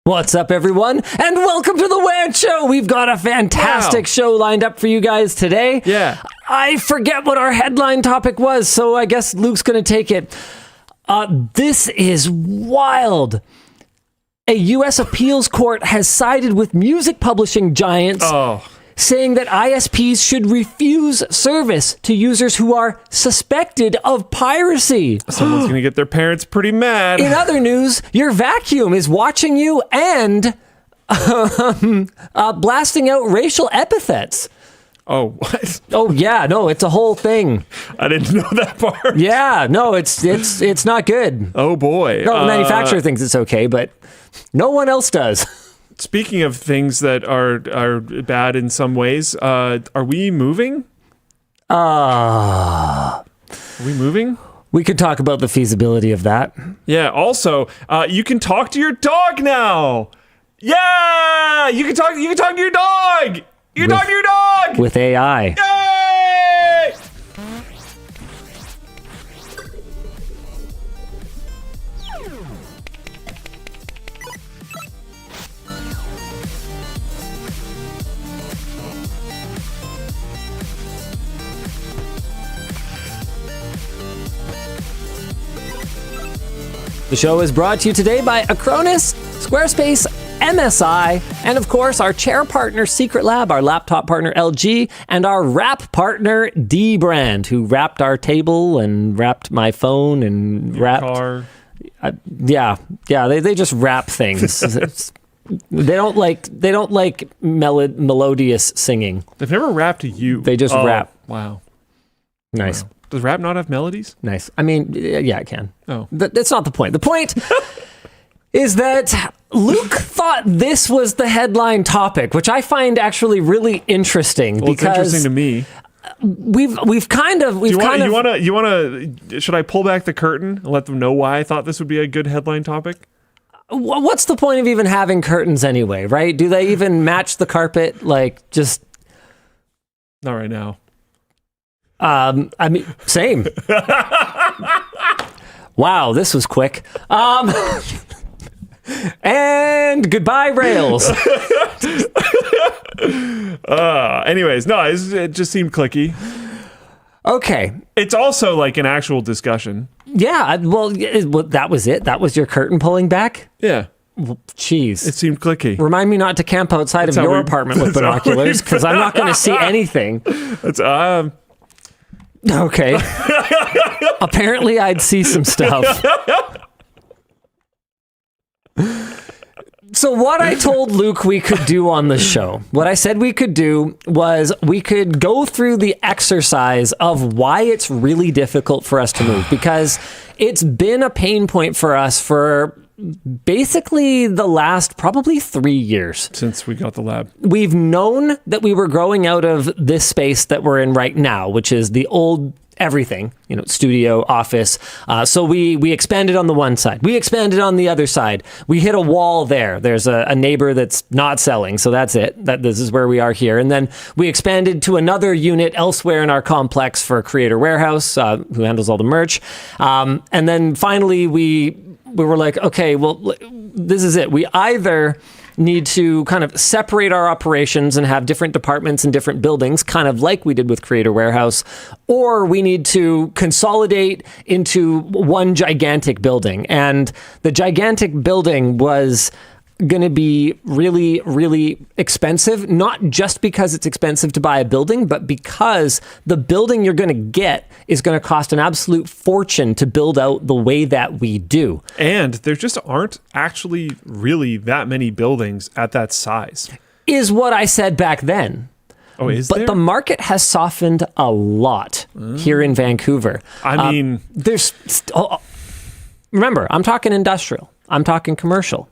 What's up, everyone, and welcome to the WAN show. We've got a fantastic show lined up for you guys today. Yeah. I forget what our headline topic was, so I guess Luke's going to take it. This is wild. A U.S. appeals court has sided with music publishing giants, saying that ISPs should refuse service to users who are suspected of piracy. Someone's going to get their parents pretty mad. In other news, your vacuum is watching you and blasting out racial epithets. Oh, what? Oh, yeah, no, it's a whole thing. I didn't know that part. Yeah, no, it's not good. Oh, boy. No, the manufacturer thinks it's okay, but no one else does. Speaking of things that are bad in some ways, are we moving? Are we moving? We could talk about the feasibility of that. Yeah, also, you can talk to your dog now. Yeah! You can talk to your dog! You can talk to your dog! With AI. Yay! The show is brought to you today by Acronis, Squarespace, MSI, and of course our chair partner Secret Lab, our laptop partner LG, and our wrap partner D-Brand, who wrapped our table and wrapped my phone and wrapped car. They just wrap things. They don't like melodious singing. They've never rapped you. They just rap. Wow. Nice. Wow. Does rap not have melodies? Nice. I mean, yeah, it can. Oh. That's not the point. The point is that Luke thought this was the headline topic, which I find actually really interesting. Well, because it's interesting to me. Should I pull back the curtain and let them know why I thought this would be a good headline topic? What's the point of even having curtains anyway, right? Do they even match the carpet? Like, just... Not right now. I mean, same. Wow, this was quick. And goodbye, Rails. Anyways, no, it just seemed clicky. Okay. It's also like an actual discussion. Yeah, well, that was it. That was your curtain pulling back? Yeah. Jeez. It seemed clicky. Remind me not to camp outside of your apartment with binoculars, because I'm not going to see anything. That's Okay. Apparently, I'd see some stuff. So what I told Luke we could do on the show, what I said we could do was we could go through the exercise of why it's really difficult for us to move, because it's been a pain point for us for basically the last probably 3 years. Since we got the lab. We've known that we were growing out of this space that we're in right now, which is the old everything, studio, office. So we expanded on the one side. We expanded on the other side. We hit a wall there. There's a neighbor that's not selling, so that's it. This is where we are here. And then we expanded to another unit elsewhere in our complex for Creator Warehouse, who handles all the merch. And then finally we were like, okay, well, this is it. We either need to kind of separate our operations and have different departments in different buildings, kind of like we did with Creator Warehouse, or we need to consolidate into one gigantic building. And the gigantic building was going to be really, really expensive, not just because it's expensive to buy a building, but because the building you're going to get is going to cost an absolute fortune to build out the way that we do. And there just aren't actually really that many buildings at that size. Is what I said back then. Oh, is but there? The market has softened a lot here in Vancouver. I mean... remember, I'm talking industrial. I'm talking commercial.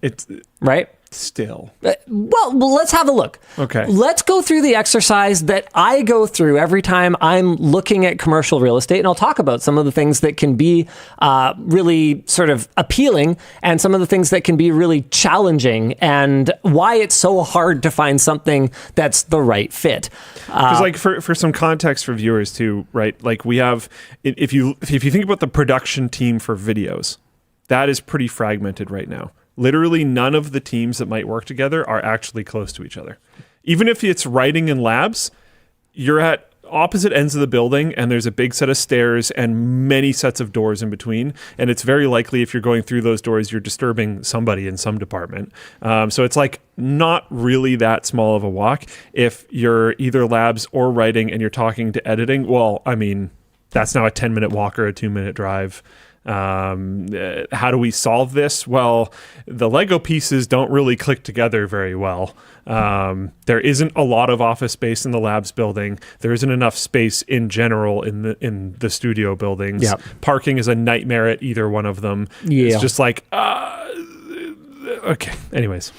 Right? Still. Well, let's have a look. Okay. Let's go through the exercise that I go through every time I'm looking at commercial real estate, and I'll talk about some of the things that can be really sort of appealing and some of the things that can be really challenging and why it's so hard to find something that's the right fit. Because like for some context for viewers too, right? Like we have, if you think about the production team for videos, that is pretty fragmented right now. literally none of the teams that might work together are actually close to each other. Even if it's writing and labs, you're at opposite ends of the building and there's a big set of stairs and many sets of doors in between, and it's very likely if you're going through those doors you're disturbing somebody in some department. So it's like not really that small of a walk. If you're either labs or writing and you're talking to editing, well, I mean, that's now a 10-minute walk or a 2-minute drive. How do we solve this? Well, the Lego pieces don't really click together very well. There isn't a lot of office space in the labs building. There isn't enough space in general in the studio buildings. Yep. Parking is a nightmare at either one of them. Yeah. It's just like, okay. Anyways.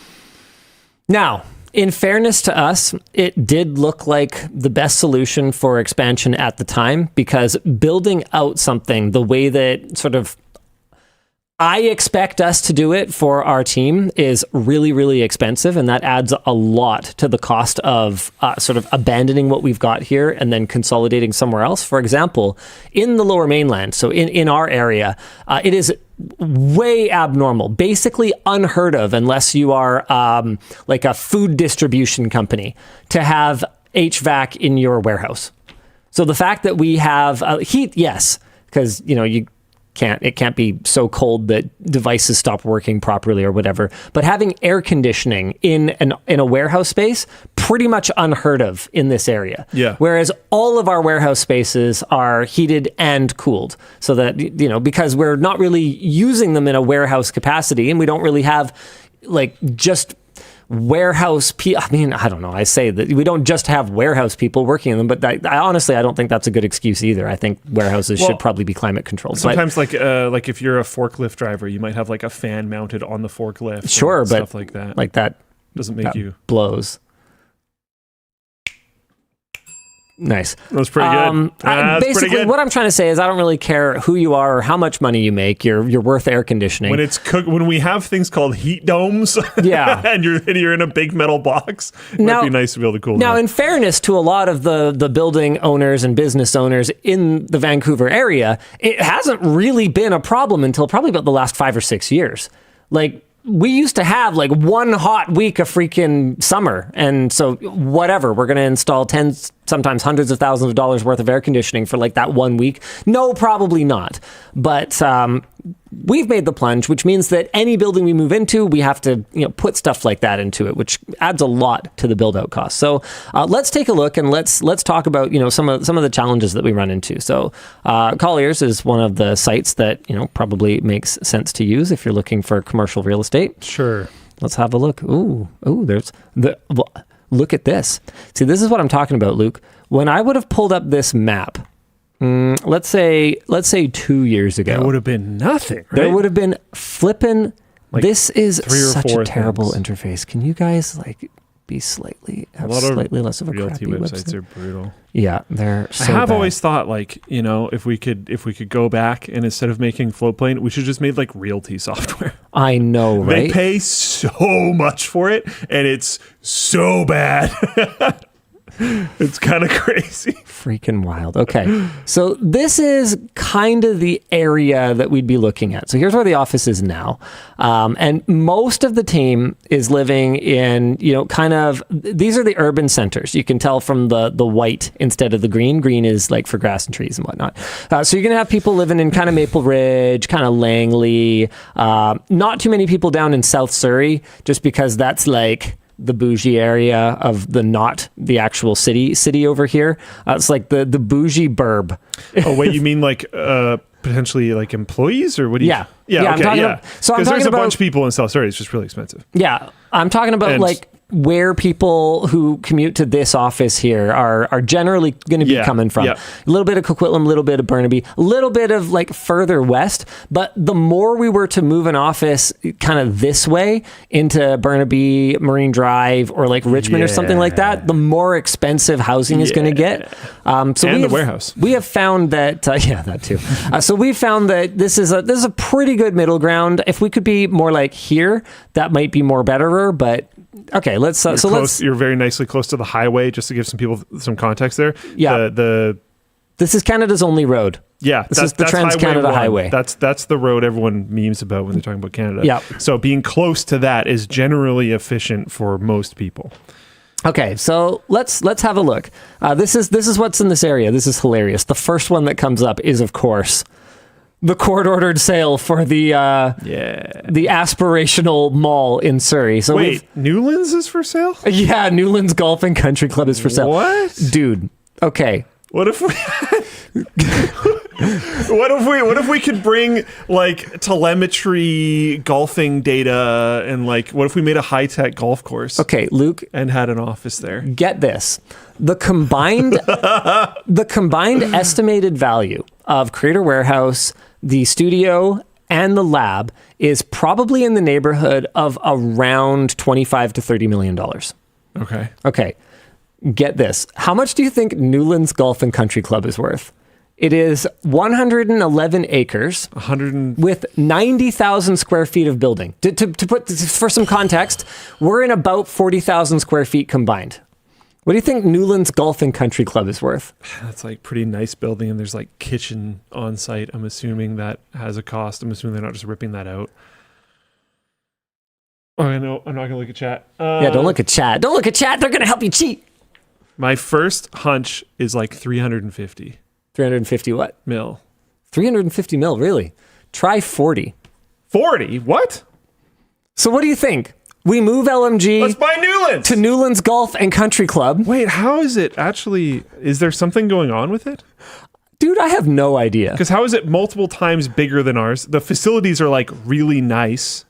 Now, in fairness to us, it did look like the best solution for expansion at the time, because building out something the way that sort of I expect us to do it for our team is really, really expensive, and that adds a lot to the cost of sort of abandoning what we've got here and then consolidating somewhere else. For example, in the Lower Mainland, so in our area, it is way abnormal, basically unheard of, unless you are like a food distribution company, to have HVAC in your warehouse. So the fact that we have heat, yes, because it can't be so cold that devices stop working properly or whatever. But having air conditioning in a warehouse space, pretty much unheard of in this area. Yeah. Whereas all of our warehouse spaces are heated and cooled, so that because we're not really using them in a warehouse capacity, and we don't really have like just warehouse people. I mean, I don't know. I say that we don't just have warehouse people working in them, but I honestly, I don't think that's a good excuse either. I think warehouses should probably be climate controlled. Sometimes, like if you're a forklift driver, you might have like a fan mounted on the forklift. Sure, but stuff like that. Like that doesn't make you blows. Nice. That's pretty good. Basically, pretty good. What I'm trying to say is I don't really care who you are or how much money you make. You're worth air conditioning. When we have things called heat domes, yeah, and you're in a big metal box, it might be nice to be able to cool Now, down. in fairness to a lot of the building owners and business owners in the Vancouver area, it hasn't really been a problem until probably about the last 5 or 6 years. Like, we used to have like one hot week of freaking summer. And so whatever, we're going to install tens, sometimes hundreds of thousands of dollars worth of air conditioning for like that 1 week. No, probably not. But we've made the plunge, which means that any building we move into, we have to put stuff like that into it, which adds a lot to the build out cost. So let's take a look and let's talk about some of the challenges that we run into. So Colliers is one of the sites that probably makes sense to use if you're looking for commercial real estate. Sure. Let's have a look. Ooh, there's look at this. See, this is what I'm talking about, Luke. When I would have pulled up this map, let's say 2 years ago, there would have been nothing. Right? There would have been flipping. Like this is 3 or such 4 a terrible things. interface. Can you guys be slightly less of a realty crappy websites website? are brutal. Yeah, they're so I have bad. always thought if we could go back and instead of making Floatplane, we should just made like realty software. I know, right? They pay so much for it, and it's so bad. It's kind of crazy. Freaking wild. Okay. So this is kind of the area that we'd be looking at. So here's where the office is now. And most of the team is living in, these are the urban centers. You can tell from the white instead of the green. Green is like for grass and trees and whatnot. So you're going to have people living in kind of Maple Ridge, kind of Langley, not too many people down in South Surrey, just because that's like the bougie area of not the actual city over here. It's like the bougie burb. Oh wait, you mean like potentially like employees, or what do you? Yeah, okay, so I'm because there's talking a bunch of people in South Surrey. It's just really expensive. Yeah, I'm talking about like where people who commute to this office here are generally going to be coming from. Yeah. A little bit of Coquitlam, a little bit of Burnaby, a little bit of like further west. But the more we were to move an office kind of this way into Burnaby, Marine Drive, or like Richmond or something like that, the more expensive housing is going to get. The warehouse. We have found that, that too. So we found that this is a pretty good middle ground. If we could be more like here, that might be more betterer, but okay, let's you're very nicely close to the highway, just to give some people some context there. Yeah. This is Canada's only road. Yeah, This is the Trans-Canada Highway. That's the road everyone memes about when they're talking about Canada. Yeah. So being close to that is generally efficient for most people. Okay, so let's have a look. This is what's in this area. This is hilarious. The first one that comes up is, of course, the court-ordered sale for the aspirational mall in Surrey. So wait, Newlands is for sale? Yeah, Newlands Golf and Country Club is for sale. What? Dude, okay. What if we What if we could bring like telemetry golfing data and like what if we made a high-tech golf course? Okay, Luke, and had an office there. Get this. The combined estimated value of Creator Warehouse, the studio, and the lab is probably in the neighborhood of around $25 to $30 million. Okay. Okay. Get this. How much do you think Newlands Golf and Country Club is worth? It is 111 acres with 90,000 square feet of building. To put this for some context, we're in about 40,000 square feet combined. What do you think Newlands Golf and Country Club is worth? That's like pretty nice building, and there's like kitchen on site. I'm assuming that has a cost. I'm assuming they're not just ripping that out. Oh, I know. I'm not gonna look at chat. Yeah, don't look at chat. Don't look at chat. They're gonna help you cheat. My first hunch is like 350. 350 what? Mil. 350 mil, really? Try 40. 40? What? So what do you think? We move LMG Let's buy Newlands to Newlands Golf and Country Club. Wait, how is it actually? Is there something going on with it? Dude, I have no idea. Because how is it multiple times bigger than ours? The facilities are like really nice.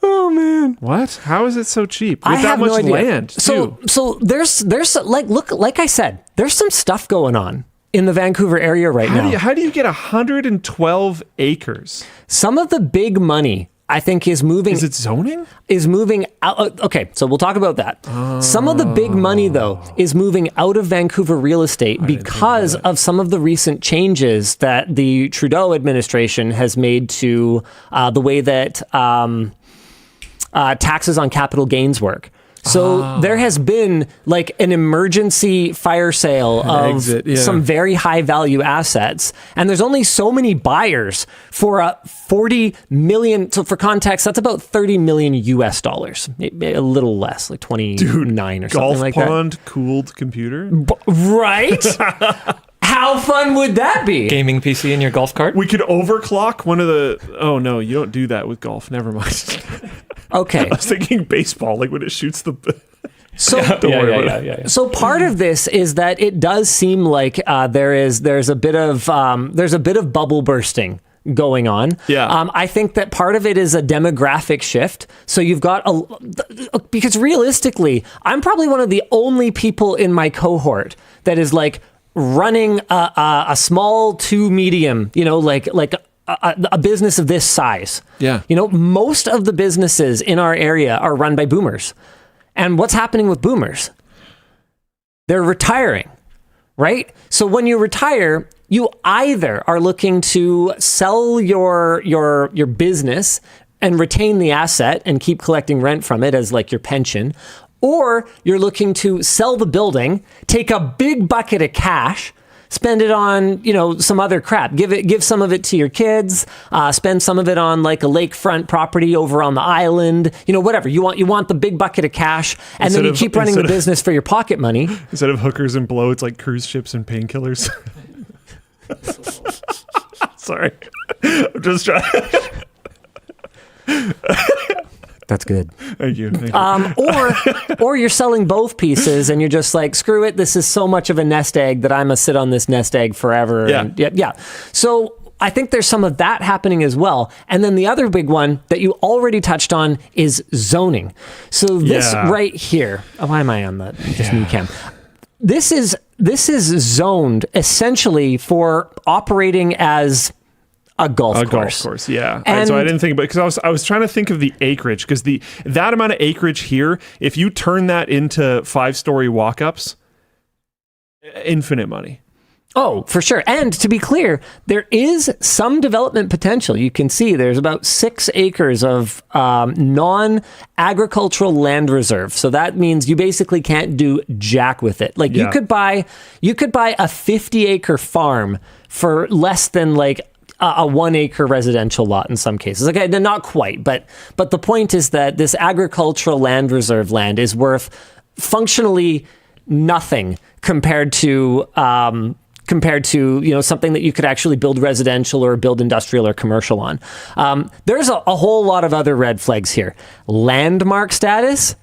Oh man, what? How is it so cheap? I have that much no idea. land. So there's like look, like I said, there's some stuff going on in the Vancouver area right now. How do you get 112 acres? Some of the big money, I think, is moving. Is it zoning? Is moving out. Okay, so we'll talk about that. Some of the big money, though, is moving out of Vancouver real estate because of some of the recent changes that the Trudeau administration has made to the way that taxes on capital gains work. So there has been like an emergency fire sale of some very high value assets. And there's only so many buyers for a 40 million. So for context, that's about 30 million US dollars, a little less, like 29 or something like that. Golf pond cooled computer. Right? How fun would that be? Gaming PC in your golf cart? We could overclock one of the... Oh, no, you don't do that with golf. Never mind. Okay. I was thinking baseball, like when it shoots the... So, So part of this is that it does seem like there's a bit of bubble bursting going on. Yeah. I think that part of it is a demographic shift. So you've got because realistically, I'm probably one of the only people in my cohort that is like running a small to medium, like a business of this size. Yeah. Most of the businesses in our area are run by boomers. And what's happening with boomers? They're retiring, right? So when you retire, you either are looking to sell your business and retain the asset and keep collecting rent from it as like your pension, or you're looking to sell the building, take a big bucket of cash, spend it on, some other crap. Give some of it to your kids. Spend some of it on like a lakefront property over on the island. Whatever you want the big bucket of cash, and then you keep running the business for your pocket money. Instead of hookers and blow, it's like cruise ships and painkillers. Sorry, I'm just trying. That's good. Thank you. Or you're selling both pieces and you're just like, screw it. This is so much of a nest egg that I'm gonna sit on this nest egg forever. Yeah. Yeah. So I think there's some of that happening as well. And then the other big one that you already touched on is zoning. So this right here. Oh, why am I on this Nukem? This is zoned essentially for operating as a golf course, yeah. And so I didn't think about it because I was trying to think of the acreage because that amount of acreage here, if you turn that into 5-story walk-ups, infinite money. Oh, for sure. And to be clear, there is some development potential. You can see there's about 6 acres of non-agricultural land reserve. So that means you basically can't do jack with it. Like you could buy a 50-acre farm for less than like a 1 acre residential lot in some cases. Okay, not quite, but the point is that this agricultural land reserve land is worth functionally nothing compared to something that you could actually build residential or build industrial or commercial on. There's a whole lot of other red flags here. Landmark status?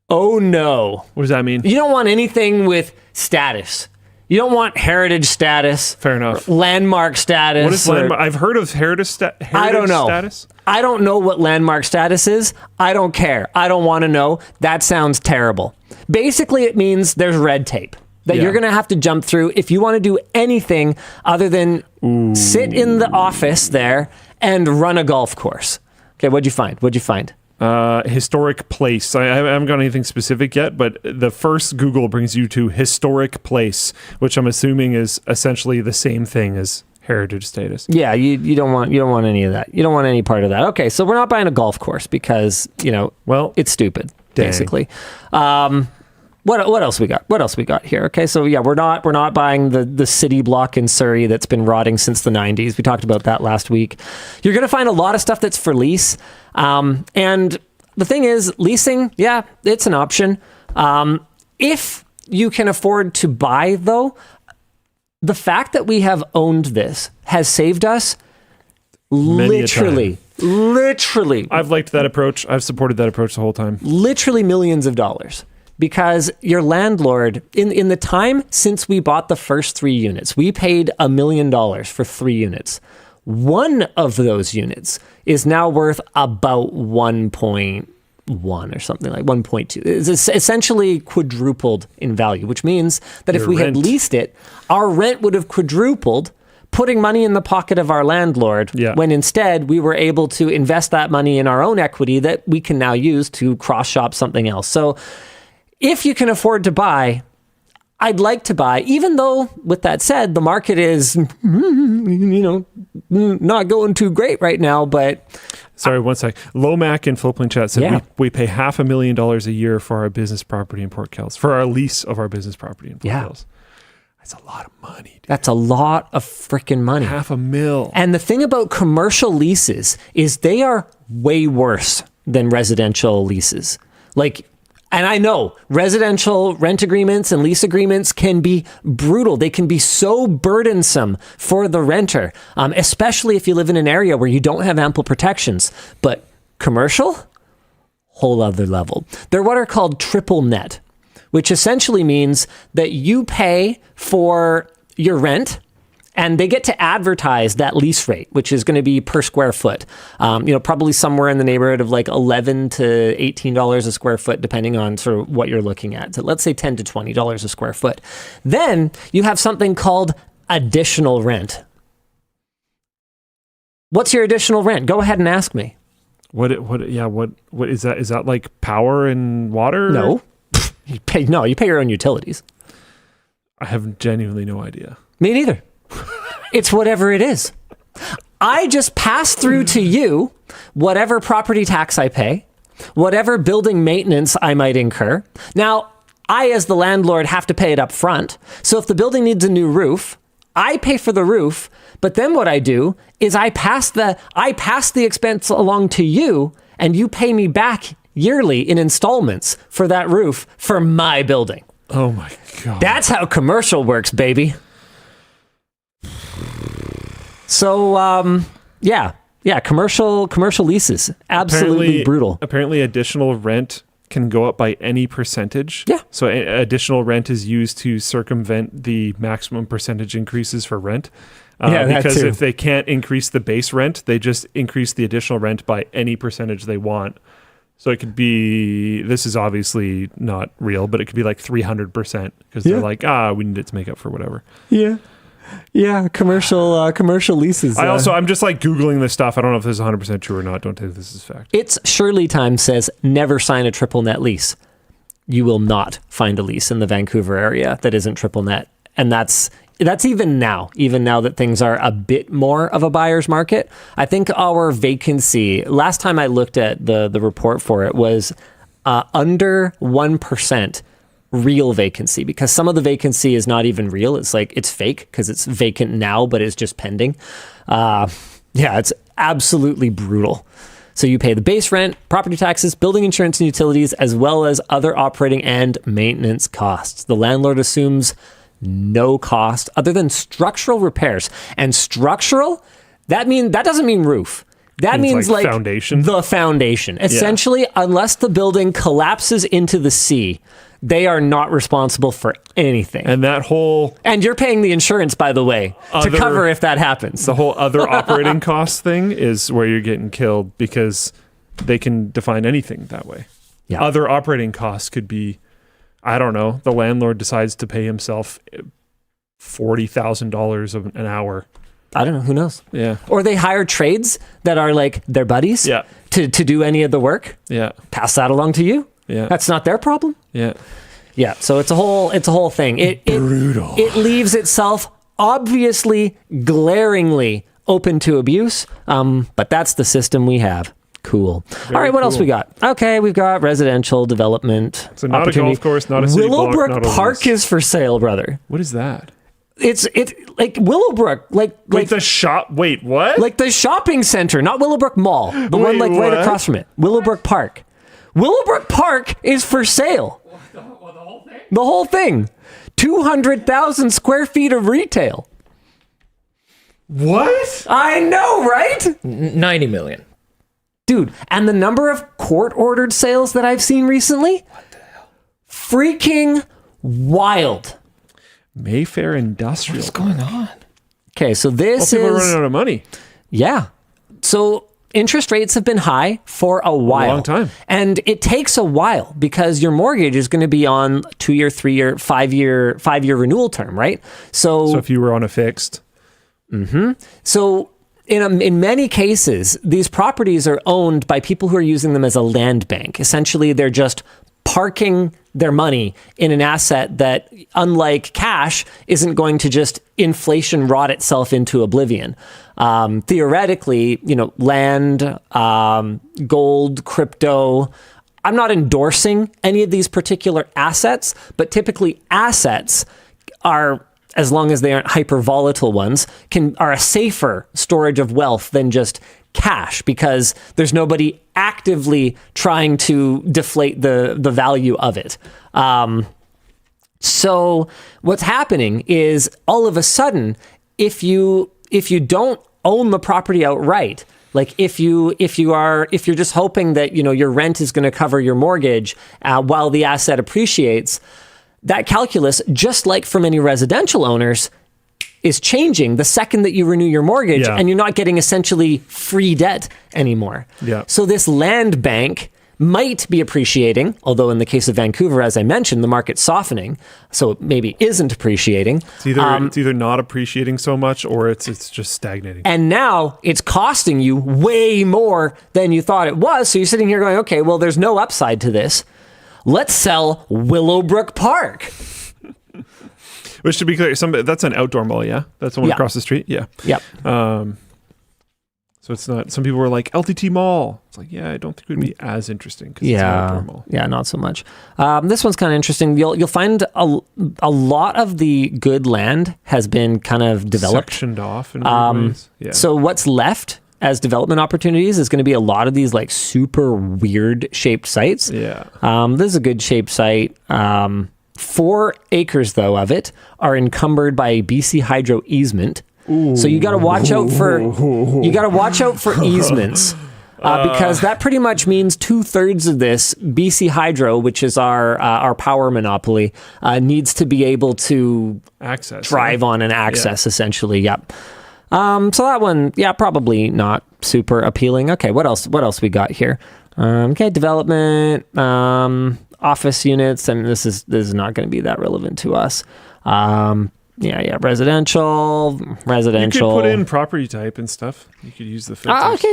Oh no. What does that mean? You don't want anything with status. You don't want heritage status. Fair enough. Landmark status. What is landmark? I've heard of heritage I don't know. status. I don't know what landmark status is. I don't care. I don't want to know. That sounds terrible. Basically, it means there's red tape that you're going to have to jump through if you want to do anything other than sit in the office there and run a golf course. Okay, what'd you find? Historic place. I haven't got anything specific yet, but the first Google brings you to historic place, which I'm assuming is essentially the same thing as heritage status. Yeah, you don't want any of that. You don't want any part of that. Okay, so we're not buying a golf course because, it's stupid, basically. What else we got? What else we got here? Okay, so we're not buying the city block in Surrey that's been rotting since the 90s. We talked about that last week. You're going to find a lot of stuff that's for lease. And the thing is, leasing, it's an option. If you can afford to buy, though, the fact that we have owned this has saved us literally. I've liked that approach. I've supported that approach the whole time. Literally millions of dollars. Because your landlord, in the time since we bought the first 3 units, we paid $1 million for 3 units. One of those units is now worth about 1.1 or something like 1.2. It's essentially quadrupled in value, which means that if we had leased it, our rent would have quadrupled, putting money in the pocket of our landlord, when instead we were able to invest that money in our own equity that we can now use to cross-shop something else. So if you can afford to buy, I'd like to buy, even though, with that said, the market is, not going too great right now, but... Sorry, one sec. Lomac in Flowplane Chat said we pay $500,000 a year for our business property in Port Kells, for our lease of our business property in Port Kells. That's a lot of money, dude. That's a lot of freaking money. $500,000. And the thing about commercial leases is they are way worse than residential leases. And I know residential rent agreements and lease agreements can be brutal. They can be so burdensome for the renter, especially if you live in an area where you don't have ample protections. But commercial, whole other level. They're what are called triple net, which essentially means that you pay for your rent and they get to advertise that lease rate, which is going to be per square foot. Probably somewhere in the neighborhood of like $11 to $18 a square foot, depending on sort of what you're looking at. So let's say $10 to $20 a square foot. Then you have something called additional rent. What's your additional rent? Go ahead and ask me. What is that? Is that like power and water? No. You pay your own utilities. I have genuinely no idea. Me neither. It's whatever it is. I just pass through to you whatever property tax I pay, whatever building maintenance I might incur. Now, I, as the landlord, have to pay it up front. So if the building needs a new roof, I pay for the roof. But then what I do is I pass the expense along to you, and you pay me back yearly in installments for that roof for my building. Oh my God. That's how commercial works, baby. So, commercial leases, absolutely brutal. Apparently, additional rent can go up by any percentage. Yeah. So additional rent is used to circumvent the maximum percentage increases for rent. Because if they can't increase the base rent, they just increase the additional rent by any percentage they want. So it could be, this is obviously not real, but it could be like 300% because they're like, we need it to make up for whatever. Yeah. Yeah, commercial leases. I'm just like Googling this stuff. I don't know if this is 100% true or not. Don't take this as fact. It's Shirley Time says, never sign a triple net lease. You will not find a lease in the Vancouver area that isn't triple net. And that's that's even now that things are a bit more of a buyer's market. I think our vacancy, last time I looked at the report for it, was under 1% real vacancy, because some of the vacancy is not even real. It's like, it's fake because it's vacant now, but it's just pending. It's absolutely brutal. So you pay the base rent, property taxes, building insurance and utilities, as well as other operating and maintenance costs. The landlord assumes no cost other than structural repairs. And structural, that doesn't mean roof. That means like foundation. The foundation. Essentially, unless the building collapses into the sea, they are not responsible for anything. And that whole... And you're paying the insurance, by the way, to cover if that happens. The whole other operating cost thing is where you're getting killed, because they can define anything that way. Yeah. Other operating costs could be, I don't know, the landlord decides to pay himself $40,000 an hour. I don't know. Who knows? Yeah. Or they hire trades that are like their buddies to do any of the work. Yeah. Pass that along to you. Yeah. That's not their problem. Yeah. Yeah. So it's a whole thing. Brutal. It leaves itself obviously glaringly open to abuse. But that's the system we have. Cool. All right, what else we got? Okay, we've got residential development. So not a golf course, not a city block, Willowbrook not a Park is for sale, brother. What is that? It's like Willowbrook, like the shop. Wait, what? Like the shopping center, not Willowbrook Mall, the one like right across from it. Willowbrook Park. Willowbrook Park is for sale. The whole thing? The whole thing. 200,000 square feet of retail. What? I know, right? 90 million. Dude, and the number of court-ordered sales that I've seen recently? What the hell? Freaking wild. Mayfair Industrial. What's going on? Okay, so this People are is... running out of money. Yeah. So interest rates have been high for a while. A long time. And it takes a while because your mortgage is going to be on 2-year, 3-year, 5-year renewal term, right? So if you were on a fixed... So in many cases, these properties are owned by people who are using them as a land bank. Essentially, they're just parking their money in an asset that, unlike cash, isn't going to just inflation rot itself into oblivion. Theoretically, land, gold, crypto. I'm not endorsing any of these particular assets, but typically assets are, as long as they aren't hyper volatile ones, are a safer storage of wealth than just cash, because there's nobody actively trying to deflate the value of it. So what's happening is, all of a sudden, if you don't own the property outright, like if you're just hoping that your rent is going to cover your mortgage while the asset appreciates, that calculus, just like for many residential owners, is changing the second that you renew your mortgage, and you're not getting essentially free debt anymore. Yeah. So this land bank might be appreciating, although in the case of Vancouver, as I mentioned, the market's softening, so it maybe isn't appreciating. It's either not appreciating so much, or it's just stagnating. And now it's costing you way more than you thought it was. So you're sitting here going, okay, well, there's no upside to this. Let's sell Willowbrook Park. Which, to be clear, that's an outdoor mall, yeah? That's the one across the street? Yeah. Yep. So it's not... Some people were like, LTT Mall. It's like, yeah, I don't think it would be as interesting because it's an outdoor mall. Yeah, not so much. This one's kind of interesting. You'll find a lot of the good land has been kind of developed. Sectioned off in weird ways. Yeah. So what's left as development opportunities is going to be a lot of these like super weird shaped sites. Yeah. This is a good shaped site. 4 acres though of it are encumbered by a BC Hydro easement. Ooh. So you got to watch out for easements. Because that pretty much means 2/3 of this BC Hydro, which is our power monopoly, needs to be able to drive on and access essentially. Yep. So that one, probably not super appealing. Okay, what else we got here? Okay, development, office units, and this is not going to be that relevant to us. Residential. You could put in property type and stuff. You could use the filters. Okay,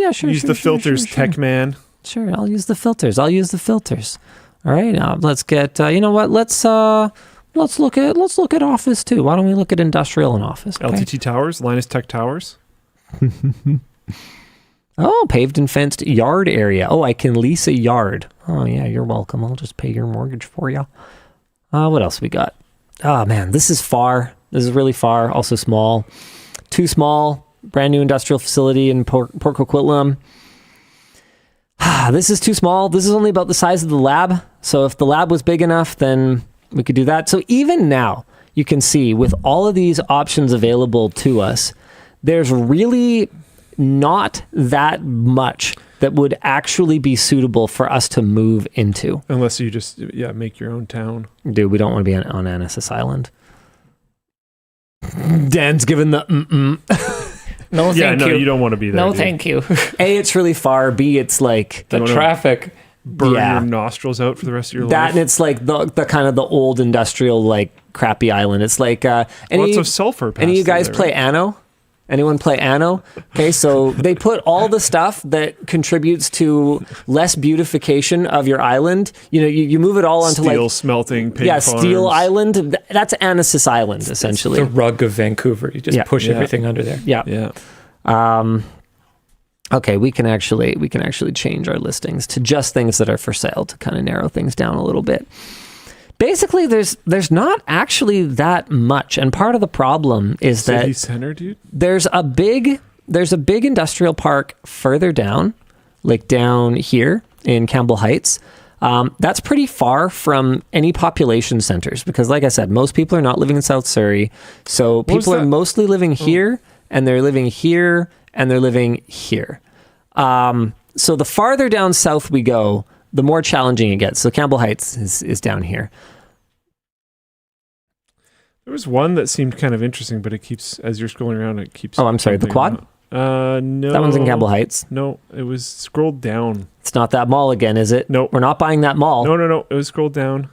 yeah, sure. Use the filters, Tech Man. Sure, I'll use the filters. All right, now let's get, let's let's look at office too. Why don't we look at industrial and office? Okay. LTT Towers, Linus Tech Towers. Oh, paved and fenced yard area. Oh, I can lease a yard. Oh yeah, you're welcome. I'll just pay your mortgage for you. What else we got? Oh man, this is far. This is really far. Also small. Too small. Brand new industrial facility in Port Coquitlam. This is too small. This is only about the size of the lab. So if the lab was big enough, then we could do that. So even now, you can see with all of these options available to us, there's really not that much that would actually be suitable for us to move into. Unless you just, make your own town. Dude, we don't want to be on Annacis Island. Dan's given the No, thank you. You don't want to be there. No, dude. thank you. A, it's really far. B, it's like The traffic. Burn your nostrils out for the rest of your life. And it's like the kind of the old industrial, like crappy island. It's like lots of sulfur. Any of you guys there, play right? Anno? Anyone play Anno? Okay, so they put all the stuff that contributes to less beautification of your island. You know, you move it all onto steel smelting, pig farms. Steel Island. That's Annacis Island, essentially. The rug of Vancouver. You just push everything under there. Yeah. Okay, we can actually change our listings to just things that are for sale to kind of narrow things down a little bit. Basically, there's not actually that much, and part of the problem is City that center, dude. there's a big industrial park further down, like down here in Campbell Heights. That's pretty far from any population centers because, like I said, most people are not living in South Surrey, so people are mostly living here, and they're living here, and they're living here. So the farther down south we go, the more challenging it gets. So Campbell Heights is down here. There was one that seemed kind of interesting, but it keeps, as you're scrolling around, it keeps... Oh, I'm sorry, the quad? No. That one's in Campbell Heights. No, it was scrolled down. It's not that mall again, is it? Nope. We're not buying that mall. No. It was scrolled down.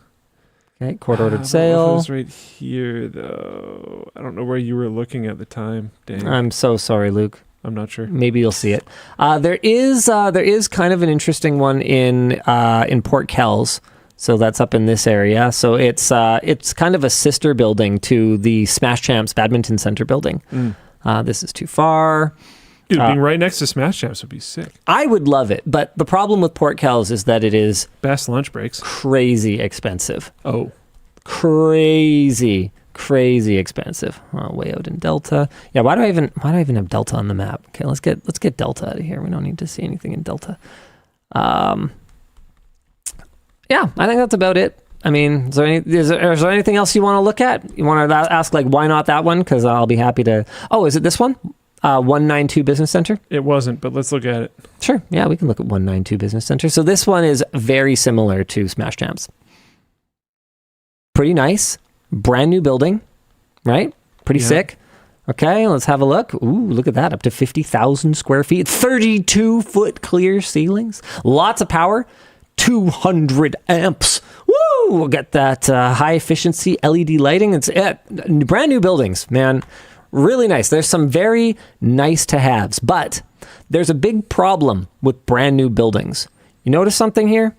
Okay, court-ordered It sale. was right here, though. I don't know where you were looking at the time. Dang. I'm so sorry, Luke. I'm not sure. Maybe you'll see it. There is kind of an interesting one in Port Kells. So that's up in this area. So it's kind of a sister building to the Smash Champs Badminton Center building. This is too far. Dude, being right next to Smash Champs would be sick. I would love it, but the problem with Port Kells is that it is Best lunch breaks. crazy expensive. Oh. Crazy expensive. Way out in Delta. Yeah, why do I even have Delta on the map? Okay, let's get Delta out of here. We don't need to see anything in Delta. Yeah, I think that's about it. I mean, is there anything else you want to look at? You want to ask, like, why not that one? Because I'll be happy to... Oh, is it this one? 192 Business Center? It wasn't, but let's look at it. Sure. Yeah, we can look at 192 Business Center. So this one is very similar to Smash Champs. Pretty nice. Brand new building, right? Pretty sick. Okay, let's have a look. Ooh, look at that. Up to 50,000 square feet. 32-foot clear ceilings. Lots of power. 200 amps. Woo! We'll get that high efficiency LED lighting. It's brand new buildings, man. Really nice. There's some very nice to haves, but there's a big problem with brand new buildings. You notice something here?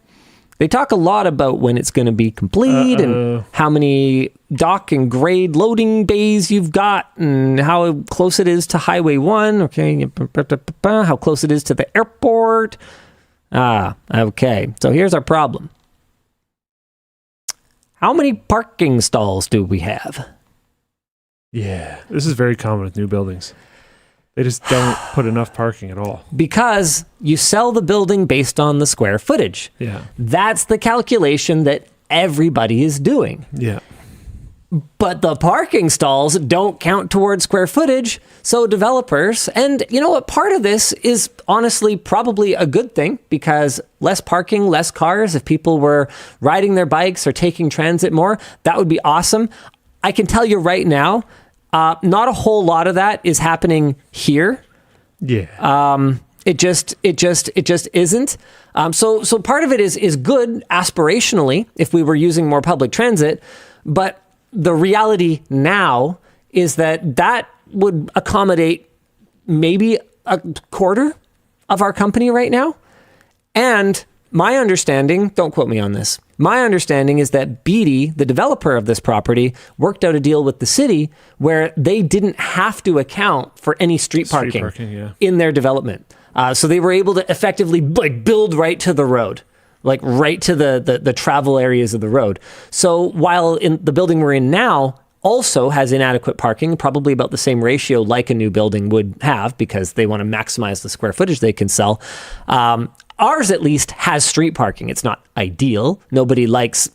They talk a lot about when it's going to be complete and how many dock and grade loading bays you've got and how close it is to Highway 1. Okay. How close it is to the airport. Okay. So here's our problem. How many parking stalls do we have? Yeah. This is very common with new buildings. They just don't put enough parking at all. Because you sell the building based on the square footage. Yeah. That's the calculation that everybody is doing. Yeah. But the parking stalls don't count towards square footage. So developers, and you know what, part of this is honestly probably a good thing because less parking, less cars. If people were riding their bikes or taking transit more, that would be awesome. I can tell you right now, not a whole lot of that is happening here. Yeah. It just isn't. So part of it is good aspirationally if we were using more public transit, but the reality now is that would accommodate maybe a quarter of our company right now. And my understanding, don't quote me on this, My understanding is that Beatty, the developer of this property, worked out a deal with the city where they didn't have to account for any street parking in their development. So they were able to effectively build right to the road, like right to the travel areas of the road. So while in the building we're in now also has inadequate parking, probably about the same ratio like a new building would have because they want to maximize the square footage they can sell. Ours, at least, has street parking. It's not ideal. Nobody likes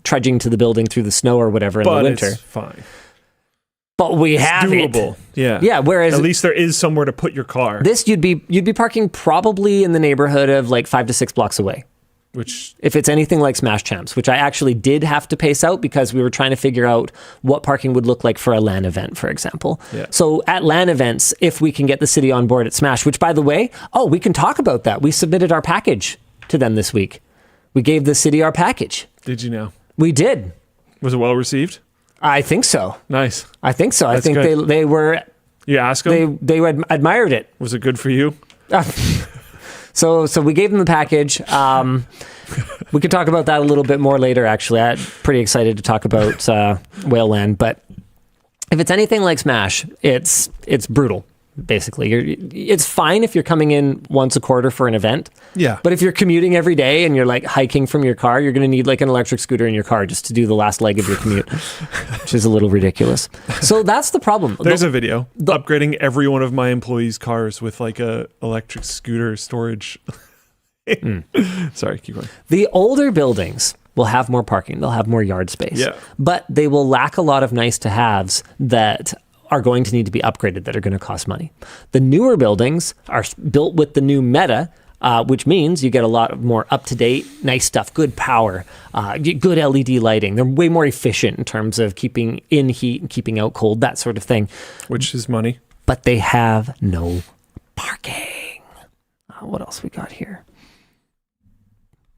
trudging to the building through the snow or whatever in the winter. It's fine. But we have doable. it. Yeah. Yeah. Whereas at least there is somewhere to put your car. This you'd be parking probably in the neighborhood of like 5 to 6 blocks away. Which, if it's anything like Smash Champs, which I actually did have to pace out because we were trying to figure out what parking would look like for a LAN event, for example. Yeah. So at LAN events, if we can get the city on board at Smash, which by the way, we can talk about that. We submitted our package to them this week. We gave the city our package. Did you know? We did. Was it well received? I think so. Nice. I think so. That's I think good. they were. You asked them? They admired it. Was it good for you? So we gave them the package. We could talk about that a little bit more later, actually. I'm pretty excited to talk about Whale Land. But if it's anything like Smash, it's brutal, basically. It's fine if you're coming in once a quarter for an event. Yeah. But if you're commuting every day and you're like hiking from your car, you're going to need like an electric scooter in your car just to do the last leg of your commute, which is a little ridiculous. So that's the problem. There's a video upgrading every one of my employees' cars with like a electric scooter storage. Sorry, keep going. The older buildings will have more parking. They'll have more yard space. Yeah. But they will lack a lot of nice to haves that are going to need to be upgraded, that are going to cost money. The newer buildings are built with the new meta, which means you get a lot more up-to-date, nice stuff, good power, good LED lighting. They're way more efficient in terms of keeping in heat and keeping out cold, that sort of thing. Which is money. But they have no parking. What else we got here?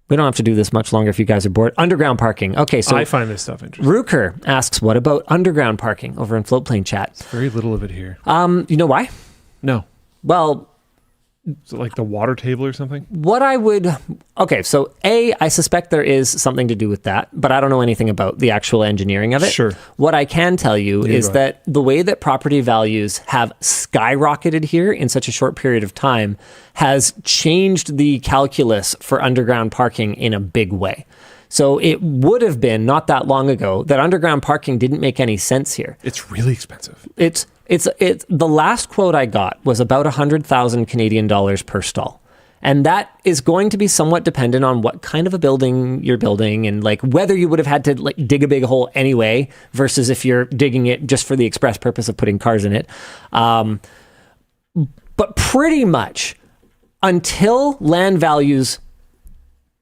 We don't have to do this much longer if you guys are bored. Underground parking. Okay, so I find this stuff interesting. Ruker asks, what about underground parking over in Floatplane chat? There's very little of it here. You know why? No. Well, is it like the water table or something? Okay, so I suspect there is something to do with that, but I don't know anything about the actual engineering of it. Sure. What I can tell you is that the way that property values have skyrocketed here in such a short period of time has changed the calculus for underground parking in a big way. So it would have been not that long ago that underground parking didn't make any sense here. It's really expensive. It's the last quote I got was about 100,000 Canadian dollars per stall. And that is going to be somewhat dependent on what kind of a building you're building and like whether you would have had to like dig a big hole anyway versus if you're digging it just for the express purpose of putting cars in it. But pretty much until land values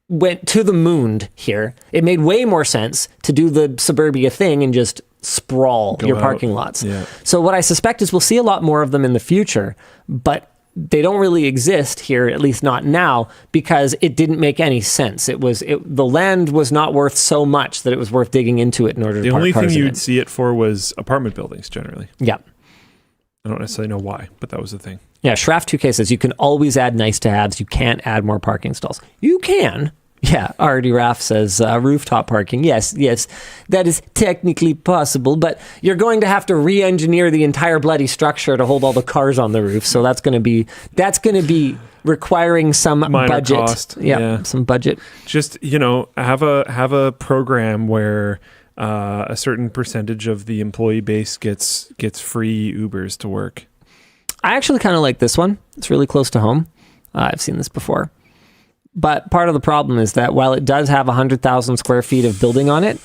went to the moon here, it made way more sense to do the suburbia thing and just sprawl your parking lots. Yeah. So what I suspect is we'll see a lot more of them in the future, but they don't really exist here, at least not now, because it didn't make any sense. The land was not worth so much that it was worth digging into it in order to park cars in it. The only thing you'd see it for was apartment buildings generally. Yeah. I don't necessarily know why, but that was the thing. Yeah, Shraff2K says you can always add nice to haves. You can't add more parking stalls. You can. Yeah, Artie Raff says rooftop parking. Yes, that is technically possible, but you're going to have to re-engineer the entire bloody structure to hold all the cars on the roof. So that's going to be requiring some minor budget. Cost. Yeah, some budget. Just have a program where a certain percentage of the employee base gets free Ubers to work. I actually kind of like this one. It's really close to home. I've seen this before. But part of the problem is that while it does have 100,000 square feet of building on it,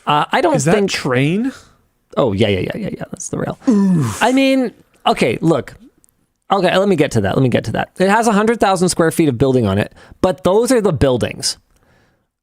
I don't think... Is that train? Oh, yeah. That's the rail. Oof. I mean, okay, look. Okay, let me get to that. It has 100,000 square feet of building on it, but those are the buildings.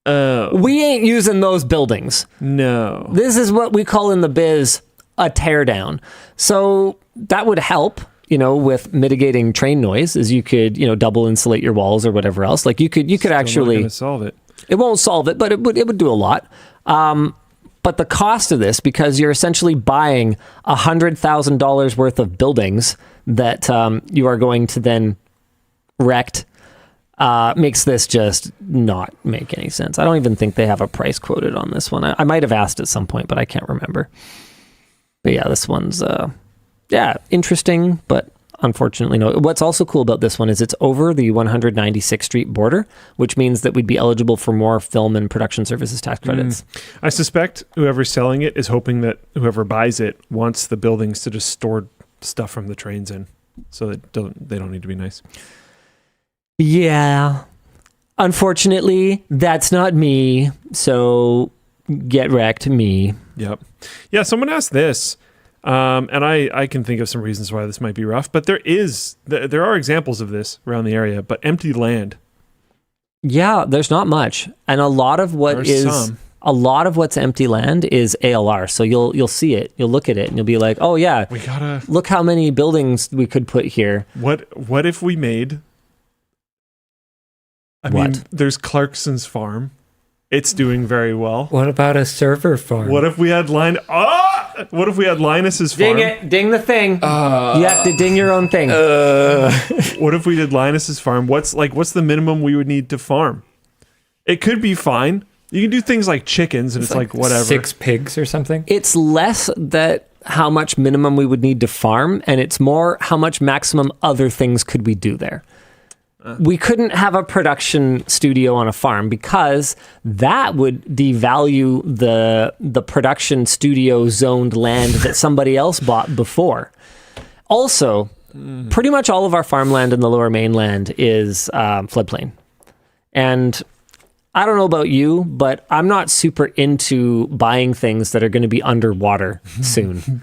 Oh. We ain't using those buildings. No. This is what we call in the biz a teardown. So that would help, with mitigating train noise, is you could, double insulate your walls or whatever else. Like you could actually... Not gonna solve it. It won't solve it, but it would do a lot. But the cost of this, because you're essentially buying $100,000 worth of buildings that you are going to then erect makes this just not make any sense. I don't even think they have a price quoted on this one. I might have asked at some point, but I can't remember. But yeah, this one's interesting, but unfortunately no. What's also cool about this one is it's over the 196th Street border, which means that we'd be eligible for more film and production services tax credits. I suspect whoever's selling it is hoping that whoever buys it wants the buildings to just store stuff from the trains in, so that they don't need to be nice. Yeah. Unfortunately, that's not me. So get wrecked, me. Yep. Yeah, someone asked this, and I can think of some reasons why this might be rough, but there are examples of this around the area, but empty land. Yeah, there's not much. And a lot of what's empty land is ALR. So you'll see it, you'll look at it, and you'll be like, oh yeah, look how many buildings we could put here. What if we made... I mean, there's Clarkson's farm. It's doing very well. What about a server farm? What if we had Linus's farm? Ding it. Ding the thing. You have to ding your own thing. What if we did Linus's farm? What's the minimum we would need to farm? It could be fine. You can do things like chickens, and it's like whatever. 6 pigs or something? It's less that how much minimum we would need to farm, and it's more how much maximum other things could we do there. We couldn't have a production studio on a farm because that would devalue the production studio zoned land that somebody else bought before. Also, pretty much all of our farmland in the Lower Mainland is floodplain. And I don't know about you, but I'm not super into buying things that are going to be underwater soon.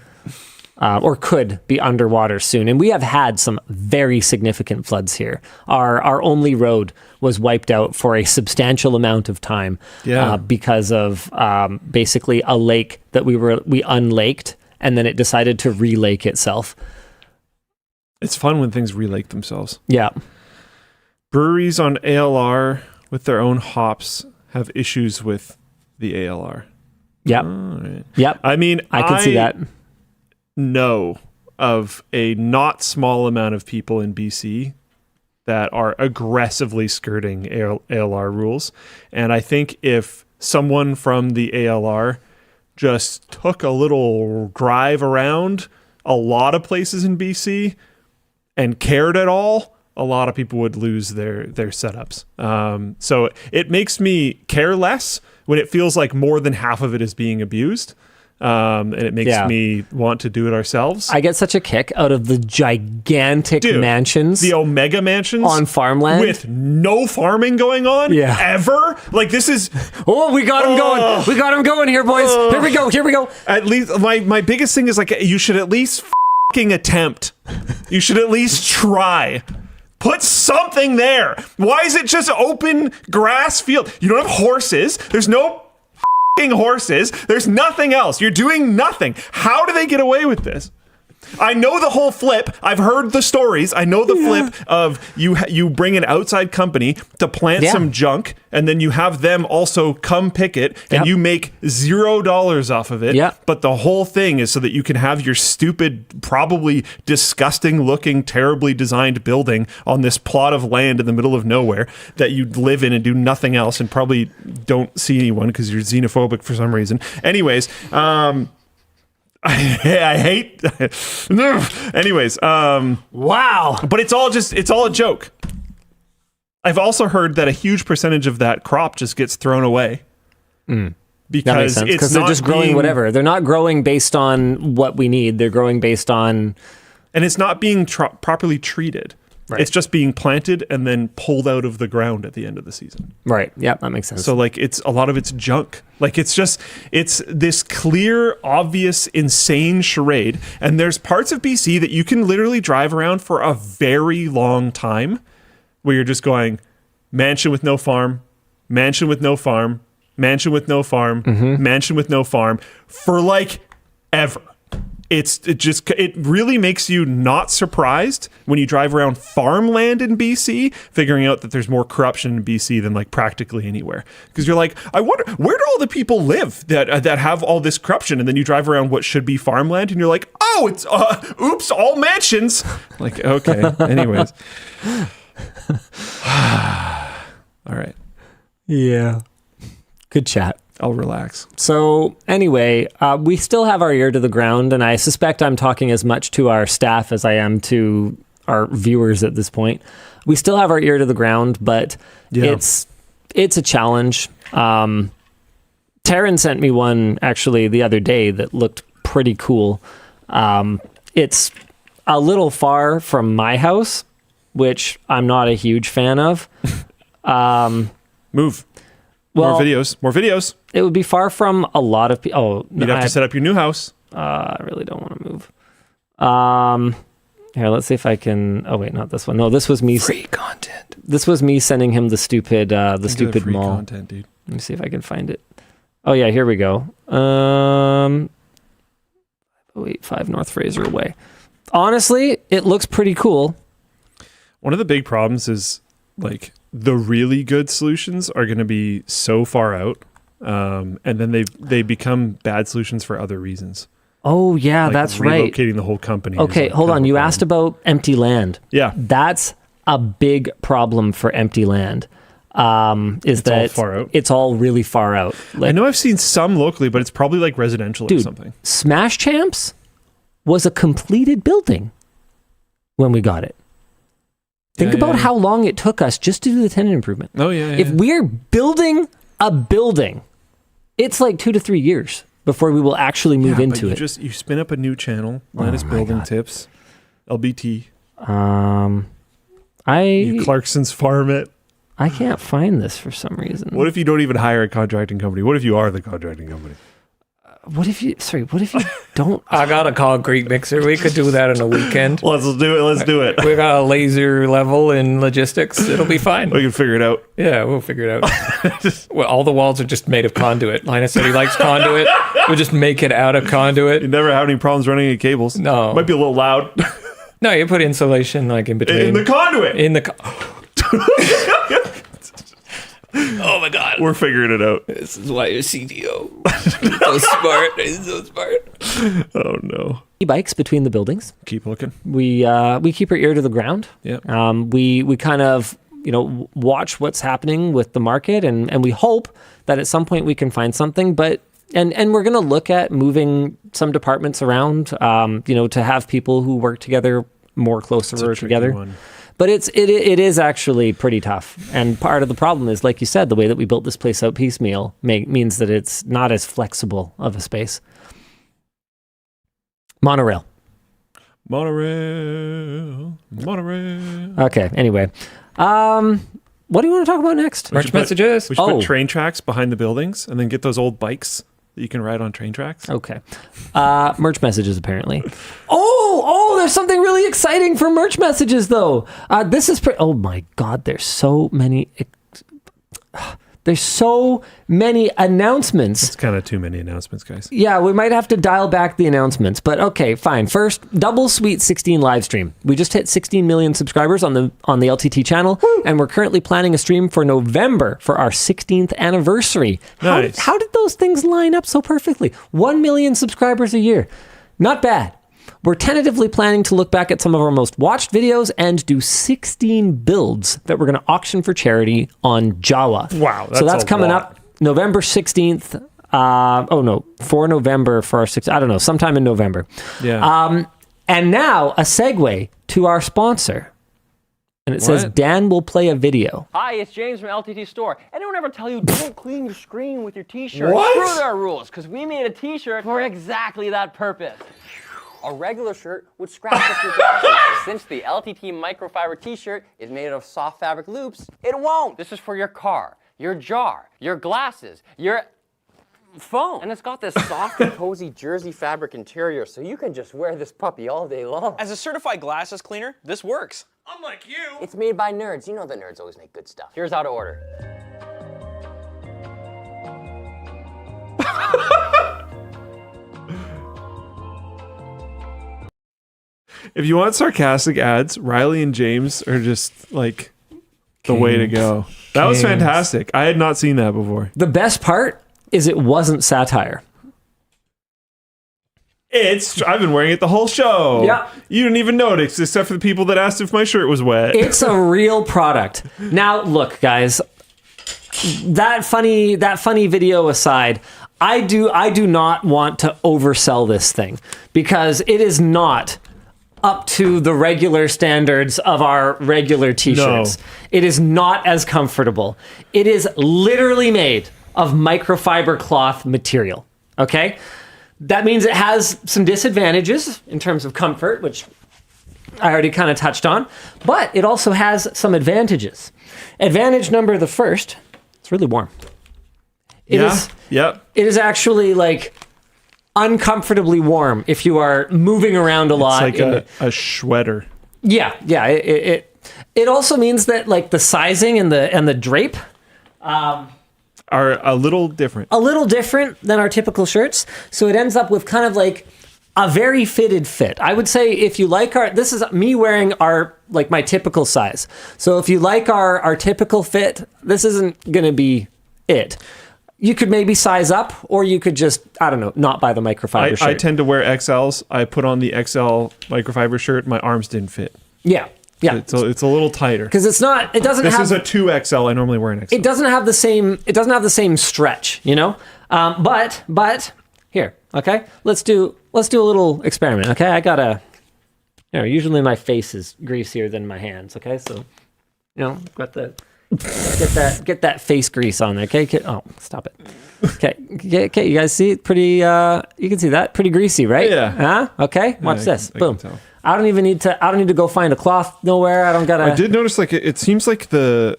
Or could be underwater soon. And we have had some very significant floods here. Our only road was wiped out for a substantial amount of time because of basically a lake that we unlaked, and then it decided to relake itself. It's fun when things relake themselves. Yeah. Breweries on ALR with their own hops have issues with the ALR. Yep. Right. Yep. I mean, I can see that. Know of a not small amount of people in BC that are aggressively skirting ALR rules. And I think if someone from the ALR just took a little drive around a lot of places in BC and cared at all, a lot of people would lose their setups. So it makes me care less when it feels like more than half of it is being abused. And it makes me want to do it ourselves. I get such a kick out of the gigantic mansions. The Omega mansions. On farmland. With no farming going on ever. Like this is... Oh, we got him going. We got him going here, boys. Here we go. At least my biggest thing is like you should at least fucking attempt. You should at least try. Put something there. Why is it just open grass field? You don't have horses. There's no horses. There's nothing else. You're doing nothing. How do they get away with this? I know the whole flip. I've heard the stories. I know the flip of you bring an outside company to plant some junk, and then you have them also come pick it, and you make $0 off of it. But the whole thing is so that you can have your stupid, probably disgusting looking, terribly designed building on this plot of land in the middle of nowhere that you live in and do nothing else and probably don't see anyone because you're xenophobic for some reason. Anyways, I hate. Anyways, wow. But it's all a joke. I've also heard that a huge percentage of that crop just gets thrown away. Because they're just growing whatever. They're not growing based on what we need. They're growing based on... And it's not being properly treated. Right. It's just being planted and then pulled out of the ground at the end of the season. Right. Yeah, that makes sense. So like a lot of it's junk. Like it's this clear, obvious, insane charade. And there's parts of BC that you can literally drive around for a very long time where you're just going mansion with no farm, mansion with no farm, mansion with no farm, mansion with no farm for like ever. It really makes you not surprised when you drive around farmland in BC, figuring out that there's more corruption in BC than like practically anywhere. Because you're like, I wonder, where do all the people live that have all this corruption? And then you drive around what should be farmland, and you're like, oh, it's oops, all mansions. Like, okay. Anyways, All right. Yeah. Good chat. I'll relax. So anyway, we still have our ear to the ground, and I suspect I'm talking as much to our staff as I am to our viewers at this point. We still have our ear to the ground, but it's a challenge. Taryn sent me one actually the other day that looked pretty cool. It's a little far from my house, which I'm not a huge fan of. Move. Well, More videos. It would be far from a lot of people. Oh, You'd have to set up your new house. I really don't want to move. Here, let's see if I can. Oh wait, not this one. No, this was me. Free content. This was me sending him the stupid Free mall. content, dude. Let me see if I can find it. Oh yeah, here we go. 5 North Fraser Way. Honestly, it looks pretty cool. One of the big problems is like the really good solutions are going to be so far out, and then they become bad solutions for other reasons. Oh yeah, Like that's right. relocating the whole company. Okay, is, like, hold kind on. of a You problem. asked about empty land. Yeah, That's a big problem for empty land. Is that all far out. It's all really far out. I know I've seen some locally, but it's probably like residential or something. Smash Champs was a completed building when we got it. Think about how long it took us just to do the tenant improvement. Oh yeah. If we're building a building, it's like 2 to 3 years before we will actually move into it. You spin up a new channel, Linus Building Tips, LBT. You Clarkson's Farm it. I can't find this for some reason. What if you don't even hire a contracting company? What if you are the contracting company? What if you don't? I got a concrete mixer. We could do that on a weekend. Let's do it. We got a laser level in logistics. It'll be fine. We can figure it out. Yeah, we'll figure it out. Well, all the walls are just made of conduit. Linus said he likes conduit. We'll just make it out of conduit. You never have any problems running any cables. No. Might be a little loud. No, you put insulation like in between. In the conduit. Oh my God. We're figuring it out. This is why you're CTO. He's so smart. Oh no. E-bikes between the buildings. Keep looking. We keep our ear to the ground. Yeah. We kind of watch what's happening with the market, and we hope that at some point we can find something. But and we're going to look at moving some departments around. To have people who work together more closer together. One. But it is actually pretty tough. And part of the problem is, like you said, the way that we built this place out piecemeal means that it's not as flexible of a space. Monorail. Okay, anyway. What do you want to talk about next? Merch messages. We should put train tracks behind the buildings and then get those old bikes that you can ride on train tracks. Okay. Merch messages, apparently. Oh, there's something really exciting for merch messages, though. This is oh my God, there's so many announcements. It's kind of too many announcements, guys. Yeah, we might have to dial back the announcements, but okay, fine. First, Double Sweet 16 live stream. We just hit 16 million subscribers on the LTT channel. Woo! And we're currently planning a stream for November for our 16th anniversary. Nice. How did those things line up so perfectly? 1 million subscribers a year. Not bad. We're tentatively planning to look back at some of our most watched videos and do 16 builds that we're going to auction for charity on Jawa. Wow, so that's a coming lot. up November 16th. For November for our 6th. I don't know, sometime in November. Yeah. And now a segue to our sponsor. And it says, Dan will play a video. Hi, it's James from LTTStore. Anyone ever tell you don't clean your screen with your t-shirt? What? Screw their rules, because we made a t-shirt for exactly that purpose. A regular shirt would scratch up your glasses. Since the LTT microfiber t-shirt is made of soft fabric loops, it won't. This is for your car, your jar, your glasses, your phone. And it's got this soft and cozy jersey fabric interior, so you can just wear this puppy all day long. As a certified glasses cleaner, this works. Unlike you. It's made by nerds. You know the nerds always make good stuff. Here's how to order. If you want sarcastic ads, Riley and James are just like the way to go. That was fantastic. I had not seen that before. The best part is it wasn't satire. I've been wearing it the whole show. Yeah. You didn't even notice, except for the people that asked if my shirt was wet. It's a real product. Now, look, guys, that funny video aside, I do not want to oversell this thing because it is not up to the regular standards of our regular t-shirts. No. It is not as comfortable. It is literally made of microfiber cloth material. Okay? That means it has some disadvantages in terms of comfort, which I already kind of touched on, but it also has some advantages. Advantage number the first, it's really warm. It is actually like uncomfortably warm if you are moving around a lot. It's like a sweater. Yeah. It also means that like the sizing and the drape are a little different. A little different than our typical shirts. So it ends up with kind of like a very fitted fit. I would say if you like this is me wearing my typical size. So if you like our typical fit, this isn't going to be it. You could maybe size up, or you could just, I don't know, not buy the microfiber shirt. I tend to wear XLs. I put on the XL microfiber shirt. My arms didn't fit. Yeah. It's a little tighter. Because this is a 2XL. I normally wear an XL. It doesn't have the same stretch, you know? But here, okay? Let's do a little experiment, okay? Usually my face is greasier than my hands, okay? So, got the get that face grease on there, okay? Oh, stop it. Okay, you guys see it? Pretty you can see that, pretty greasy, right? Yeah. Huh? Okay, watch this. I Boom. can tell. I don't need to go find a cloth nowhere. I did notice like it seems like the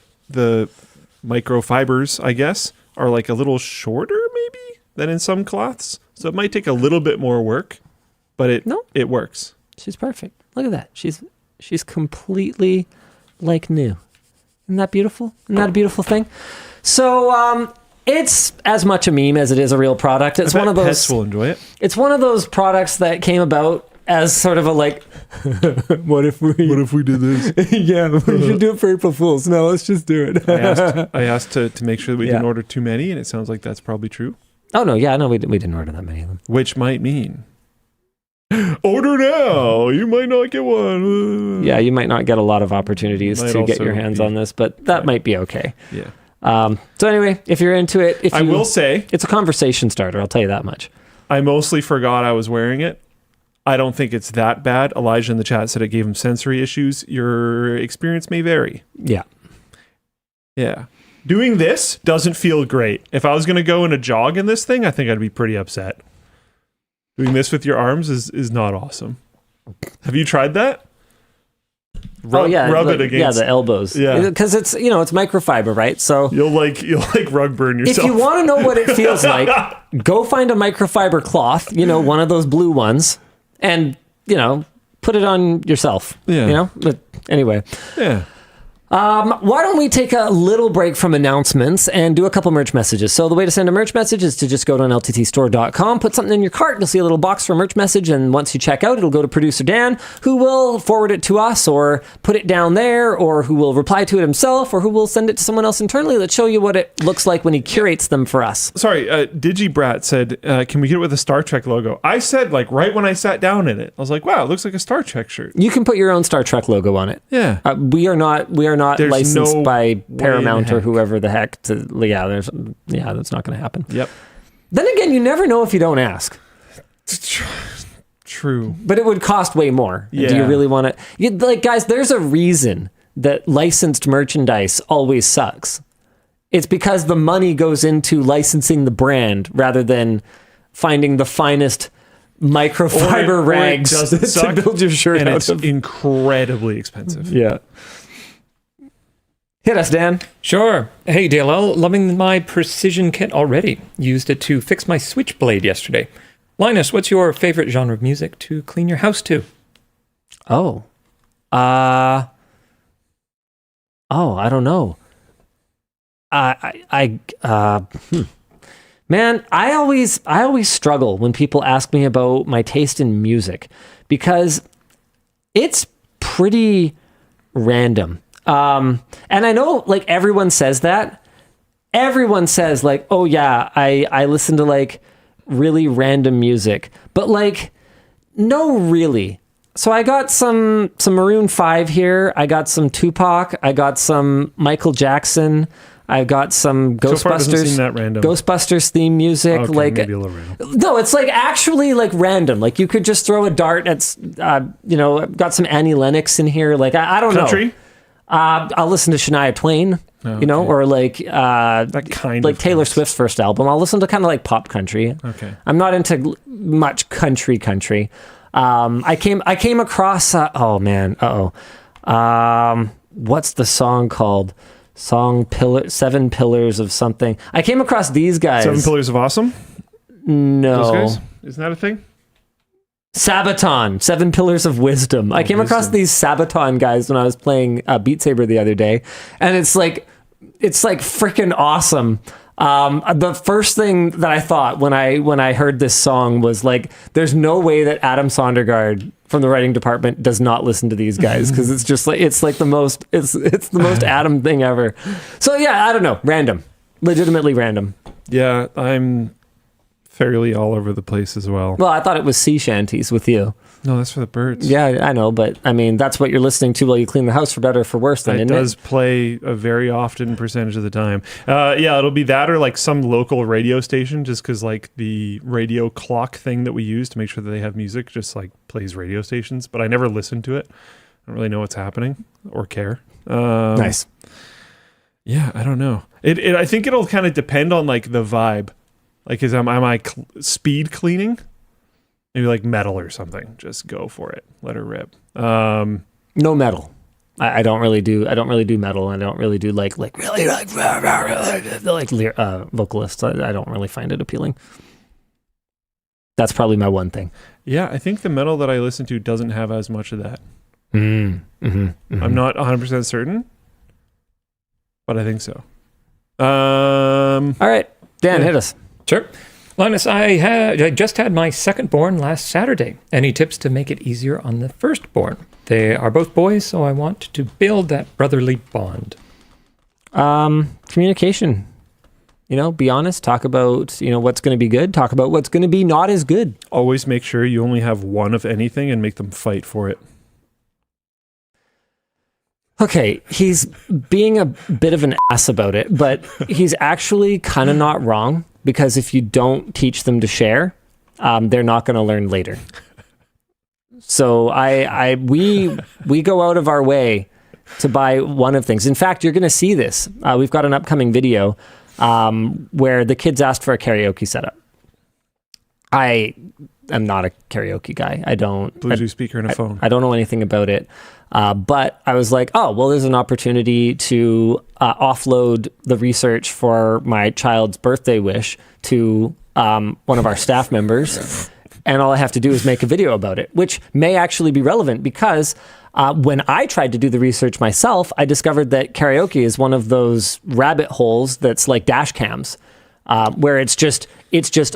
microfibers, I guess, are like a little shorter maybe than in some cloths. So it might take a little bit more work, but it works. She's perfect. Look at that. She's completely like new. Isn't that beautiful? Isn't that a beautiful thing? So it's as much a meme as it is a real product. It's one of those pets will enjoy it. It's one of those products that came about as sort of a like, what if we did this? Yeah, we should do it for April Fools. No, let's just do it. I asked to make sure that we didn't order too many, and it sounds like that's probably true. Oh no, yeah, no, we didn't order that many of them. Which might mean order now. You might not get one. Yeah, you might not get a lot of opportunities to get your hands on this, but that might be okay. Yeah. So anyway, if you're into it, I will say it's a conversation starter. I'll tell you that much. I mostly forgot I was wearing it. I don't think it's that bad. Elijah in the chat said it gave him sensory issues. Your experience may vary. Yeah. Yeah. Doing this doesn't feel great. If I was going to go in a jog in this thing, I think I'd be pretty upset. Doing this with your arms is not awesome. Have you tried that? Rub it against the elbows. Yeah, because it's it's microfiber, right? So you'll like rug burn yourself. If you want to know what it feels like, go find a microfiber cloth, one of those blue ones, and put it on yourself. Yeah. But anyway. Yeah. Why don't we take a little break from announcements and do a couple merch messages? So the way to send a merch message is to just go to LTTStore.com, put something in your cart, you'll see a little box for a merch message, and once you check out, it'll go to producer Dan, who will forward it to us, or put it down there, or who will reply to it himself, or who will send it to someone else internally. Let's show you what it looks like when he curates them for us. Sorry, Digibrat said, can we get it with a Star Trek logo? I said, right when I sat down in it, I was like, wow, it looks like a Star Trek shirt. You can put your own Star Trek logo on it. Yeah. We are not There's licensed by Paramount or heck. whoever the heck that's not going to happen. Yep. Then again, you never know if you don't ask. True. But it would cost way more. Yeah. Do you really want to? Guys, there's a reason that licensed merchandise always sucks. It's because the money goes into licensing the brand rather than finding the finest microfiber rags to build your shirt and out it's of. Incredibly expensive. Yeah. Hit us, Dan. Sure. Hey, DLL, loving my precision kit already. Used it to fix my switchblade yesterday. Linus, what's your favorite genre of music to clean your house to? Oh. I don't know. Man, I always struggle when people ask me about my taste in music because it's pretty random. And I know everyone says that. Everyone says oh yeah, I listen to really random music. But No, really. So I got some Maroon 5 here. I got some Tupac. I got some Michael Jackson. I got some Ghostbusters. So far, it doesn't seem that random. Ghostbusters theme music. Okay, like maybe a little random. No, it's like actually like random. Like you could just throw a dart at, I've got some Annie Lennox in here. Like I don't Country? know. I'll listen to Shania Twain, or like that kind like of Taylor things. Swift's first album. I'll listen to kind of like pop country. Okay. I'm not into much country. I came across. What's the song called? Seven Pillars of something. I came across these guys. 7 Pillars of Awesome? No. Those guys? Isn't that a thing? Sabaton, 7 Pillars of Wisdom. I came across these Sabaton guys when I was playing Beat Saber the other day, and it's like freaking awesome. The first thing that I thought when I heard this song was like, there's no way that Adam Sondergaard from the writing department does not listen to these guys, because it's just like it's the most Adam thing ever. So yeah, I don't know, random, legitimately random. Yeah, I'm fairly all over the place as well. Well, I thought it was sea shanties with you. No, that's for the birds. Yeah, I know, but I mean, that's what you're listening to while you clean the house, for better or for worse. Then, It isn't does play a very often percentage of the time. Yeah, it'll be that or like some local radio station, just because like the radio clock thing that we use to make sure that they have music just like plays radio stations, but I never listen to it. I don't really know what's happening or care. Nice. Yeah, I don't know. I think it'll kind of depend on like the vibe. Like, am I speed cleaning? Maybe like metal or something. Just go for it. Let her rip. No metal. I don't really do metal. I don't really do like really like vocalists. I don't really find it appealing. That's probably my one thing. Yeah, I think the metal that I listen to doesn't have as much of that. I'm I'm not 100% certain, but I think so. All right, Dan, hit us. Sure. Linus, I just had my second born last Saturday. Any tips to make it easier on the firstborn? They are both boys, so I want to build that brotherly bond. Communication. Be honest. Talk about, what's going to be good. Talk about what's going to be not as good. Always make sure you only have one of anything and make them fight for it. Okay, he's being a bit of an ass about it, but he's actually kind of not wrong, because if you don't teach them to share, they're not going to learn later. So we go out of our way to buy one of things. In fact, you're going to see this. We've got an upcoming video where the kids asked for a karaoke setup. I am not a karaoke guy. Bluetooth speaker and a phone. I don't know anything about it. But I was like, oh, well, there's an opportunity to offload the research for my child's birthday wish to one of our staff members. And all I have to do is make a video about it, which may actually be relevant, because when I tried to do the research myself, I discovered that karaoke is one of those rabbit holes that's like dash cams, where it's just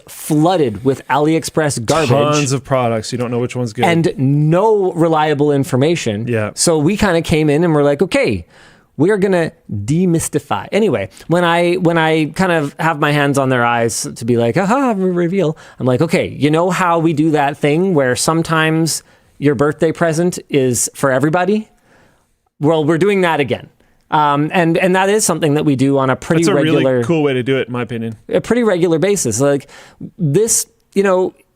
flooded with AliExpress garbage. Tons of products. You don't know which one's good. And no reliable information. Yeah. So we kind of came in and we're like, okay, we're going to demystify. Anyway, when I kind of have my hands on their eyes to be like, reveal, I'm like, okay, you know how we do that thing where sometimes your birthday present is for everybody? Well, we're doing that again. And that is something that we do on a pretty regular... That's a really cool way to do it, in my opinion. A pretty regular basis. Like, this,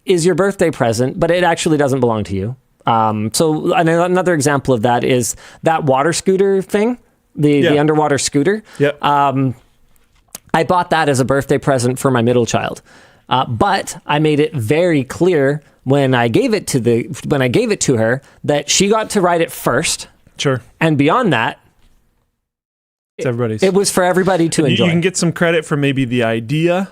is your birthday present, but it actually doesn't belong to you. So another example of that is that water scooter thing, the underwater scooter. Yep. I bought that as a birthday present for my middle child. But I made it very clear when I gave it to her that she got to ride it first. Sure. And beyond that, it's everybody's. It was for everybody to enjoy. You can get some credit for maybe the idea.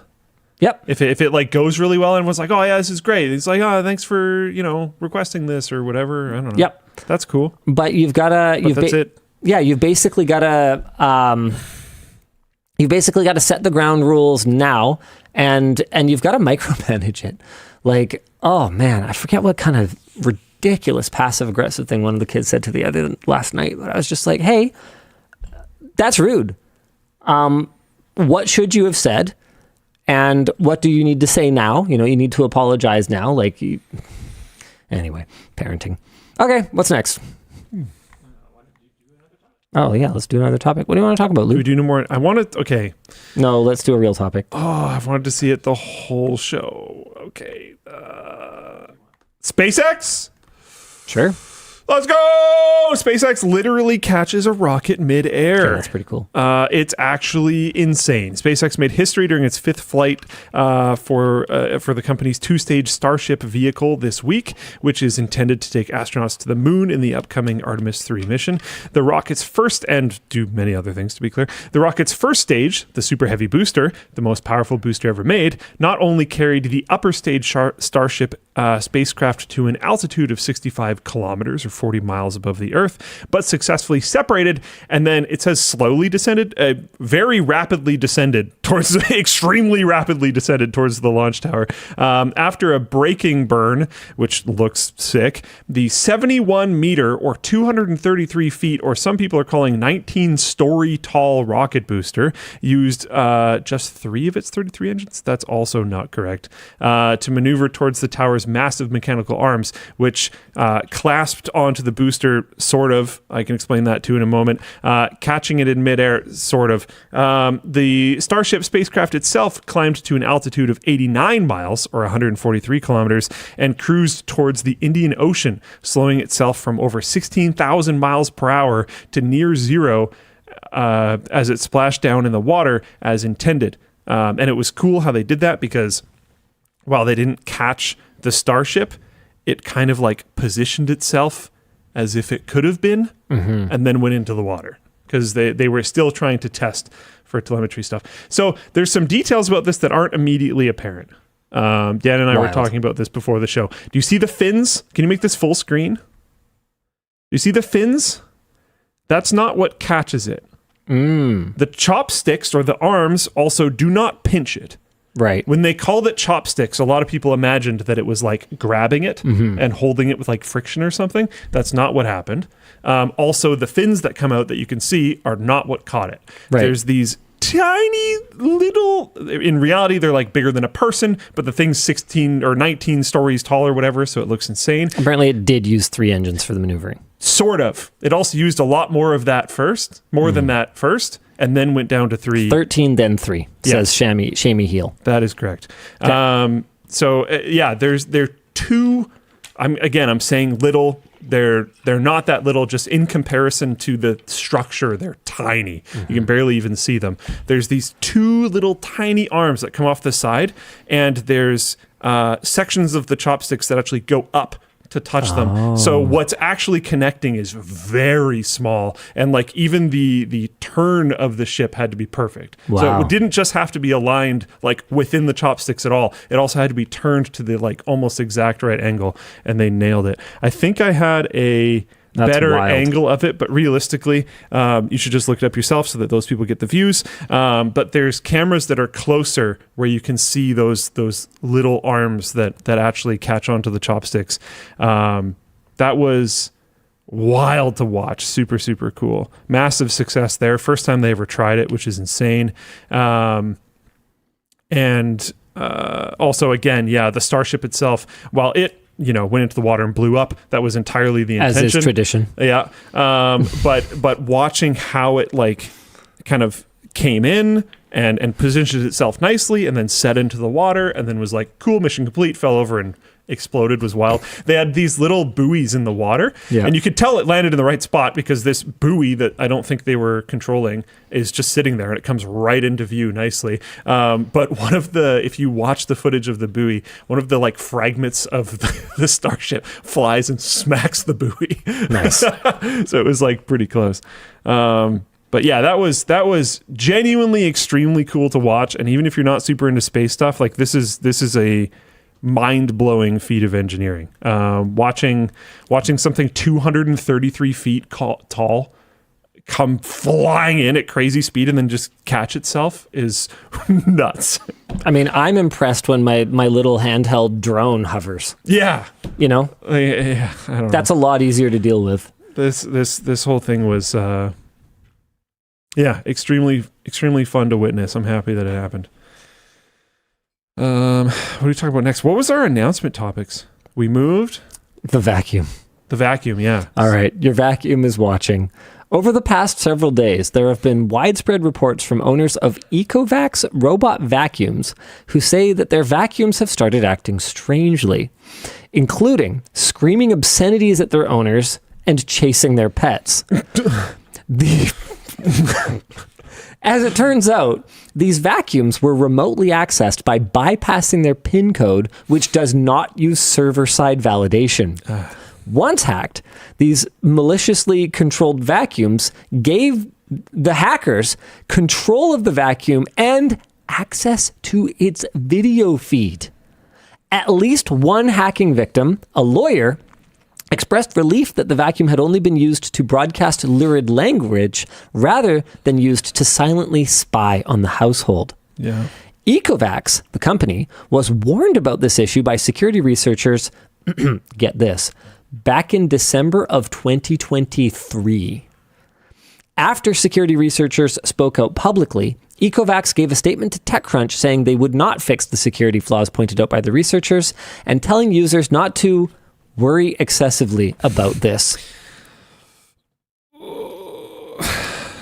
Yep. If it like goes really well and was like, oh yeah, this is great. It's like, oh, thanks for requesting this or whatever. I don't know. Yep. That's cool. But you've got to. That's it. Yeah, you've basically got to. You've basically got to set the ground rules now, and you've got to micromanage it. Like, oh man, I forget what kind of ridiculous passive aggressive thing one of the kids said to the other last night. But I was just like, hey, that's rude. What should you have said? And what do you need to say now? You need to apologize now. Like, Anyway, parenting. Okay, what's next? Oh, yeah, let's do another topic. What do you want to talk about, Do Lou? we do no more? I wanted. Okay. No, let's do a real topic. Oh, I wanted to see it the whole show. Okay. SpaceX. Sure. Let's go! SpaceX literally catches a rocket midair. Okay, that's pretty cool. It's actually insane. SpaceX made history during its fifth flight for the company's two-stage Starship vehicle this week, which is intended to take astronauts to the moon in the upcoming Artemis 3 mission. The rocket's first, and do many other things to be clear, the rocket's first stage, the Super Heavy booster, the most powerful booster ever made, not only carried the upper stage Starship spacecraft to an altitude of 65 kilometers or 40 miles above the Earth, but successfully separated, and then it says slowly descended, very rapidly descended towards, extremely rapidly descended towards the launch tower. After a braking burn, which looks sick, the 71 meter or 233 feet, or some people are calling 19-story tall rocket booster, used just 3 of its 33 engines. That's also not correct. To maneuver towards the tower's massive mechanical arms, which clasped onto the booster, sort of. I can explain that too in a moment. Catching it in midair, sort of. The Starship spacecraft itself climbed to an altitude of 89 miles, or 143 kilometers, and cruised towards the Indian Ocean, slowing itself from over 16,000 miles per hour to near zero as it splashed down in the water as intended. And it was cool how they did that, because while they didn't catch the Starship, it kind of like positioned itself as if it could have been, and then went into the water, because they were still trying to test for telemetry stuff. So there's some details about this that aren't immediately apparent. Dan and I were talking about this before the show. Do you see the fins? Can you make this full screen? Do you see the fins? That's not what catches it. The chopsticks, or the arms, also do not pinch it. Right. When they called it chopsticks, a lot of people imagined that it was like grabbing it and holding it with like friction or something. That's not what happened. Also, the fins that come out that you can see are not what caught it. Right. There's these tiny little, in reality, they're like bigger than a person, but the thing's 16 or 19 stories tall or whatever, so it looks insane. Apparently it did use 3 engines for the maneuvering. Sort of. It also used a lot more of that first, more than that first, and then went down to 3. 13, then 3, says Shammy Heel. That is correct. Okay. They're 2. I'm saying little. They're not that little. Just in comparison to the structure, they're tiny. You can barely even see them. There's these 2 little tiny arms that come off the side, and there's sections of the chopsticks that actually go up to touch them. So what's actually connecting is very small, and like even the turn of the ship had to be perfect. Wow. So it didn't just have to be aligned like within the chopsticks at all. It also had to be turned to the like almost exact right angle, and they nailed it. I think I had a better angle of it, but realistically, you should just look it up yourself so that those people get the views. But there's cameras that are closer where you can see those little arms that actually catch onto the chopsticks. That was wild to watch. Super, super cool. Massive success there. First time they ever tried it, which is insane. Also, again, the Starship itself, while it went into the water and blew up, that was entirely the intention. As is tradition. Yeah. But watching how it like kind of came in and positioned itself nicely and then set into the water and then was like, cool, mission complete, fell over and exploded, was wild. They had these little buoys in the water, and you could tell it landed in the right spot because this buoy that I don't think they were controlling is just sitting there, and it comes right into view nicely. But if you watch the footage of the buoy, one of the like fragments of the Starship flies and smacks the buoy. Nice. So it was like pretty close. But yeah, that was genuinely extremely cool to watch. And even if you're not super into space stuff, like this is a mind-blowing feat of engineering. Watching something 233 feet tall come flying in at crazy speed and then just catch itself is nuts. I mean, I'm impressed when my little handheld drone hovers. Yeah. Yeah, I don't That's know. a lot easier to deal with. This whole thing was extremely, extremely fun to witness. I'm happy that it happened. What are we talking about next? What was our announcement topics? We moved. The vacuum. The vacuum, yeah. All right, your vacuum is watching. Over the past several days, there have been widespread reports from owners of Ecovas robot vacuums who say that their vacuums have started acting strangely, including screaming obscenities at their owners and chasing their pets. As it turns out, these vacuums were remotely accessed by bypassing their PIN code, which does not use server-side validation. Once hacked, these maliciously controlled vacuums gave the hackers control of the vacuum and access to its video feed. At least one hacking victim, a lawyer, expressed relief that the vacuum had only been used to broadcast lurid language rather than used to silently spy on the household. Yeah. Ecovas, the company, was warned about this issue by security researchers, get this, back in December of 2023. After security researchers spoke out publicly, Ecovas gave a statement to TechCrunch saying they would not fix the security flaws pointed out by the researchers and telling users not to worry excessively about this.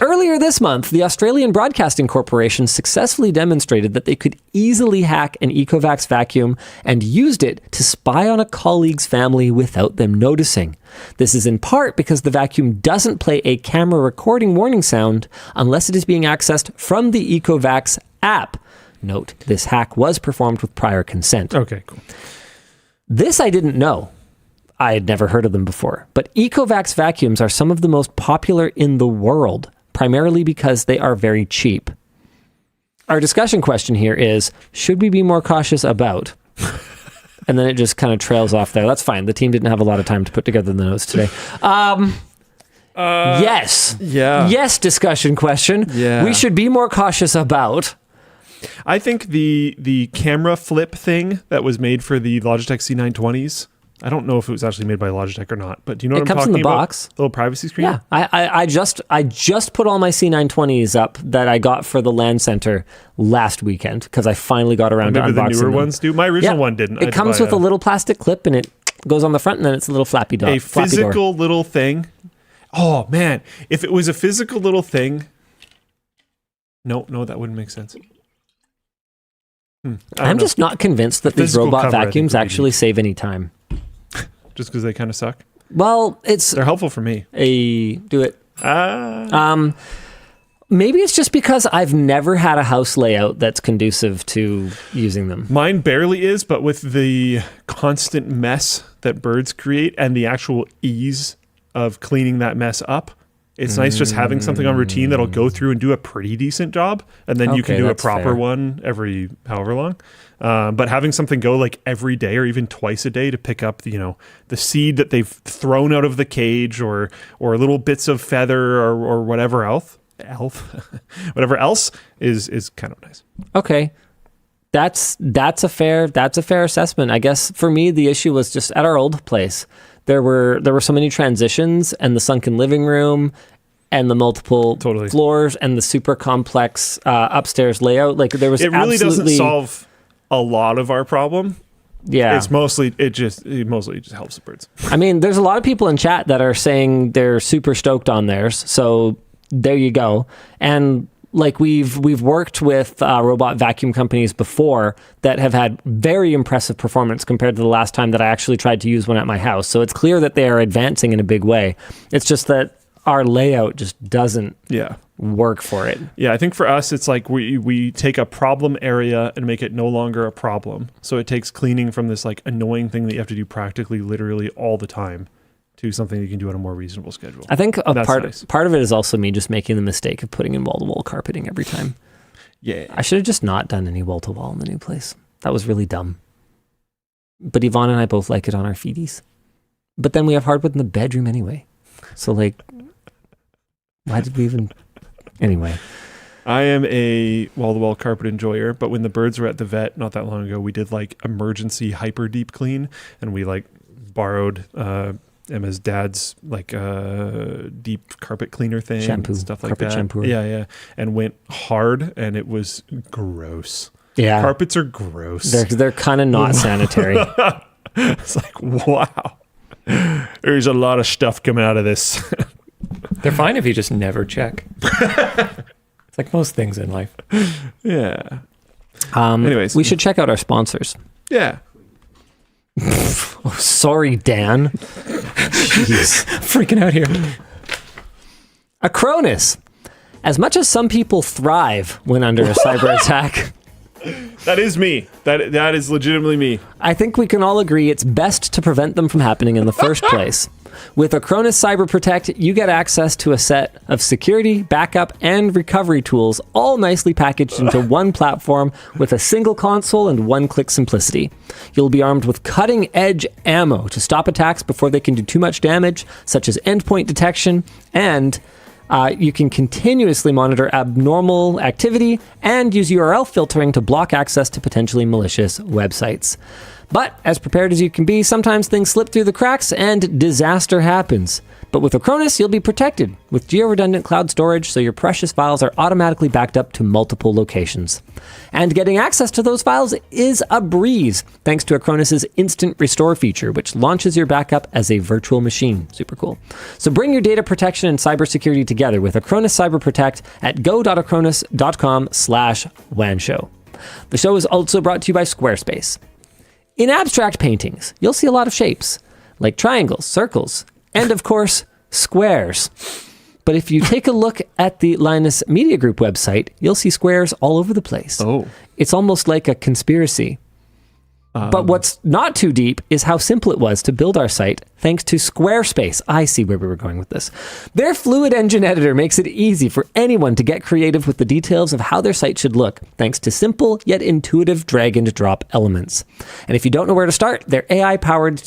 Earlier this month, the Australian Broadcasting Corporation successfully demonstrated that they could easily hack an Ecovas vacuum and used it to spy on a colleague's family without them noticing. This is in part because the vacuum doesn't play a camera recording warning sound unless it is being accessed from the Ecovas app. Note, this hack was performed with prior consent. Okay, cool. This I didn't know. I had never heard of them before. But Ecovas vacuums are some of the most popular in the world, primarily because they are very cheap. Our discussion question here is, should we be more cautious about? And then it just kind of trails off there. That's fine. The team didn't have a lot of time to put together the notes today. Yes. Yeah. Yes, discussion question. Yeah. We should be more cautious about. I think the camera flip thing that was made for the Logitech C920s, I don't know if it was actually made by Logitech or not, but do you know what I'm talking about? It comes in the box. The little privacy screen? Yeah, I just put all my C920s up that I got for the LAN center last weekend because I finally got around to unboxing them. Maybe the newer ones do. My original one didn't. It comes with a little plastic clip and it goes on the front and then it's a little flappy door. A physical little thing. Oh man, if it was a physical little thing, no, that wouldn't make sense. I'm just not convinced that these Physical robot cover, I think, vacuums would be actually save any time. Just because they kind of suck. Well, They're helpful for me. do it. Maybe it's just because I've never had a house layout that's conducive to using them. Mine barely is, but with the constant mess that birds create and the actual ease of cleaning that mess up, it's nice just having something on routine that'll go through and do a pretty decent job, and then you can do a proper fair. one every however long. But having something go like every day or even twice a day to pick up, the seed that they've thrown out of the cage or little bits of feather or whatever else, whatever else is kind of nice. Okay. That's a fair assessment. I guess for me the issue was just at our old place. There were so many transitions and the sunken living room and the multiple floors and the super complex upstairs layout. Like there was it really doesn't solve a lot of our problem. Yeah. It mostly just helps the birds. I mean, there's a lot of people in chat that are saying they're super stoked on theirs. So there you go. And like we've worked with robot vacuum companies before that have had very impressive performance compared to the last time that I actually tried to use one at my house. So it's clear that they are advancing in a big way. It's just that our layout just doesn't work for it. Yeah, I think for us, it's like we take a problem area and make it no longer a problem. So it takes cleaning from this like annoying thing that you have to do practically literally all the time to something you can do on a more reasonable schedule. I think part of it is also me just making the mistake of putting in wall-to-wall carpeting every time. Yeah. I should have just not done any wall-to-wall in the new place. That was really dumb. But Yvonne and I both like it on our feeties. But then we have hardwood in the bedroom anyway. So like, why did we even... Anyway. I am a wall-to-wall carpet enjoyer, but when the birds were at the vet not that long ago, we did like emergency hyper deep clean, and we like borrowed Emma's dad's like deep carpet cleaner thing, shampoo, and stuff like carpet that. Shampoo. Yeah, and went hard, and it was gross. Yeah, carpets are gross. They're kind of not sanitary. It's like wow. There's a lot of stuff coming out of this. They're fine if you just never check. It's like most things in life. Yeah. Anyways, we should check out our sponsors. Yeah. Oh, sorry, Dan. Jeez. Freaking out here. Acronis. As much as some people thrive when under a cyber attack, That is me. That is legitimately me. I think we can all agree it's best to prevent them from happening in the first place. With Acronis Cyber Protect, you get access to a set of security, backup, and recovery tools, all nicely packaged into one platform with a single console and one-click simplicity. You'll be armed with cutting-edge ammo to stop attacks before they can do too much damage, such as endpoint detection, and you can continuously monitor abnormal activity and use URL filtering to block access to potentially malicious websites. But as prepared as you can be, sometimes things slip through the cracks and disaster happens. But with Acronis, you'll be protected with geo-redundant cloud storage, so your precious files are automatically backed up to multiple locations. And getting access to those files is a breeze, thanks to Acronis' Instant Restore feature, which launches your backup as a virtual machine. Super cool. So bring your data protection and cybersecurity together with Acronis Cyber Protect at go.acronis.com/WAN show. The show is also brought to you by Squarespace. In abstract paintings, you'll see a lot of shapes, like triangles, circles, and of course, squares. But if you take a look at the Linus Media Group website, you'll see squares all over the place. Oh. It's almost like a conspiracy. But what's not too deep is how simple it was to build our site thanks to Squarespace. I see where we were going with this. Their Fluid Engine editor makes it easy for anyone to get creative with the details of how their site should look, thanks to simple yet intuitive drag and drop elements. And if you don't know where to start, their AI-powered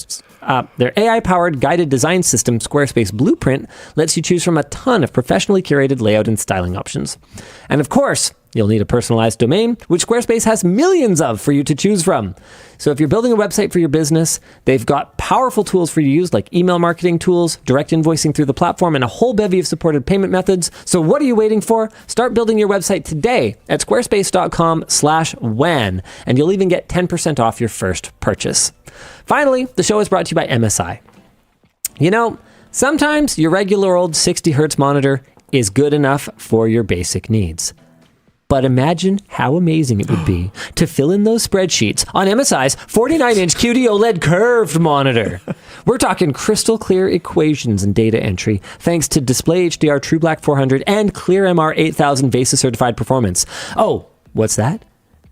guided design system, Squarespace Blueprint, lets you choose from a ton of professionally curated layout and styling options. And of course, you'll need a personalized domain, which Squarespace has millions of for you to choose from. So if you're building a website for your business, they've got powerful tools for you to use, like email marketing tools, direct invoicing through the platform, and a whole bevy of supported payment methods. So what are you waiting for? Start building your website today at squarespace.com/WAN, and you'll even get 10% off your first purchase. Finally, the show is brought to you by MSI. You know, sometimes your regular old 60 hertz monitor is good enough for your basic needs. But imagine how amazing it would be to fill in those spreadsheets on MSI's 49-inch QD OLED curved monitor. We're talking crystal clear equations and data entry, thanks to Display HDR True Black 400 and Clear MR 8000 VESA certified performance. Oh, what's that?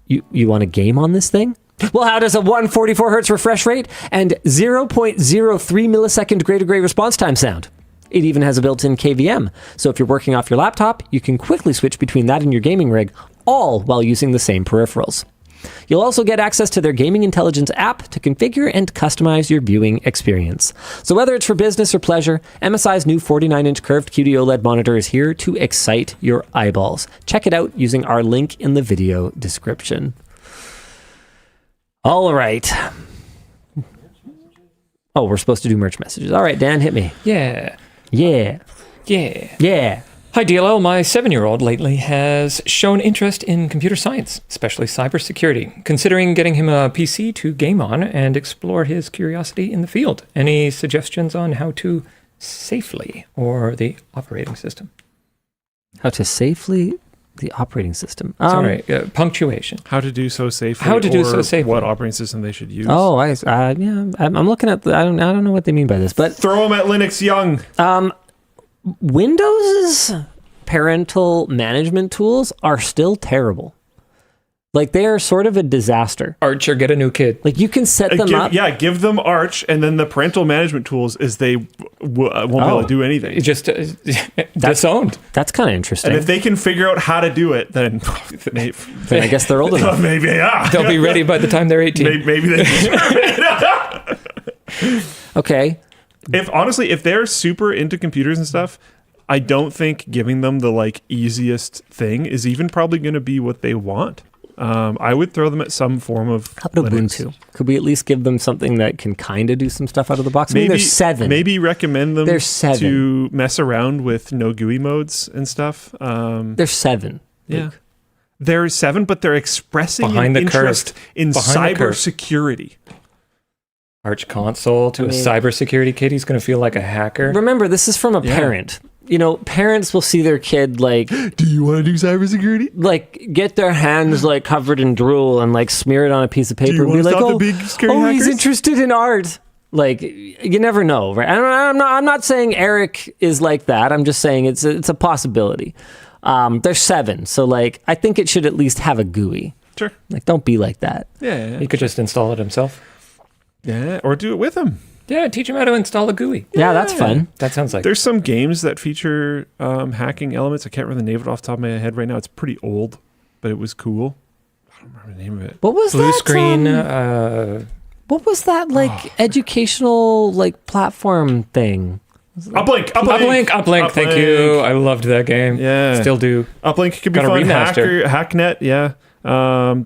You want a game on this thing? Well, how does a 144 hertz refresh rate and 0.03 millisecond gray-to-gray response time sound? It even has a built-in KVM, so if you're working off your laptop, you can quickly switch between that and your gaming rig, all while using the same peripherals. You'll also get access to their Gaming Intelligence app to configure and customize your viewing experience. So whether it's for business or pleasure, MSI's new 49-inch curved QD OLED monitor is here to excite your eyeballs. Check it out using our link in the video description. All right. Oh, we're supposed to do merch messages. All right, Dan, hit me. Yeah. Yeah. Hi, DLL. My 7-year-old lately has shown interest in computer science, especially cybersecurity, considering getting him a PC to game on and explore his curiosity in the field. Any suggestions on how to safely, or the operating system? How to safely the operating system. Sorry, punctuation. How to do so safely. How to do so safely. What operating system they should use. Oh, I'm looking at I don't know what they mean by this, but Throw them at Linux Young. Windows's parental management tools are still terrible. Like, they are sort of a disaster. Arch or get a new kid. Like, you can set them up. Yeah, give them Arch, and then the parental management tools is they won't be able to do anything. Just disowned. That's kind of interesting. And if they can figure out how to do it, then then I guess they're old enough. Maybe, yeah. They'll be ready by the time they're 18. Maybe they deserve it. Okay. If they're super into computers and stuff, I don't think giving them the easiest thing is even probably going to be what they want. I would throw them at some form of How about Linux. Ubuntu? Could we at least give them something that can kind of do some stuff out of the box? I mean, there's 7. Maybe recommend them There's 7. to mess around with no GUI modes and stuff. There's 7. Yeah. Luke. They're 7, but they're expressing Behind an the curve. interest in Behind the curve. cybersecurity. Arch console to a cybersecurity kid. He's going to feel like a hacker. Remember, this is from a parent. You know, parents will see their kid like, do you want to do cybersecurity? Like get their hands like covered in drool and like smear it on a piece of paper and be like, he's interested in art. Like you never know, right? I'm not saying Eric is like that. I'm just saying it's a possibility. They're 7, so like I think it should at least have a GUI. Sure. Like don't be like that. Yeah. He could just install it himself. Yeah, or do it with him. Yeah, teach him how to install a GUI. Yeah, that's fun. That sounds like... There's some games that feature hacking elements. I can't remember the name of it off the top of my head right now. It's pretty old, but it was cool. I don't remember the name of it. What was Blue that? screen. What was that like educational like platform thing? Uplink. Thank you. I loved that game. Yeah. Still do. Uplink could be Got a fun. remaster. Hacknet, yeah.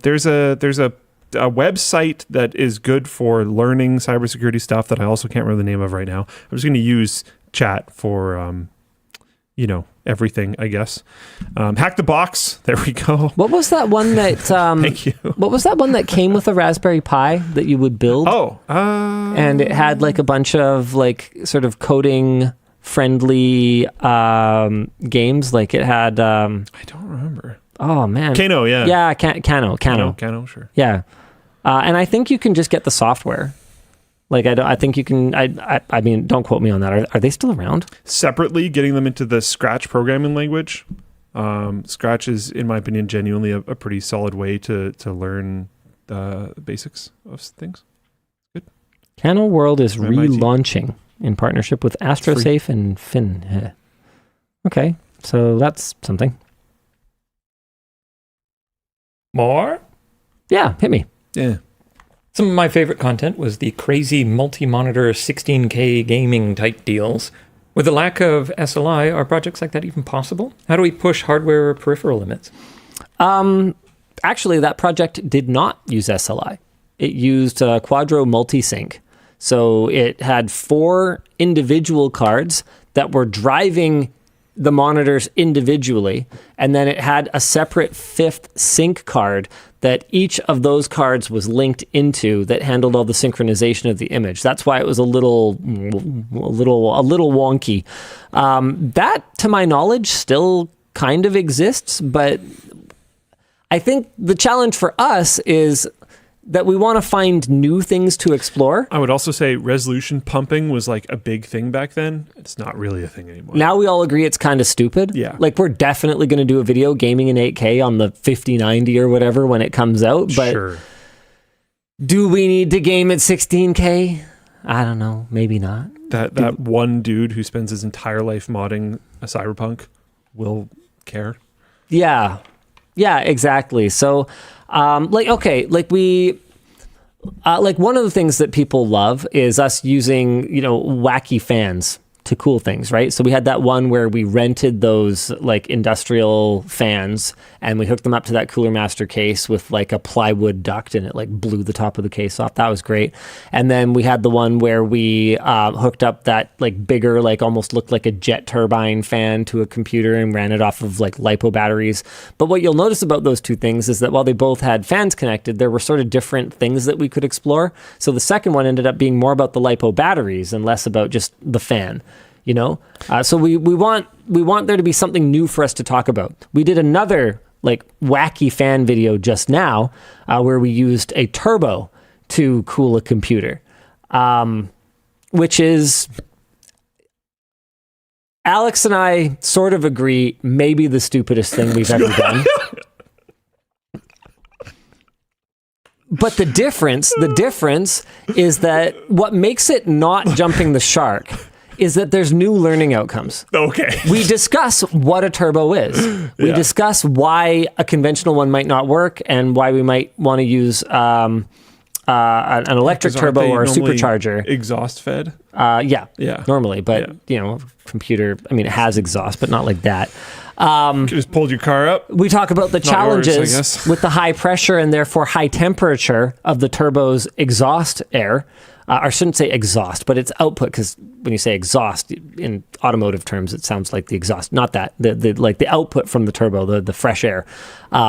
There's a website that is good for learning cybersecurity stuff that I also can't remember the name of right now. I'm just going to use chat for, everything, I guess. Hack the Box. There we go. What was that one that? Thank you. What was that one that came with a Raspberry Pi that you would build? And it had like a bunch of like sort of coding friendly games. Like it had. I don't remember. Oh man. Kano, yeah. Yeah, Kano, sure. Yeah. And I think you can just get the software. Like I think you can. I mean, don't quote me on that. Are they still around? Separately, getting them into the Scratch programming language. Scratch is, in my opinion, genuinely a pretty solid way to learn the basics of things. Good. Kano World is relaunching in partnership with AstroSafe and Fin. Okay, so that's something. More? Yeah, hit me. Yeah. Some of my favorite content was the crazy multi-monitor 16K gaming type deals. With the lack of SLI, are projects like that even possible? How do we push hardware peripheral limits? Actually, that project did not use SLI. It used Quadro multisync. So it had 4 individual cards that were driving the monitors individually, and then it had a separate 5th sync card that each of those cards was linked into that handled all the synchronization of the image. That's why it was a little wonky. That, to my knowledge, still kind of exists, but I think the challenge for us is that we want to find new things to explore. I would also say resolution pumping was like a big thing back then. It's not really a thing anymore. Now we all agree it's kind of stupid. Yeah. Like we're definitely going to do a video gaming in 8K on the 5090 or whatever when it comes out. But sure. Do we need to game at 16K? I don't know. Maybe not. That one dude who spends his entire life modding a cyberpunk will care. Yeah. Yeah, exactly. So, one of the things that people love is us using, wacky fans to cool things, right? So we had that one where we rented those like industrial fans and we hooked them up to that Cooler Master case with like a plywood duct and it like blew the top of the case off. That was great. And then we had the one where we hooked up that like bigger, like almost looked like a jet turbine fan to a computer and ran it off of like LiPo batteries. But what you'll notice about those two things is that while they both had fans connected, there were sort of different things that we could explore. So the second one ended up being more about the LiPo batteries and less about just the fan. So we want there to be something new for us to talk about. We did another like wacky fan video just now where we used a turbo to cool a computer, which is, Alex and I sort of agree, maybe the stupidest thing we've ever done. But the difference is that what makes it not jumping the shark is that there's new learning outcomes. Okay. We discuss what a turbo is. We discuss why a conventional one might not work and why we might want to use an electric turbo or a supercharger. Exhaust fed? Yeah. Normally, but computer, it has exhaust, but not like that. You just pulled your car up. We talk about the challenges yours, with the high pressure and therefore high temperature of the turbo's exhaust air. I shouldn't say exhaust, but it's output, because when you say exhaust in automotive terms, it sounds like the exhaust, not that the output from the turbo, the fresh air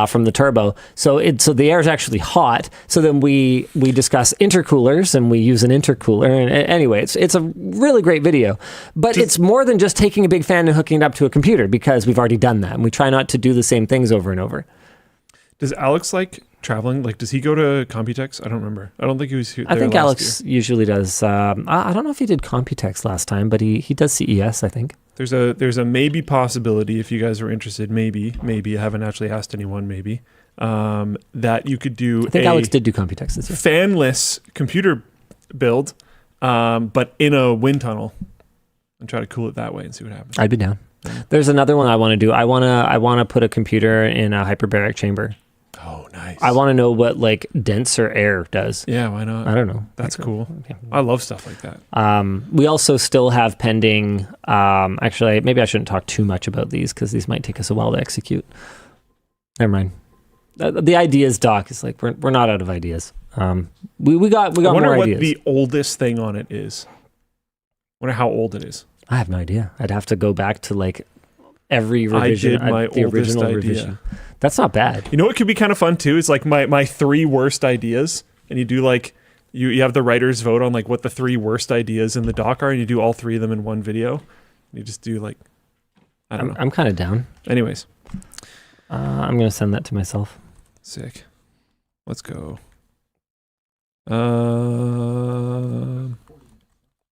from the turbo. So the air is actually hot. So then we discuss intercoolers, and we use an intercooler. And anyway, it's a really great video, but it's more than just taking a big fan and hooking it up to a computer, because we've already done that, and we try not to do the same things over and over. Does Alex like traveling? Like, does he go to Computex? I don't remember. I don't think he was here. I think Alex usually does. I don't know if he did Computex last time, but he does CES, I think. There's a maybe possibility, if you guys are interested, maybe I haven't actually asked anyone, maybe that you could do. I think Alex did do Computex this year. Fanless computer build, but in a wind tunnel, and try to cool it that way and see what happens. I'd be down. There's another one I want to do. I want to put a computer in a hyperbaric chamber. Oh, nice. I want to know what like denser air does. Yeah, why not? I don't know. That's cool. I love stuff like that. We also still have pending. Actually, maybe I shouldn't talk too much about these, because these might take us a while to execute. Never mind. The ideas doc is like we're not out of ideas. We got more ideas. I wonder what the oldest thing on it is. I wonder how old it is. I have no idea. I'd have to go back to like every revision. I did my oldest idea. Revision. That's not bad. You know what could be kind of fun too? It's like my 3 worst ideas, and you do like you have the writers vote on like what the 3 worst ideas in the doc are, and you do all 3 of them in one video. You just do like I don't know. I'm kind of down. Anyways, I'm gonna send that to myself. Sick. Let's go.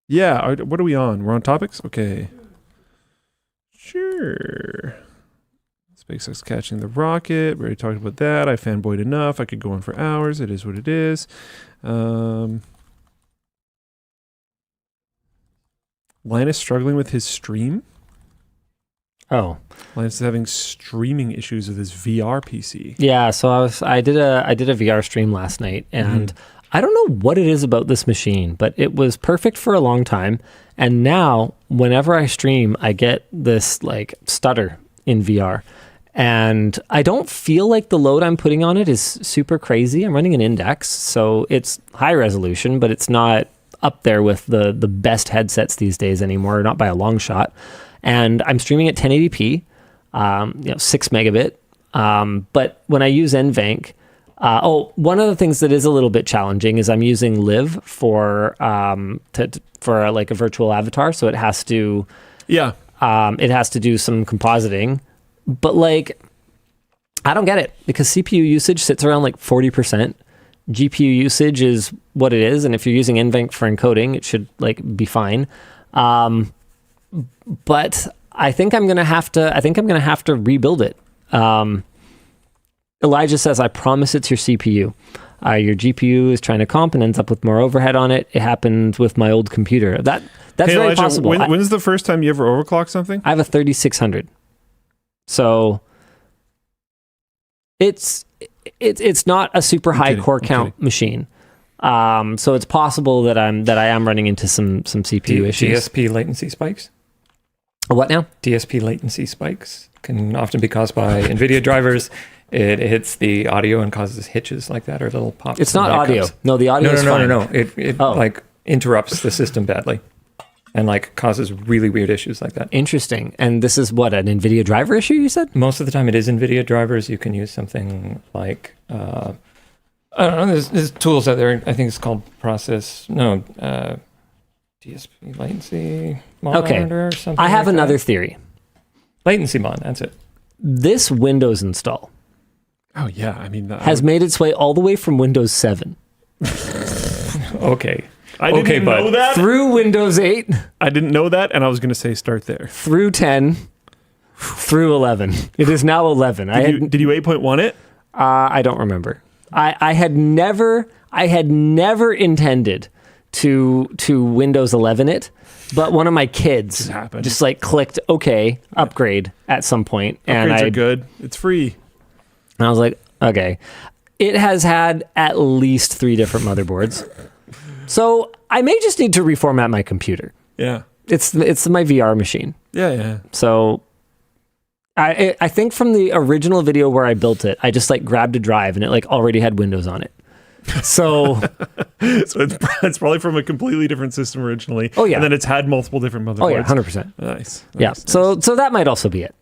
Yeah. What are we on? We're on topics. Okay. Sure. SpaceX catching the rocket. We already talked about that. I fanboyed enough. I could go on for hours. It is what it is. Linus struggling with his stream. Oh, Linus is having streaming issues with his VR PC. Yeah, so I did a VR stream last night, and I don't know what it is about this machine, but it was perfect for a long time, and now whenever I stream, I get this like stutter in VR. And I don't feel like the load I'm putting on it is super crazy. I'm running an Index, so it's high resolution, but it's not up there with the best headsets these days anymore, not by a long shot. And I'm streaming at 1080p, 6 megabit. But when I use NVENC, one of the things that is a little bit challenging is I'm using Live for like a virtual avatar, so it has to do some compositing. But like, I don't get it, because CPU usage sits around like 40%. GPU usage is what it is, and if you're using NVENC for encoding, it should like be fine. But I think I'm gonna have to rebuild it. Elijah says, I promise it's your CPU. Your GPU is trying to comp and ends up with more overhead on it. It happened with my old computer. That's very Elijah, possible. When's the first time you ever overclocked something? I have a 3600. So it's not a super high core count machine. So it's possible that I am running into some CPU issues. DSP latency spikes? What now? DSP latency spikes can often be caused by NVIDIA drivers. It hits the audio and causes hitches like that, or little pops. It's not audio. No, the audio is fine. No. It like interrupts the system badly and like causes really weird issues like that. Interesting. And this is what, an NVIDIA driver issue, you said? Most of the time it is NVIDIA drivers. You can use something like, I don't know, there's tools out there. I think it's called DSP latency monitor or something. I have like another that. theory. Latency mon, that's it. This Windows install Oh yeah, I mean has made its way all the way from Windows 7 Okay. I didn't know that. through Windows 8 I didn't know that, and I was going to say start there. through 10 through 11. It is now 11. Did you 8.1 it? I don't remember. I had never intended to Windows 11 it, but one of my kids just like clicked okay, upgrade at some point, and Upgrades are good. It's free. And I was like, okay. It has had at least 3 different motherboards. So I may just need to reformat my computer. Yeah. It's my VR machine. Yeah. So I think from the original video where I built it, I just like grabbed a drive and it like already had Windows on it. So, So it's probably from a completely different system originally. Oh, yeah. And then it's had multiple different motherboards. oh yeah, 100%. Nice. Yeah. Nice. So that might also be it.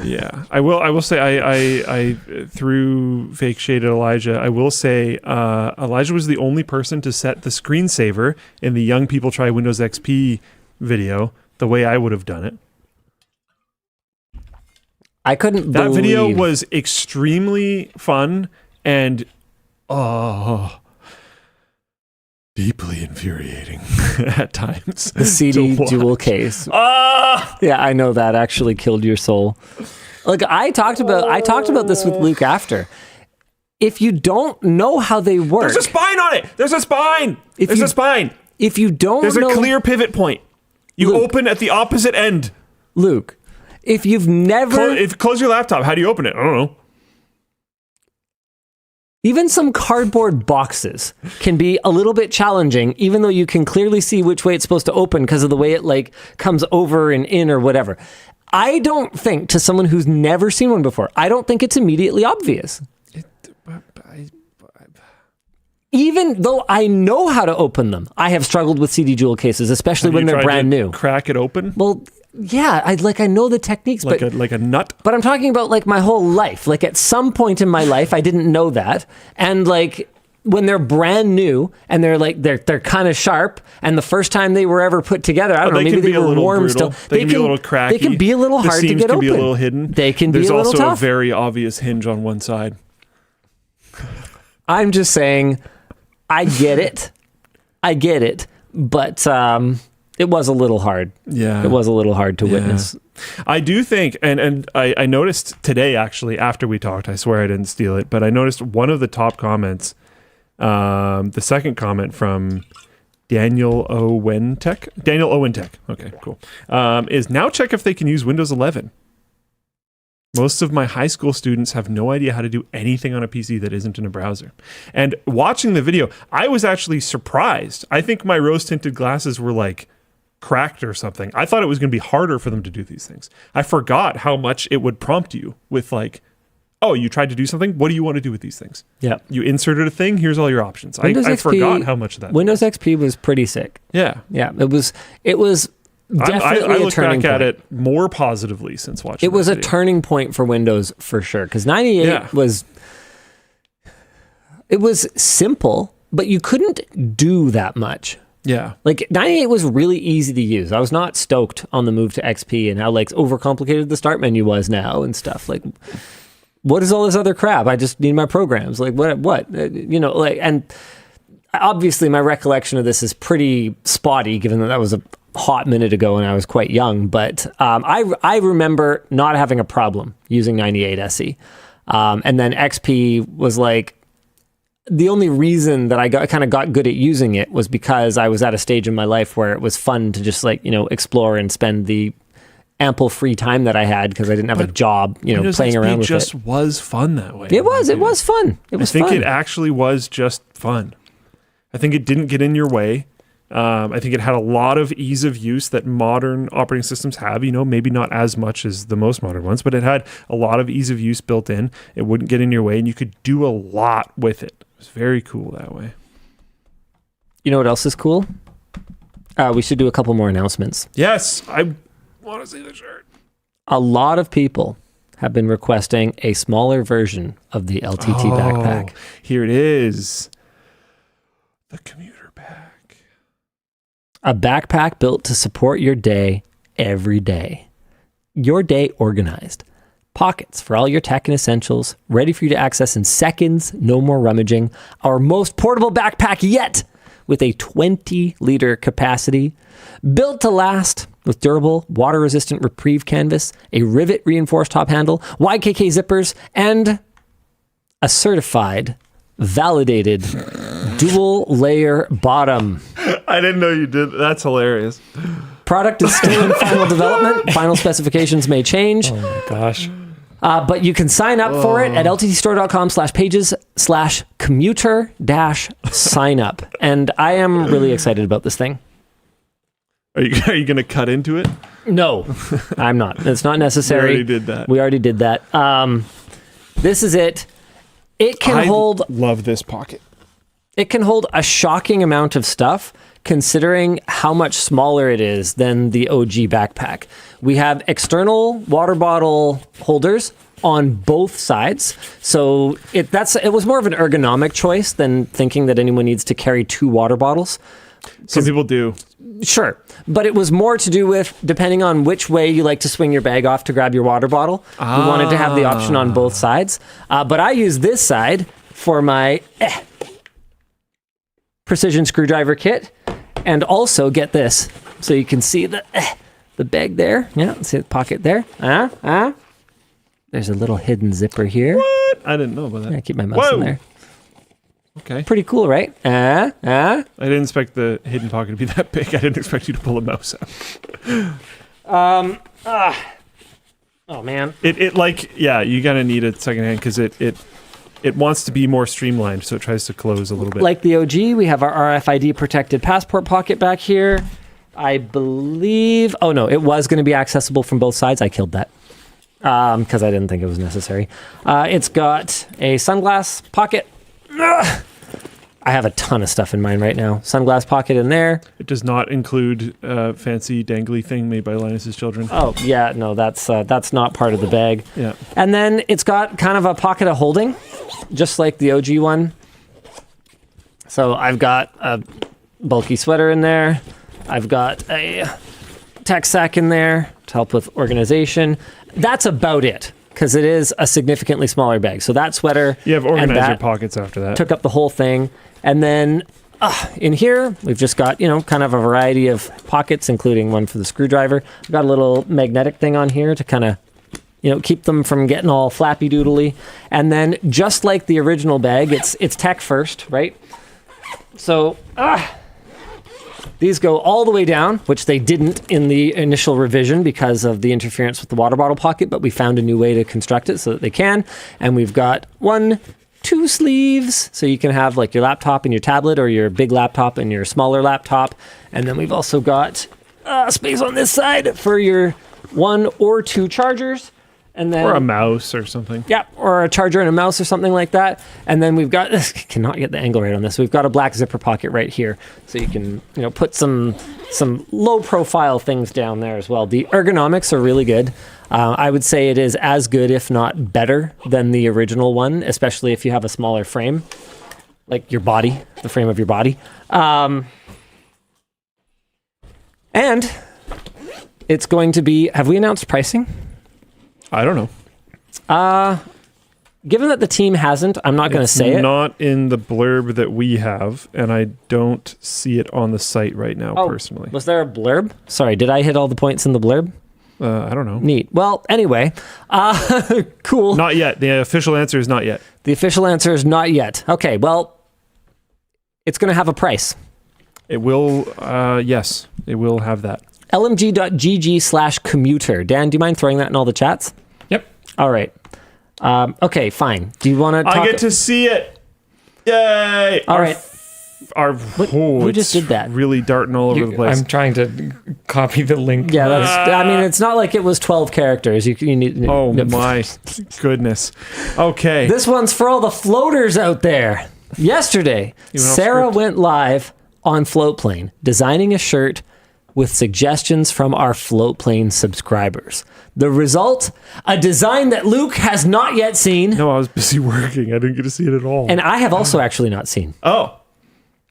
Yeah, I will say I through fake shaded Elijah, I will say Elijah was the only person to set the screensaver in the Young People Try Windows XP video the way I would have done it. I couldn't That believe video was extremely fun and deeply infuriating at times. the CD to watch. dual case. Ah! Yeah, I know that actually killed your soul. Look, I talked about this with Luke after. If you don't know how they work, There's a spine on it. There's a spine. There's a spine. if you don't There's know a clear pivot point. You Luke. open at the opposite end. Luke, if you've never Close your laptop. How do you open it? I don't know. even some cardboard boxes can be a little bit challenging, even though you can clearly see which way it's supposed to open because of the way it like comes over and in or whatever. I don't think, to someone who's never seen one before, I don't think it's immediately obvious. Even though I know how to open them, I have struggled with CD jewel cases, especially when they're brand new. Crack it open Well, yeah, I know the techniques, like but a nut. But I'm talking about like my whole life. Like at some point in my life, I didn't know that. And like when they're brand new and they're kind of sharp, and the first time they were ever put together, I don't know, maybe they were warm still. They can be a little cracky. They can be a little hard to seams get can open. be a little hidden. They can be There's a little also tough. a very obvious hinge on one side. I'm just saying, I get it, but it was a little hard. Yeah. It was a little hard to witness. I do think, and I noticed today, actually, after we talked, I swear I didn't steal it, but I noticed one of the top comments, the second comment from Daniel Owen Tech. Okay, cool. Is now check if they can use Windows 11. Most of my high school students have no idea how to do anything on a PC that isn't in a browser. And watching the video, I was actually surprised. I think my rose-tinted glasses were like cracked or something. I thought it was going to be harder for them to do these things. I forgot how much it would prompt you with like, oh, you tried to do something? What do you want to do with these things? Yeah. You inserted a thing, here's all your options. I forgot how much of that. Windows XP was pretty sick. Yeah. Yeah, it was definitely I a look turning back point. at it more positively since watching It was that a video. turning point for Windows for sure, because 98 was simple, but you couldn't do that much. Yeah. Like 98 was really easy to use. I was not stoked on the move to XP and how like overcomplicated the start menu was now and stuff. Like, what is all this other crap? I just need my programs. Like what? And obviously my recollection of this is pretty spotty, given that was a hot minute ago and I was quite young. But I remember not having a problem using 98 SE. And then XP was like, the only reason that I kind of got good at using it was because I was at a stage in my life where it was fun to just like, explore and spend the ample free time that I had because I didn't have a job, Windows playing XP around with just it. was fun that way. It was fun. It was I think fun. it actually was just fun. I think it didn't get in your way. I think it had a lot of ease of use that modern operating systems have, maybe not as much as the most modern ones, but it had a lot of ease of use built in. It wouldn't get in your way and you could do a lot with it. It was very cool that way. You know what else is cool? We should do a couple more announcements. Yes, I want to see the shirt. A lot of people have been requesting a smaller version of the LTT backpack. Here it is. The commuter pack. A backpack built to support your day every day. Your day organized. Pockets for all your tech and essentials, ready for you to access in seconds, no more rummaging. Our most portable backpack yet, with a 20-liter capacity. Built to last, with durable, water-resistant reprieve canvas, a rivet-reinforced top handle, YKK zippers, and a certified, validated, dual-layer bottom. I didn't know you did. That's hilarious. Product is still in final development. Final specifications may change. Oh my gosh. But you can sign up for it at lttstore.com/pages/commuter-sign-up. And I am really excited about this thing. Are you going to cut into it? No, I'm not. It's not necessary. We already did that. We already did that. This is it. It can love this pocket. It can hold a shocking amount of stuff, considering how much smaller it is than the OG backpack. We have external water bottle holders on both sides. So it was more of an ergonomic choice than thinking that anyone needs to carry 2 water bottles. Some people do. Sure. But it was more to do with, depending on which way you like to swing your bag off to grab your water bottle, we wanted to have the option on both sides. But I use this side for my precision screwdriver kit, and also get this, so you can see the bag there. Yeah, see the pocket there. There's a little hidden zipper here. What? I didn't know about that. Yeah, keep my mouse in there. Okay. Pretty cool, right? I didn't expect the hidden pocket to be that big. I didn't expect you to pull a mouse out. Oh man. You gotta need it secondhand because it wants to be more streamlined, so it tries to close a little bit. Like the OG, we have our RFID protected passport pocket back here. I believe, it was going to be accessible from both sides. I killed that because I didn't think it was necessary. It's got a sunglass pocket. I have a ton of stuff in mine right now. Sunglass pocket in there. It does not include a fancy dangly thing made by Linus's children. Oh, yeah, no, that's not part of the bag. Yeah. And then it's got kind of a pocket of holding, just like the OG one. So I've got a bulky sweater in there. I've got a tech sack in there to help with organization. That's about it, because it is a significantly smaller bag. So that sweater You have and organizer that pockets after that. took up the whole thing. And then in here, we've just got, kind of a variety of pockets, including one for the screwdriver. I've got a little magnetic thing on here to kind of, keep them from getting all flappy doodly. And then just like the original bag, it's tech first, right? So these go all the way down, which they didn't in the initial revision because of the interference with the water bottle pocket, but we found a new way to construct it so that they can. And we've got 2 sleeves, so you can have like your laptop and your tablet, or your big laptop and your smaller laptop. And then we've also got space on this side for your 1 or 2 chargers. And then, or a mouse or something. Yeah, or a charger and a mouse or something like that. And then we've got, cannot get the angle right on this. We've got a black zipper pocket right here. So you can, put some low profile things down there as well. The ergonomics are really good. I would say it is as good, if not better, than the original one, especially if you have a smaller frame, like your body, the frame of your body. And it's going to be, have we announced pricing? I don't know. Given that the team hasn't, I'm not going to say it. Not in the blurb that we have, and I don't see it on the site right now, personally. Was there a blurb? Sorry, did I hit all the points in the blurb? I don't know. Neat. Well, anyway, cool. Not yet. The official answer is not yet. The official answer is not yet. Okay, well, it's going to have a price. It will, yes, it will have that. lmg.gg/commuter. Dan, do you mind throwing that in all the chats? Yep. All right. Okay, fine. Do you want to talk? I get to see it. Yay! All right. Who just did that? Really darting all over the place. I'm trying to copy the link. Yeah, it's not like it was 12 characters. You need. Oh my goodness. Okay. This one's for all the floaters out there. Yesterday, Sarah went live on Floatplane, designing a shirt with suggestions from our Floatplane subscribers. The result, a design that Luke has not yet seen. No, I was busy working. I didn't get to see it at all. And I have also actually not seen. Oh,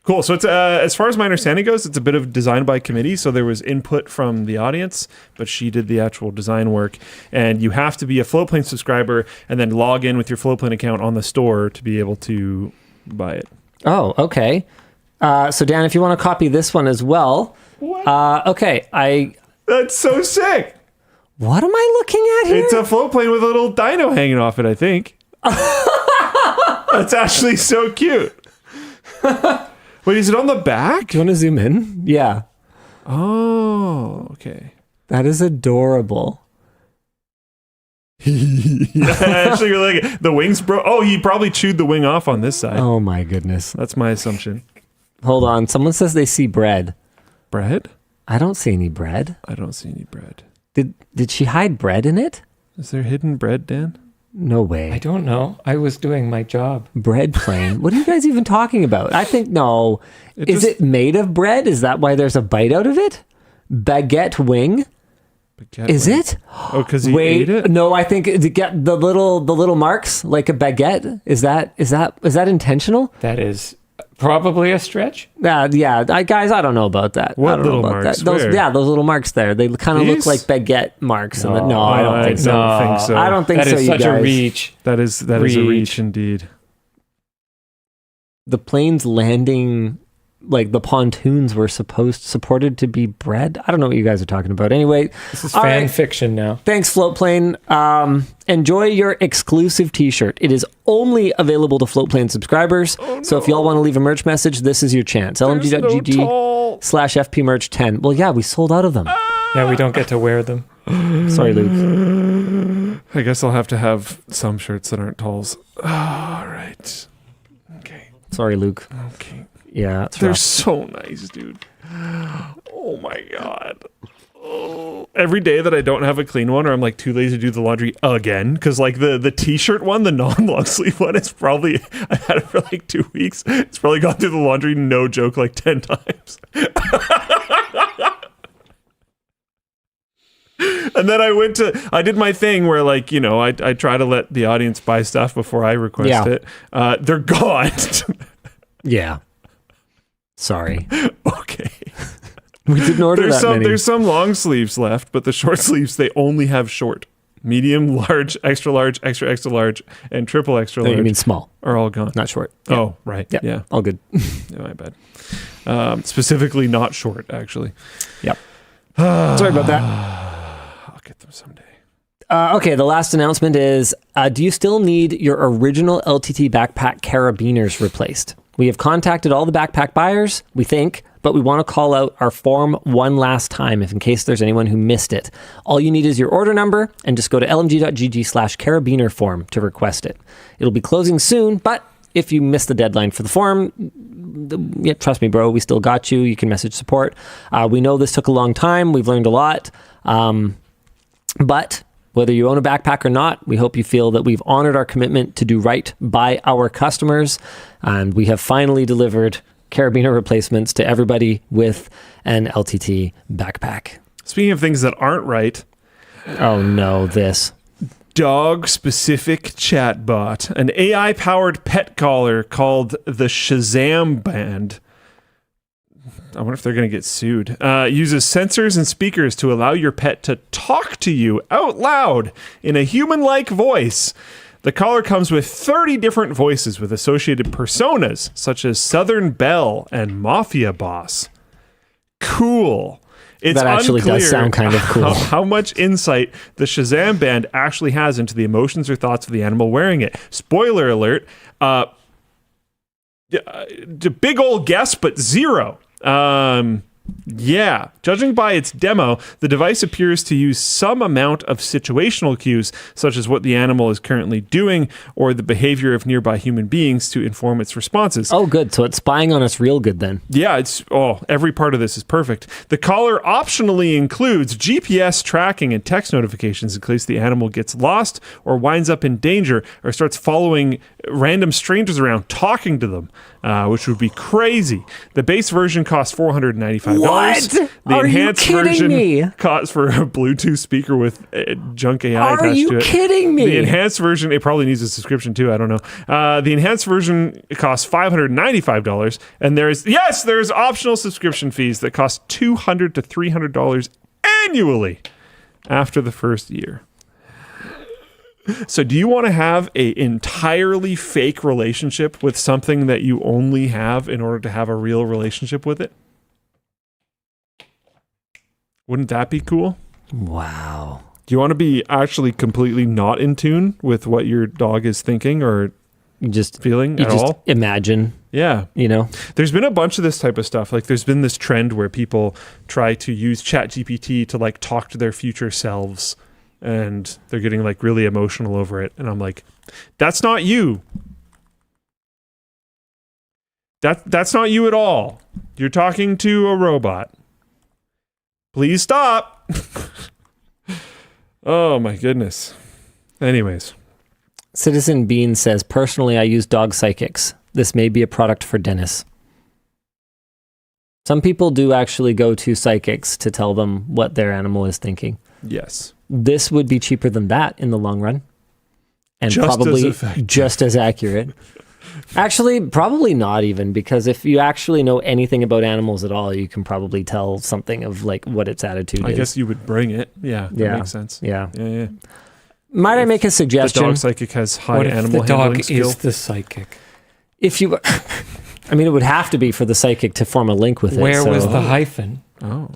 cool. So it's as far as my understanding goes, it's a bit of design by committee. So there was input from the audience, but she did the actual design work. And you have to be a Floatplane subscriber and then log in with your Floatplane account on the store to be able to buy it. Oh, okay. So Dan, if you want to copy this one as well. What? Okay, That's so sick. What am I looking at here? It's a Floatplane with a little dino hanging off it, I think. That's actually so cute. Wait, is it on the back? Do you want to zoom in? Yeah. Oh, okay. That is adorable. Actually, really, the wings broke. Oh, he probably chewed the wing off on this side. Oh my goodness. That's my assumption. Hold on. Someone says they see bread. Bread? I don't see any bread. I don't see any bread. Did she hide bread in it? Is there hidden bread, Dan? No way. I don't know. I was doing my job. Bread plane. What are you guys even talking about? I think no. Is it made of bread? Is that why there's a bite out of it? Baguette wing? Is it? Oh, because he ate it? No, I think to get the little marks like a baguette. Is that intentional? That is probably a stretch. Guys, I don't know about that. What I don't little know about marks? that. Those little marks there. They kind of look These? like baguette marks. No, No, I don't think so. I don't think so. I don't think That so. is You such guys. a reach. That is a reach indeed. The planes landing, like the pontoons were supported to be bread. I don't know what you guys are talking about. Anyway, This is all fan right. fiction now. Thanks, Floatplane. Enjoy your exclusive T-shirt. It is only available to Floatplane subscribers. So if y'all want to leave a merch message, this is your chance. LMG.GG/FPMerch10. Well, yeah, we sold out of them. Yeah, we don't get to wear them. Sorry, Luke. I guess I'll have to have some shirts that aren't talls. All right. Okay. Sorry, Luke. Okay. Yeah, it's They're rough. so nice, dude. Oh my god. Oh. Every day that I don't have a clean one or I'm like too lazy to do the laundry again, because like the t-shirt one, the non-long sleeve one, it's probably, I've had it for like 2 weeks. It's probably gone through the laundry, no joke, like 10 times. And then I did my thing where like, you know, I try to let the audience buy stuff before I request it. They're gone. Yeah. Sorry. Okay. We didn't order that many. There's some long sleeves left, but the short sleeves, they only have short. Medium, large, extra large, extra extra large, and triple extra No, large you mean small, are all gone. not short. Oh, right. Yeah. Yeah. All good. Yeah, my bad. Specifically not short, actually. Yep. Sorry about that. I'll get them someday. Okay, the last announcement is, do you still need your original LTT backpack carabiners replaced? We have contacted all the backpack buyers, we think, but we want to call out our form one last time if in case there's anyone who missed it. All you need is your order number and just go to lmg.gg/carabiner form to request it. It'll be closing soon, but if you missed the deadline for the form, yeah, trust me, bro, we still got you. You can message support. We know this took a long time. We've learned a lot. But whether you own a backpack or not, we hope you feel that we've honored our commitment to do right by our customers. And we have finally delivered carabiner replacements to everybody with an LTT backpack. Speaking of things that aren't right, Oh no, this. dog-specific chatbot, an AI-powered pet collar called the Shazam Band. I wonder if they're going to get sued. Uses sensors and speakers to allow your pet to talk to you out loud in a human-like voice. The collar comes with 30 different voices with associated personas, such as Southern Belle and Mafia Boss. Cool. It's That actually does unclear sound kind of cool. how much insight the Shazam Band actually has into the emotions or thoughts of the animal wearing it. Spoiler alert, big old guess, but zero. Yeah, judging by its demo, the device appears to use some amount of situational cues, such as what the animal is currently doing or the behavior of nearby human beings to inform its responses. Oh, good. So it's spying on us real good then. Yeah, every part of this is perfect. The collar optionally includes GPS tracking and text notifications in case the animal gets lost or winds up in danger or starts following random strangers around talking to them, which would be crazy. The base version costs $495. What? The Are you enhanced kidding version me? costs for a Bluetooth speaker with junk AI Are attached you to it. kidding me? The enhanced version, it probably needs a subscription too. I don't know. The enhanced version costs $595, and there's optional subscription fees that cost $200 to $300 annually after the first year. So do you want to have an entirely fake relationship with something that you only have in order to have a real relationship with it? Wouldn't that be cool? Wow. Do you want to be actually completely not in tune with what your dog is thinking or You just feeling you at just all? imagine, Yeah. you know. There's been a bunch of this type of stuff. Like there's been this trend where people try to use ChatGPT to like talk to their future selves, and they're getting like really emotional over it. And I'm like, that's not you. That's not you at all. You're talking to a robot. Please stop. Oh my goodness. Anyways, Citizen Bean says, personally, I use dog psychics. This may be a product for Dennis. Some people do actually go to psychics to tell them what their animal is thinking. Yes. This would be cheaper than that in the long run. And Just probably as effective. just as accurate. Actually, probably not even, because if you actually know anything about animals at all, you can probably tell something of like what its attitude is. I guess you would bring it. Yeah, that makes sense. Yeah. Yeah. Might I make a The suggestion? dog psychic has high What if animal the dog handling skill. is the psychic? If you, I mean, it would have to be for the psychic to form a link with it. Where so- was the hyphen? Oh.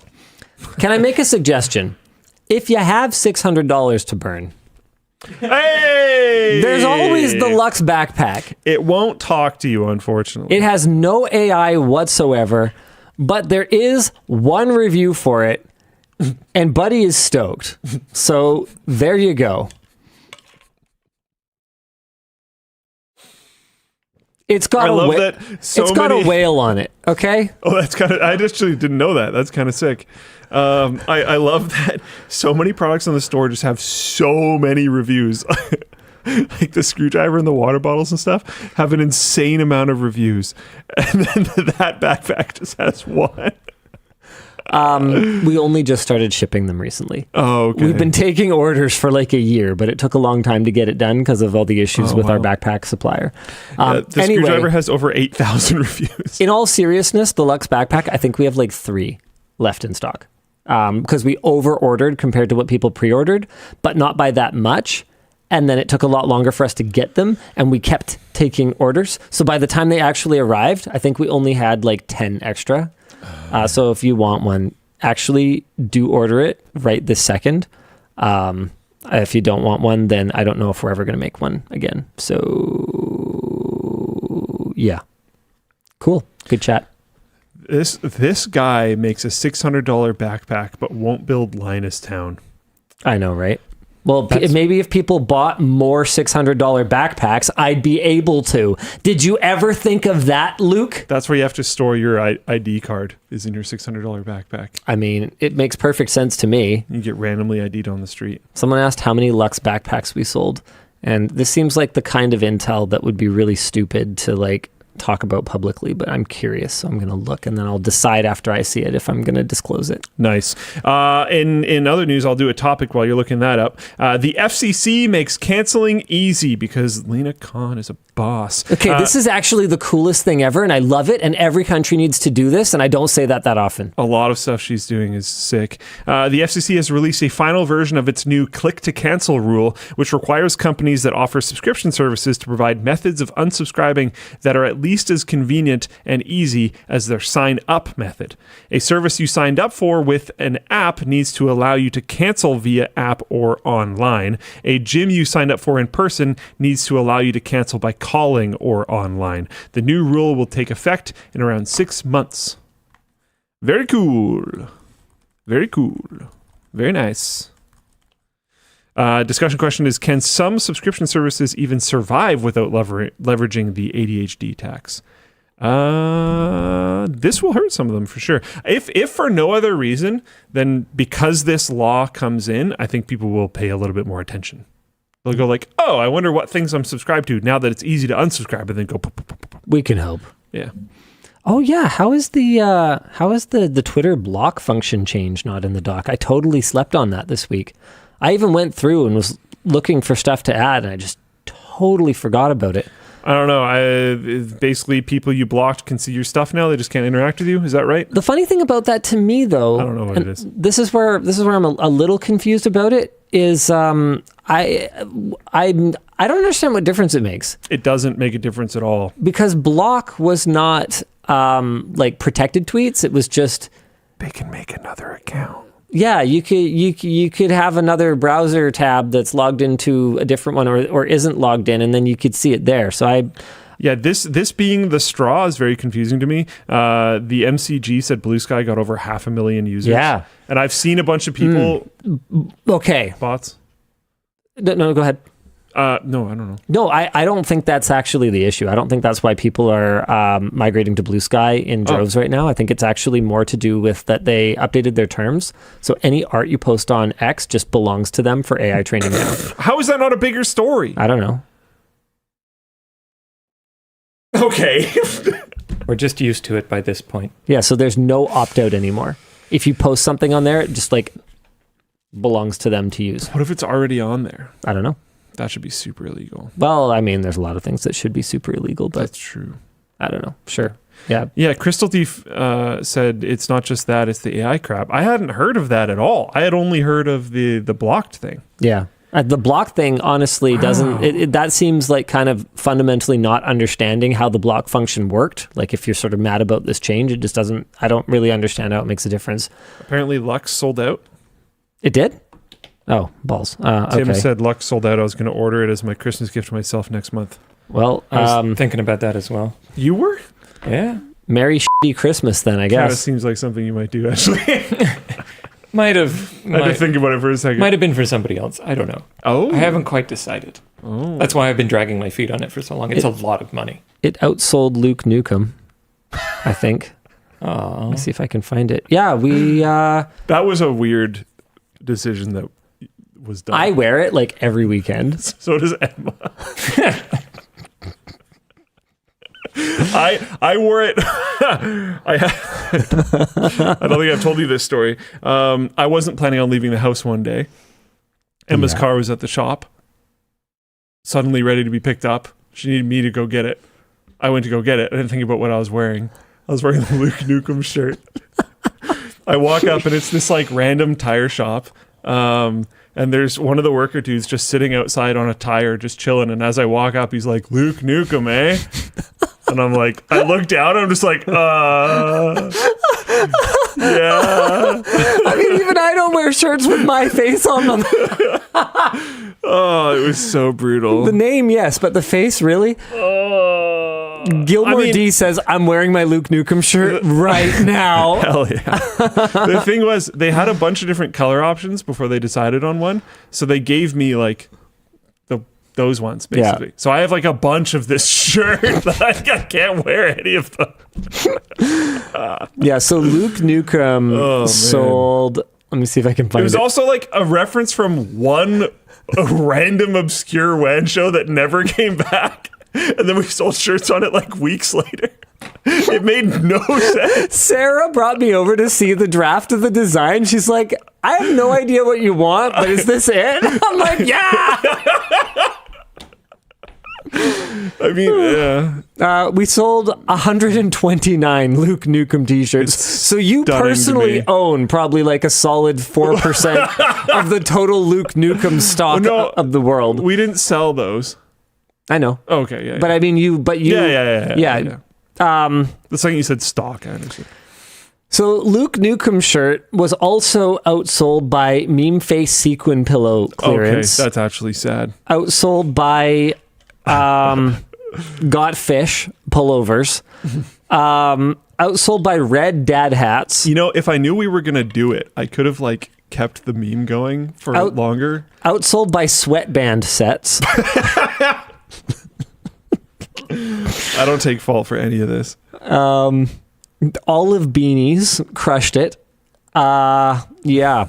Can I make a suggestion? If you have $600 to burn, Hey! there's always the Luxe backpack. It won't talk to you, unfortunately. It has no AI whatsoever, but there is one review for it, and Buddy is stoked. So there you go. It's got I love that so it's got many- a whale on it, okay? Oh, that's kind of. I actually didn't know that. That's kind of sick. I love that so many products on the store just have so many reviews. Like the screwdriver and the water bottles and stuff have an insane amount of reviews, and then that backpack just has one. We only just started shipping them recently. Oh, okay. We've been taking orders for like a year, but it took a long time to get it done because of all the issues with our backpack supplier. The screwdriver has over 8,000 reviews. In all seriousness, the Luxe backpack, I think we have like 3 left in stock because we over-ordered compared to what people pre-ordered, but not by that much. And then it took a lot longer for us to get them, and we kept taking orders. So by the time they actually arrived, I think we only had like 10 extra. So if you want one, actually do order it right this second. If you don't want one, then I don't know if we're ever going to make one again. So yeah, cool. Good chat. This guy makes a $600 backpack, but won't build Linus Town. I know, right? Well, That's- maybe if people bought more $600 backpacks, I'd be able to. Did you ever think of that, Luke? That's where you have to store your ID card, is in your $600 backpack. I mean, it makes perfect sense to me. You get randomly ID'd on the street. Someone asked how many Luxe backpacks we sold, and this seems like the kind of intel that would be really stupid to like talk about publicly, but I'm curious, so I'm going to look, and then I'll decide after I see it if I'm going to disclose it. Nice. In other news, I'll do a topic while you're looking that up. The FCC makes canceling easy because Lena Khan is a boss. Okay, this is actually the coolest thing ever, and I love it, and every country needs to do this, and I don't say that often. A lot of stuff she's doing is sick. The FCC has released a final version of its new click-to-cancel rule, which requires companies that offer subscription services to provide methods of unsubscribing that are at least as convenient and easy as their sign-up method. A service you signed up for with an app needs to allow you to cancel via app or online. A gym you signed up for in person needs to allow you to cancel by calling or online. The new rule will take effect in around 6 months. Very cool. Very cool. Very nice. Discussion question is, can some subscription services even survive without leveraging the ADHD tax? This will hurt some of them for sure. If for no other reason than because this law comes in, I think people will pay a little bit more attention. They'll go like, oh, I wonder what things I'm subscribed to now that it's easy to unsubscribe, and then go. We can help. Yeah. Oh yeah, how is the Twitter block function change not in the doc? I totally slept on that this week. I even went through and was looking for stuff to add, and I just totally forgot about it. I don't know. Basically, people you blocked can see your stuff now. They just can't interact with you. Is that right? The funny thing about that to me, though, I don't know what it is. This is where I'm a little confused about it. Is I don't understand what difference it makes, It doesn't make a difference at all. because block was not like protected tweets. It was just, They can make another account. yeah, you could have another browser tab that's logged into a different one or isn't logged in, and then you could see it there. So Yeah, this being the straw is very confusing to me. The MCG said Bluesky got over 500,000 users. Yeah. And I've seen a bunch of people... okay, Bots? no, go ahead. No, I don't know. No, I don't think that's actually the issue. I don't think that's why people are migrating to Bluesky in droves right now. I think it's actually more to do with that they updated their terms. So any art you post on X just belongs to them for AI training now. How is that not a bigger story? I don't know. Okay. We're just used to it by this point. Yeah, so there's no opt-out anymore. If you post something on there, it just like belongs to them to use. What if it's already on there? I don't know. That should be super illegal. Well, I mean, there's a lot of things that should be super illegal, but That's true. I don't know. Sure. Yeah. Yeah, Crystal Thief said it's not just that, it's the AI crap. I hadn't heard of that at all. I had only heard of the blocked thing. Yeah. The block thing honestly doesn't, that seems like kind of fundamentally not understanding how the block function worked. Like if you're sort of mad about this change, it just doesn't, I don't really understand how it makes a difference. Apparently Luxe sold out. It did? Oh, balls. Tim Okay. said Luxe sold out. I was going to order it as my Christmas gift to myself next month. Well, I was thinking about that as well. You were? Yeah. Merry shitty Christmas then, I Kind of guess. seems like something you might do, actually. Might have. I had to think about it for a second. Might have been for somebody else. I don't know. Oh. I haven't quite decided. Oh. That's why I've been dragging my feet on it for so long. It's a lot of money. It outsold Luke Nukem, I think. Oh. Let me see if I can find it. Yeah, we... That was a weird decision that was done. I wear it like every weekend. So does Emma. I wore it. I don't think I've told you this story. I wasn't planning on leaving the house one day. Emma's car was at the shop, suddenly ready to be picked up. She needed me to go get it. I went to go get it. I didn't think about what I was wearing. I was wearing the Luke Nukem shirt. I walk up and it's this like random tire shop. And there's one of the worker dudes just sitting outside on a tire, just chilling. And as I walk up, he's like, Luke Nukem, eh? And I'm like, I look down, I'm just like, yeah. I mean, even I don't wear shirts with my face on them. Oh, it was so brutal. The name, yes, but the face, really? Gilmore D says, I'm wearing my Luke Nukem shirt right now. Hell yeah. The thing was, they had a bunch of different color options before they decided on one. So they gave me like those ones, basically. Yeah. So I have like a bunch of this shirt that I can't wear any of them. Yeah, so Luke Nukem sold... Let me see if I can find it. It was also like a reference from a random obscure WAN show that never came back. And then we sold shirts on it like weeks later. It made no sense. Sarah brought me over to see the draft of the design. She's like, I have no idea what you want, but is this it? I'm like, yeah! I mean, yeah. We sold 129 Luke Nukem t-shirts. So you stunning to personally me. own probably like a solid 4% of the total Luke Nukem stock of the world. We didn't sell those. I know. Okay, yeah. But I mean, you... Yeah. The second you said stock, I understand. So Luke Nukem shirt was also outsold by meme face sequin pillow clearance. Okay, that's actually sad. Outsold by got fish pullovers. Outsold by red dad hats. You know, if I knew we were going to do it, I could have like kept the meme going for longer. Outsold by sweatband sets. I don't take fault for any of this. Olive beanies crushed it. Yeah.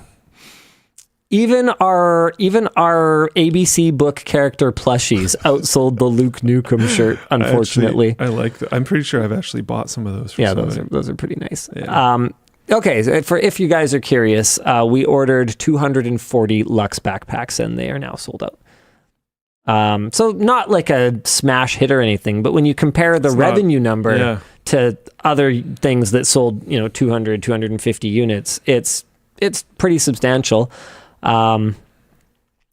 Even our ABC book character plushies outsold the Luke Nukem shirt, unfortunately. I like that. I'm pretty sure I've actually bought some of those. For those are pretty nice. Yeah. Okay, so if you guys are curious, we ordered 240 Luxe backpacks and they are now sold out. So not like a smash hit or anything, but when you compare the revenue number to other things that sold, 200, 250 units, it's pretty substantial.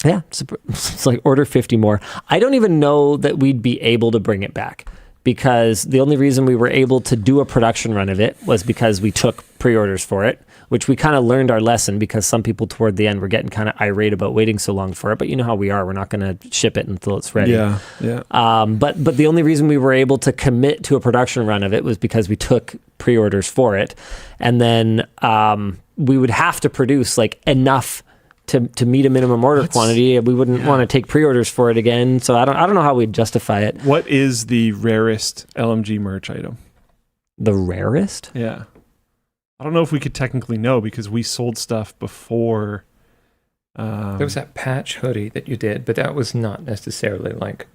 It's like order 50 more. I don't even know that we'd be able to bring it back, because the only reason we were able to do a production run of it was because we took pre-orders for it, which we kind of learned our lesson, because some people toward the end were getting kind of irate about waiting so long for it. But you know how we are. We're not going to ship it until it's ready. Yeah. But the only reason we were able to commit to a production run of it was because we took pre-orders for it. And then we would have to produce like enough to meet a minimum order quantity. We wouldn't want to take pre-orders for it again. So I don't know how we'd justify it. What is the rarest LMG merch item? The rarest? Yeah. I don't know if we could technically know, because we sold stuff before. There was that patch hoodie that you did, but that was not necessarily like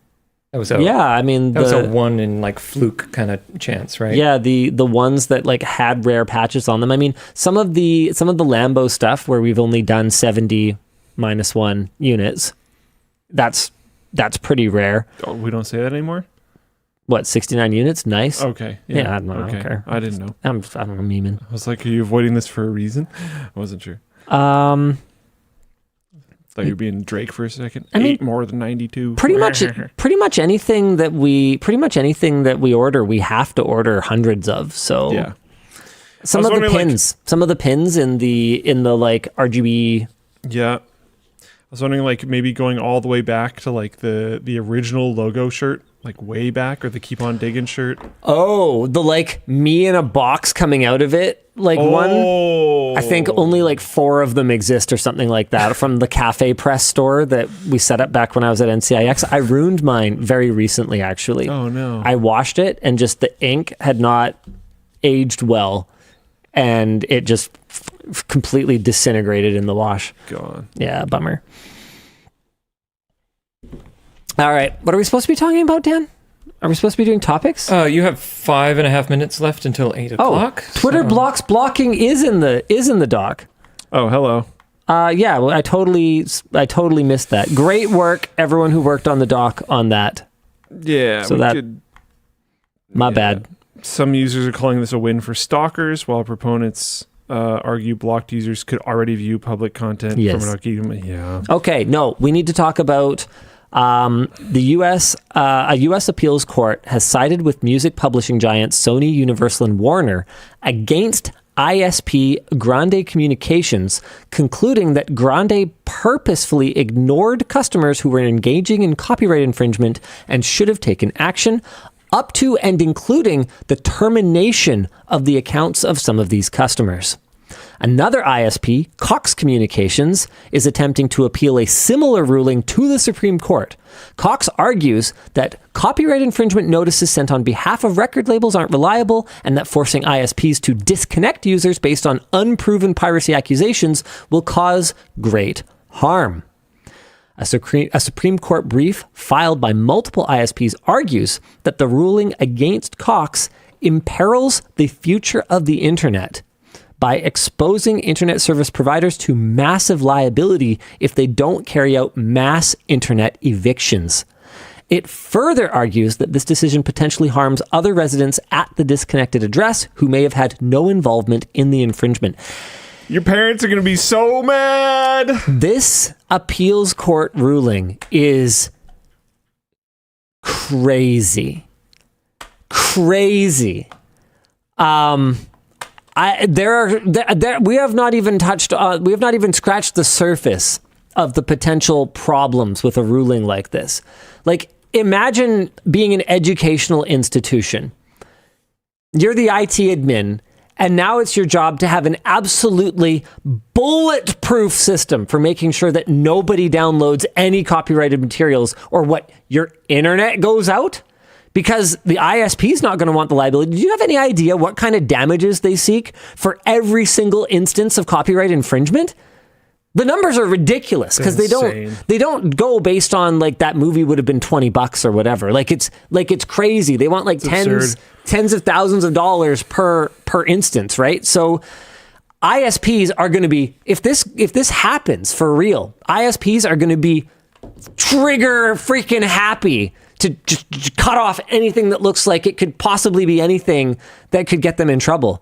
That was I mean, that was a one in like fluke kind of chance, right? Yeah, the ones that like had rare patches on them. I mean, some of the Lambo stuff where we've only done 70 -1 units, that's pretty rare. Oh, we don't say that anymore? What, 69 units? Nice. Okay. Yeah, I don't care. I didn't know. I'm memeing. I was like, are you avoiding this for a reason? I wasn't sure. Thought you were being Drake for a second. I mean, 8 more than 92. Pretty much anything that we order, we have to order hundreds of. So yeah. Some of the pins in the like RGB. Yeah. I was wondering, like, maybe going all the way back to like the original logo shirt, like way back, or the Keep On Digging shirt. Oh, the like me in a box coming out of it, like one. I think only like 4 of them exist or something like that from the Cafe Press store that we set up back when I was at NCIX. I ruined mine very recently, actually. Oh no! I washed it and just the ink had not aged well, and it just completely disintegrated in the wash. Gone. Yeah, bummer. All right, what are we supposed to be talking about, Dan? Are we supposed to be doing topics? You have 5.5 minutes left until 8 o'clock. Twitter blocking is in the doc. Oh, hello. Yeah, well, I totally missed that. Great work, everyone who worked on the doc on that. Yeah, so my bad. Some users are calling this a win for stalkers, while proponents argue blocked users could already view public content. Yes. From yeah. Okay, no, we need to talk about the U.S. A U.S. appeals court has sided with music publishing giants Sony, Universal, and Warner against ISP Grande Communications, concluding that Grande purposefully ignored customers who were engaging in copyright infringement and should have taken action, up to and including the termination of the accounts of some of these customers. Another ISP, Cox Communications, is attempting to appeal a similar ruling to the Supreme Court. Cox argues that copyright infringement notices sent on behalf of record labels aren't reliable, and that forcing ISPs to disconnect users based on unproven piracy accusations will cause great harm. A Supreme Court brief filed by multiple ISPs argues that the ruling against Cox imperils the future of the internet by exposing internet service providers to massive liability if they don't carry out mass internet evictions. It further argues that this decision potentially harms other residents at the disconnected address who may have had no involvement in the infringement. Your parents are going to be so mad. This appeals court ruling is crazy. Crazy. We have not even scratched the surface of the potential problems with a ruling like this. Like, imagine being an educational institution. You're the IT admin, and now it's your job to have an absolutely bulletproof system for making sure that nobody downloads any copyrighted materials or your internet goes out. Because the ISP is not going to want the liability. Do you have any idea what kind of damages they seek for every single instance of copyright infringement? The numbers are ridiculous because they don't go based on like that movie would have been $20 or whatever. Like it's crazy. They want like tens of thousands of dollars per instance, right? So ISPs are going to be, if this happens for real, ISPs are going to be trigger freaking happy to just cut off anything that looks like it could possibly be anything that could get them in trouble.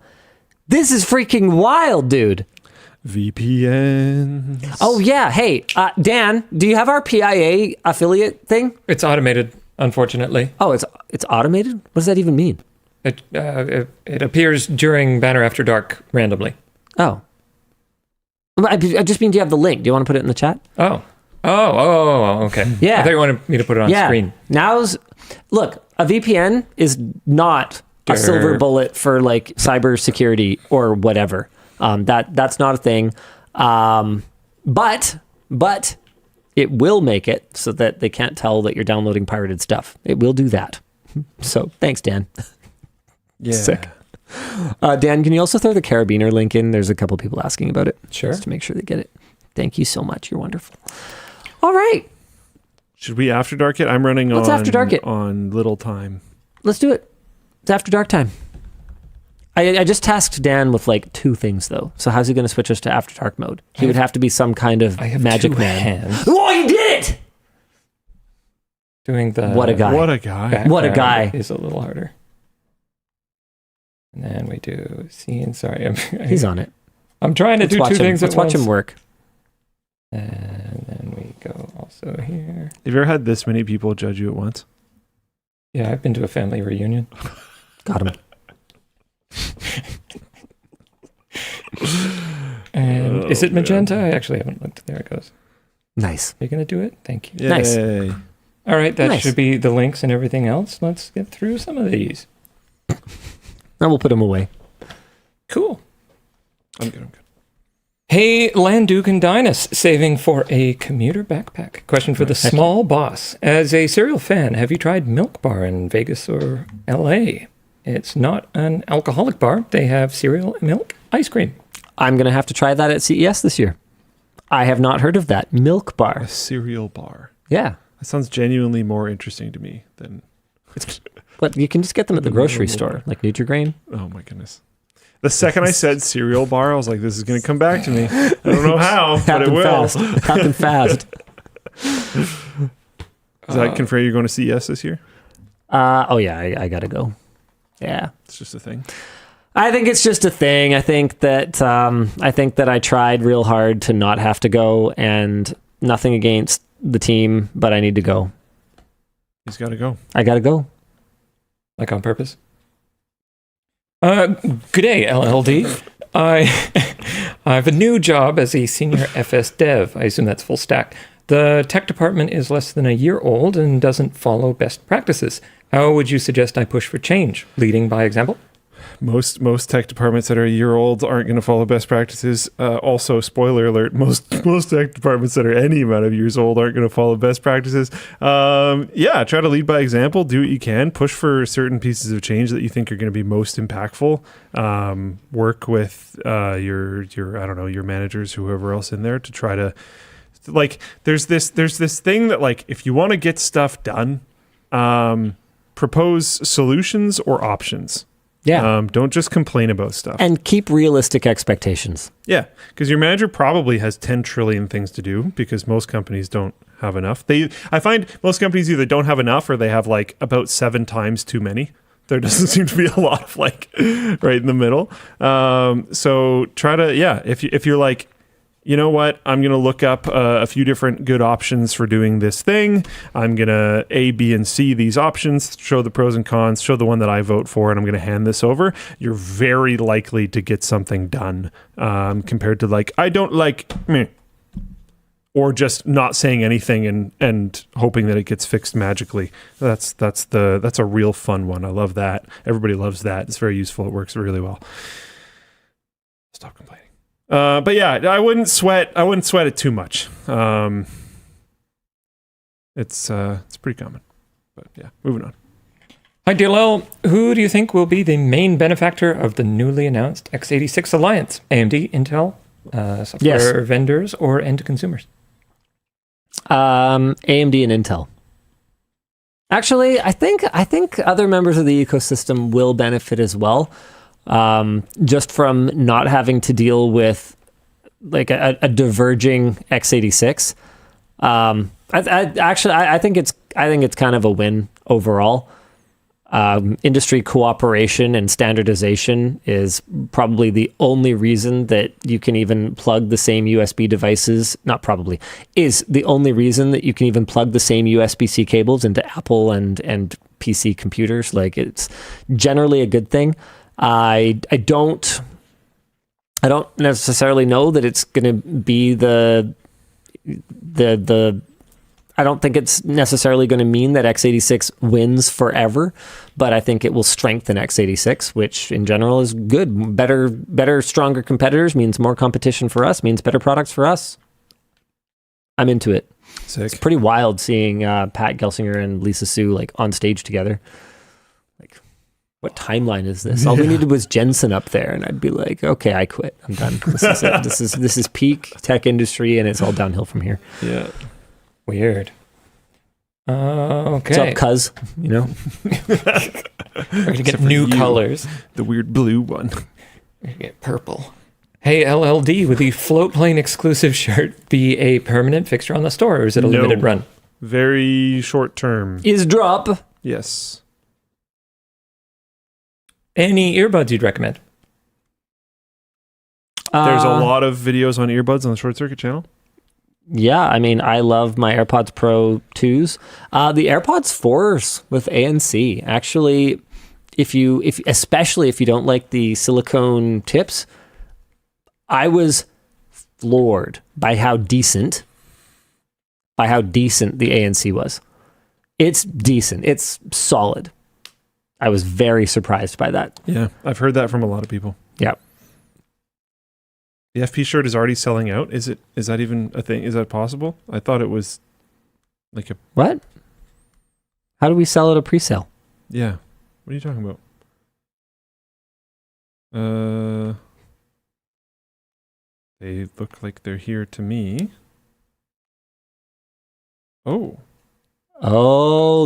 This is freaking wild, dude. VPNs. Oh, yeah. Hey, Dan, do you have our PIA affiliate thing? It's automated, unfortunately. Oh, it's automated? What does that even mean? It appears during Banner After Dark randomly. Oh. I just mean, do you have the link? Do you want to put it in the chat? Oh, okay. Yeah. I thought you wanted me to put it on screen. Look, a VPN is not a silver bullet for like cybersecurity or whatever. That's not a thing. But it will make it so that they can't tell that you're downloading pirated stuff. It will do that. So thanks, Dan. Yeah. Sick. Dan, can you also throw the carabiner link in? There's a couple people asking about it. Sure. Just to make sure they get it. Thank you so much. You're wonderful. All right. Should we after dark it? I'm running Let's after dark it. on little time. Let's do it. It's after dark time. I just tasked Dan with like 2 things though. So how's he going to switch us to after dark mode? He would have to be some kind of magic man. Hands. Oh, he did it! Doing the What a guy. What a guy. What a guy. Is a little harder. And then we do scene. Sorry, He's on it. I'm trying to do 2 things Let's at watch once. him work. And then we go also here. Have you ever had this many people judge you at once? Yeah, I've been to a family reunion. Got him. And is it magenta? I actually haven't looked. There it goes. Nice. You're going to do it? Thank you. Yay. Nice. All right, that Nice. should be the links and everything else. Let's get through some of these. Now we'll put him away. Cool. I'm good. Hey, Landuke and Dinus, saving for a commuter backpack. Question for the small boss. As a cereal fan, have you tried Milk Bar in Vegas or LA? It's not an alcoholic bar. They have cereal, milk, ice cream. I'm going to have to try that at CES this year. I have not heard of that. Milk bar. A cereal bar. Yeah. That sounds genuinely more interesting to me than... But you can just get them at the grocery store, like Nutri-Grain. Oh my goodness. The second I said cereal bar, I was like, this is going to come back to me. I don't know how, but it will. Happen fast. Does that confirm you're going to CES this year? Oh yeah, I got to go. Yeah. It's just a thing. I think it's just a thing. I think that I tried real hard to not have to go, and nothing against the team, but I need to go. He's got to go. I got to go. Like on purpose? Good day, LLD. I have a new job as a senior FS dev. I assume that's full stack. The tech department is less than a year old and doesn't follow best practices. How would you suggest I push for change? Leading by example? Most tech departments that are a year old aren't going to follow best practices. Also, spoiler alert: most tech departments that are any amount of years old aren't going to follow best practices. Yeah, try to lead by example. Do what you can. Push for certain pieces of change that you think are going to be most impactful. Work with your I don't know, your managers, whoever else in there, to try to, like, there's this thing that, like, if you want to get stuff done, propose solutions or options. Yeah. Don't just complain about stuff. And keep realistic expectations. Yeah, because your manager probably has 10 trillion things to do, because most companies don't have enough. I find most companies either don't have enough or they have like about 7 times too many. There doesn't seem to be a lot of like right in the middle. So try to, yeah, if you're like, you know what, I'm going to look up a few different good options for doing this thing. I'm going to A, B, and C these options, show the pros and cons, show the one that I vote for, and I'm going to hand this over. You're very likely to get something done, compared to like, I don't like me, or just not saying anything and hoping that it gets fixed magically. That's a real fun one. I love that. Everybody loves that. It's very useful. It works really well. Stop complaining. But yeah, I wouldn't sweat it too much. It's pretty common. But yeah, moving on. Hi, DLL. Who do you think will be the main benefactor of the newly announced x86 Alliance? AMD, Intel, software vendors, or end consumers? AMD and Intel. Actually, I think other members of the ecosystem will benefit as well. Just from not having to deal with like a diverging x86. I think it's kind of a win overall. Industry cooperation and standardization is probably the only reason that you can even plug the same USB devices. Not probably, is the only reason that you can even plug the same USB-C cables into Apple and PC computers. Like, it's generally a good thing. I don't necessarily know that it's going to be the I don't think it's necessarily going to mean that x86 wins forever, but I think it will strengthen x86, which in general is good. Better, stronger competitors means more competition for us, means better products for us. I'm into it. Sick. It's pretty wild seeing Pat Gelsinger and Lisa Su like on stage together. Like, what timeline is this? All we needed was Jensen up there, and I'd be like, okay, I quit. I'm done. This is it. This is peak tech industry, and it's all downhill from here. Yeah. Weird. Okay. What's up, cuz? You know? We're going to get for new you. colors. The weird blue one. We're going to get purple. Hey, LLD, would the float plane exclusive shirt be a permanent fixture on the store, or is it a No. limited run? Very short term. Is drop. Yes. Any earbuds you'd recommend? There's a lot of videos on earbuds on the Short Circuit channel. Yeah, I mean, I love my AirPods Pro 2s. The AirPods 4s with ANC, actually, especially if you don't like the silicone tips, I was floored by how decent the ANC was. It's decent. It's solid. I was very surprised by that. Yeah, I've heard that from a lot of people. Yeah. The FP shirt is already selling out. Is that even a thing? Is that possible? I thought it was like a... What? How do we sell it a pre-sale? Yeah. What are you talking about? They look like they're here to me. Oh,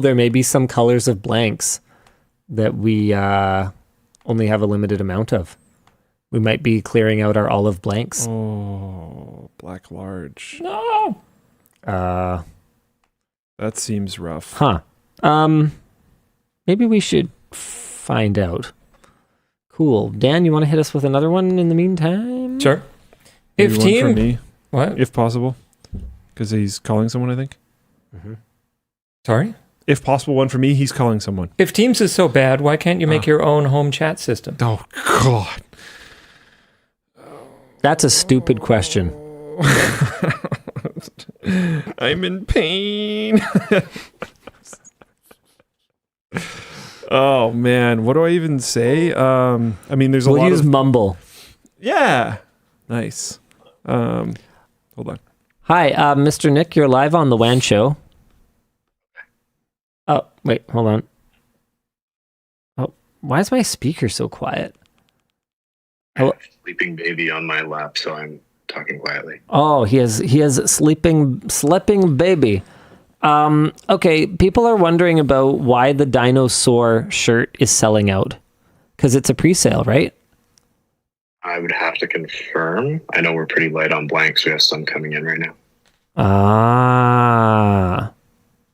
there may be some colors of blanks that we only have a limited amount of. We might be clearing out our olive blanks. Oh, black large. No. That seems rough. Huh. Maybe we should find out. Cool. Dan, you want to hit us with another one in the meantime? Sure. Maybe If one for team... me, What? if possible. Because he's calling someone, I think. Sorry? If possible, one for me, he's calling someone. If Teams is so bad, why can't you make your own home chat system? Oh, God. That's a stupid question. I'm in pain. Oh, man. What do I even say? I mean, there's a We'll lot use of... mumble. Yeah. Nice. Hold on. Hi, Mr. Nick, you're live on the WAN show. Oh, wait, hold on. Oh, why is my speaker so quiet? I have a sleeping baby on my lap, so I'm talking quietly. Oh, he has sleeping baby. Okay, people are wondering about why the Dino-soar shirt is selling out. Because it's a pre-sale, right? I would have to confirm. I know we're pretty light on blanks. We have some coming in right now. Ah.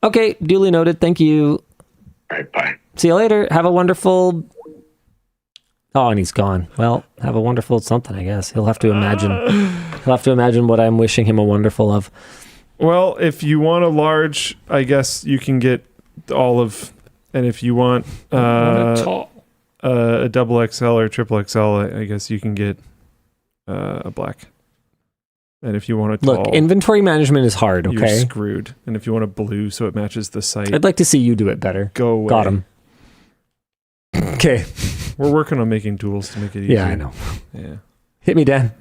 Okay, duly noted. Thank you. All right, bye. See you later. Have a wonderful... Oh, and he's gone. Well, have a wonderful something, I guess. He'll have to imagine. He'll have to imagine what I'm wishing him a wonderful of. Well, if you want a large, I guess you can get olive. And if you want a double XL or triple XL, I guess you can get a black. And if you want a tall... Look, inventory management is hard, you're okay? screwed. And if you want a blue so it matches the site, I'd like to see you do it better. go away. Got him. Okay. We're working on making tools to make it easier. Yeah, I know. Yeah. Hit me, Dan.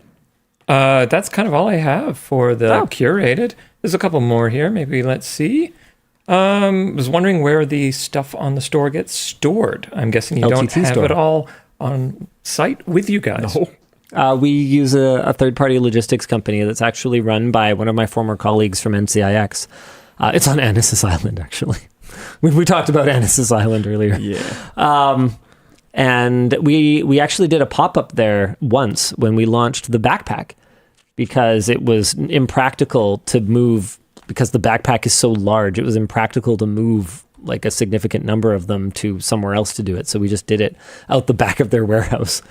That's kind of all I have for the curated. There's a couple more here. Maybe let's see. Was wondering where the stuff on the store gets stored. I'm guessing you LTT don't have store. it all on site with you guys. No. We use a third-party logistics company that's actually run by one of my former colleagues from NCIX. It's on Annis's Island, actually. We talked about Annis's Island earlier. Yeah. And we actually did a pop-up there once when we launched the backpack because it was impractical to move because the backpack is so large. It was impractical to move like a significant number of them to somewhere else to do it. So we just did it out the back of their warehouse.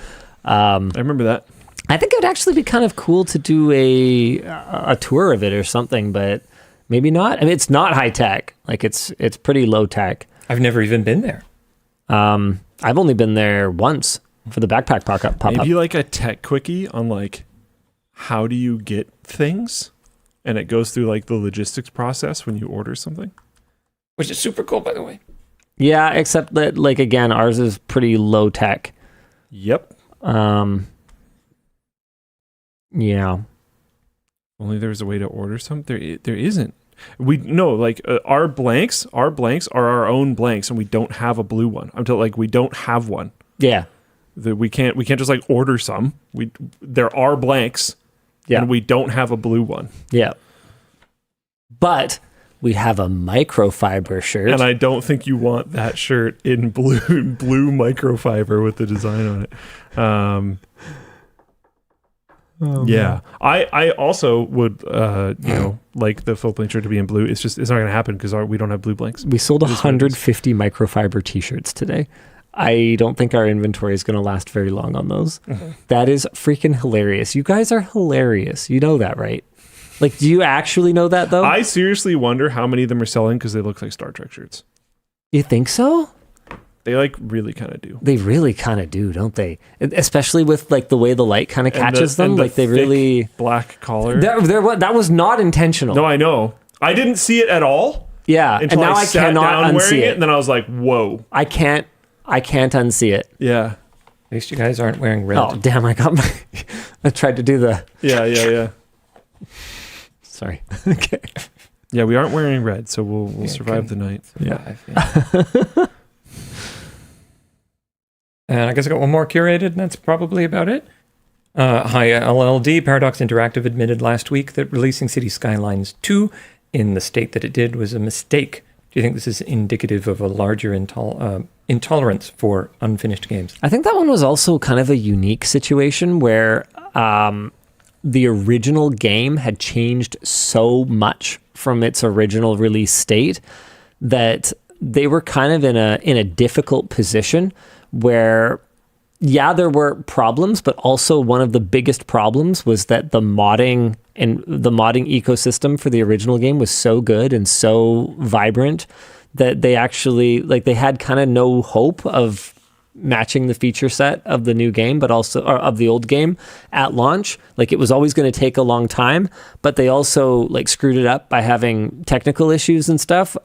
I remember that. I think it would actually be kind of cool to do a tour of it or something, but maybe not. I mean, it's not high tech. Like it's pretty low tech. I've never even been there. I've only been there once for the backpack pop-up. Maybe like a tech quickie on like how do you get things, and it goes through like the logistics process when you order something. Which is super cool, by the way. Yeah, except that like again, ours is pretty low tech. Yep. Yeah. Only there's a way to order something. There isn't. We no like our blanks are our own blanks, and we don't have a blue one until like we don't have one. Yeah. We can't just like order some. There are blanks, Yeah. and we don't have a blue one. Yeah. But We have a microfiber shirt. And I don't think you want that shirt in blue microfiber with the design on it. Yeah. I also would, like the full blank shirt to be in blue. It's not going to happen because we don't have blue blanks. We sold 150 microfiber t-shirts today. I don't think our inventory is going to last very long on those. That is freaking hilarious. You guys are hilarious. You know that, right? Like, do you actually know that, though? I seriously wonder how many of them are selling because they look like Star Trek shirts. You think so? They like really kind of do. They really kind of do, don't they? Especially with like the way the light kind of catches them. And like they really black collar. That was not intentional. No, I know. I didn't see it at all. Yeah, until and now I sat cannot down unsee wearing it. And then I was like, whoa. I can't unsee it. Yeah. At least you guys aren't wearing red. Oh damn! I tried to do the. Yeah. Sorry. Okay. Yeah, we aren't wearing red, so we'll survive the night. Yeah. And I guess I got one more curated, and that's probably about it. Hi, LLD. Paradox Interactive admitted last week that releasing City Skylines 2 in the state that it did was a mistake. Do you think this is indicative of a larger intolerance for unfinished games? I think that one was also kind of a unique situation where the original game had changed so much from its original release state that they were kind of in a difficult position where, yeah, there were problems, but also one of the biggest problems was that the modding ecosystem for the original game was so good and so vibrant that they actually, like, they had kind of no hope of matching the feature set of the new game, but also of the old game at launch. Like, it was always going to take a long time, but they also like screwed it up by having technical issues and stuff.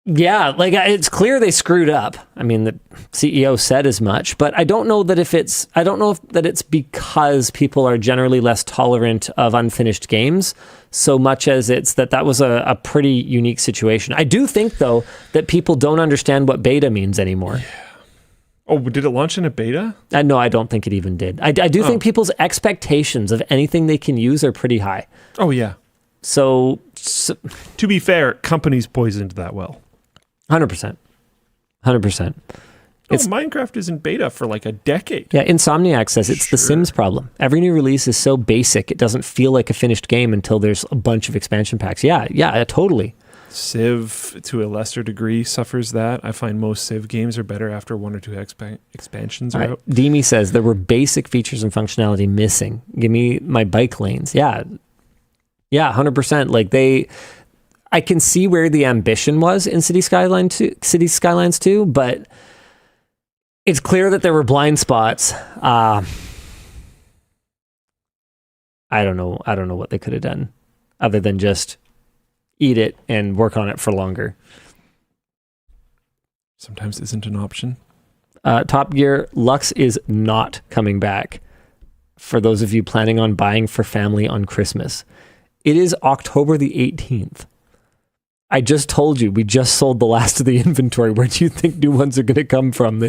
It's clear they screwed up. I mean, the CEO said as much, but I don't know that it's because people are generally less tolerant of unfinished games so much as it's that was a pretty unique situation. I do think, though, that people don't understand what beta means anymore. Yeah. Oh, did it launch in a beta? No, I don't think it even did. I do think people's expectations of anything they can use are pretty high. Oh, yeah. So to be fair, companies poisoned that well. 100%. Minecraft is in beta for like a decade. Yeah, Insomniac says it's the Sims problem. Every new release is so basic, it doesn't feel like a finished game until there's a bunch of expansion packs. Yeah, totally. Civ, to a lesser degree, suffers that. I find most Civ games are better after one or two expansions are out. Demi says there were basic features and functionality missing. Give me my bike lanes. Yeah, 100%. Like I can see where the ambition was in City Skylines 2, but it's clear that there were blind spots. I don't know what they could have done other than just eat it and work on it for longer. Sometimes isn't an option. Top Gear Luxe is not coming back for those of you planning on buying for family on Christmas. It is October the 18th. I just told you, we just sold the last of the inventory. Where do you think new ones are going to come from?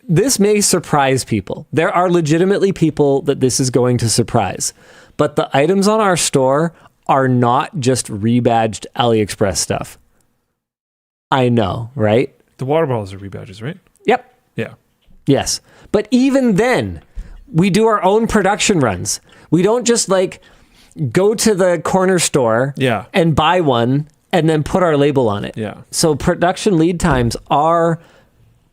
This may surprise people. There are legitimately people that this is going to surprise. But the items on our store are not just rebadged AliExpress stuff. I know, right? The water bottles are rebadges, right? Yep. Yeah. Yes. But even then, we do our own production runs. We don't just like go to the corner store and buy one and then put our label on it. Yeah. So production lead times are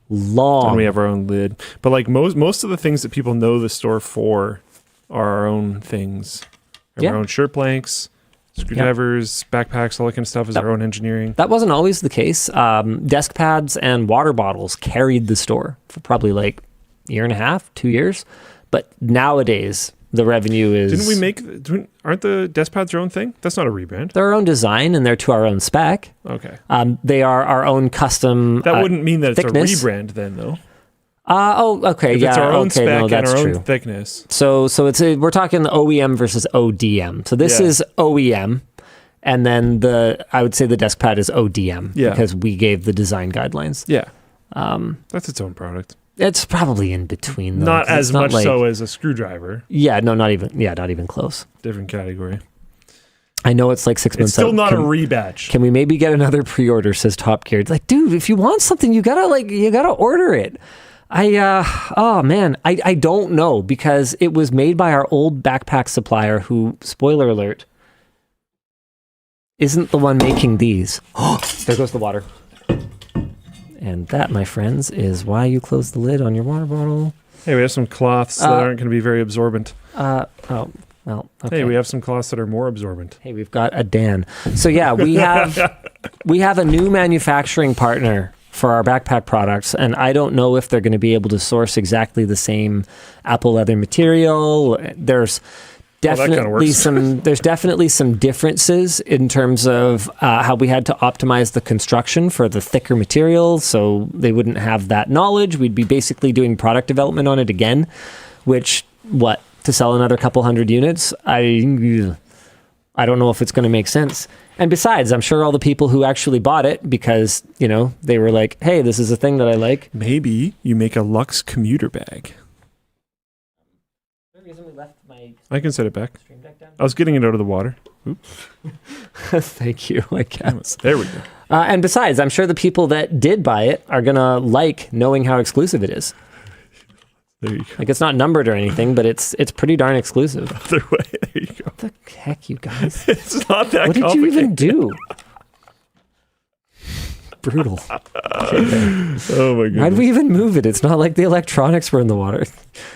long. And we have our own lid. But like most of the things that people know the store for are our own things. Our own shirt blanks, screwdrivers, backpacks, all that kind of stuff is our own engineering. That wasn't always the case. Desk pads and water bottles carried the store for probably like a year and a half, 2 years. But nowadays, the revenue is... Aren't the desk pads their own thing? That's not a rebrand. They're our own design and they're to our own spec. Okay. They are our own custom That wouldn't mean that thickness. It's a rebrand then, though. Okay. If it's our own spec and our own thickness. So we're talking OEM versus ODM. So this is OEM, and then I would say the desk pad is ODM because we gave the design guidelines. Yeah. That's its own product. It's probably in between, though. Not as much so as a screwdriver. Yeah, no, not even close. Different category. I know it's like 6 It's months still out. not a rebatch. Can we maybe get another pre-order, says Top Gear. It's like, dude, if you want something, you gotta order it. Oh man, I don't know, because it was made by our old backpack supplier who, spoiler alert, isn't the one making these. Oh, there goes the water. And that, my friends, is why you close the lid on your water bottle. Hey, we have some cloths that aren't going to be very absorbent. Well, okay. Hey, we have some cloths that are more absorbent. Hey, we've got a Dan. So yeah, we have a new manufacturing partner for our backpack products, and I don't know if they're going to be able to source exactly the same Apple leather material. There's definitely some differences in terms of how we had to optimize the construction for the thicker material, so they wouldn't have that knowledge. We'd be basically doing product development on it again, which to sell another couple hundred units, I don't know if it's going to make sense. And besides, I'm sure all the people who actually bought it because, they were like, hey, this is a thing that I like. Maybe you make a Luxe commuter bag. I can set it back. I was getting it out of the water. Oops. Thank you, I guess. There we go. And besides, I'm sure the people that did buy it are going to like knowing how exclusive it is. There you go. Like, it's not numbered or anything, but it's pretty darn exclusive. Other way. There you go. What the heck, you guys? It's not that What did you even do? Brutal. Oh my goodness. Why'd we even move it? It's not like the electronics were in the water.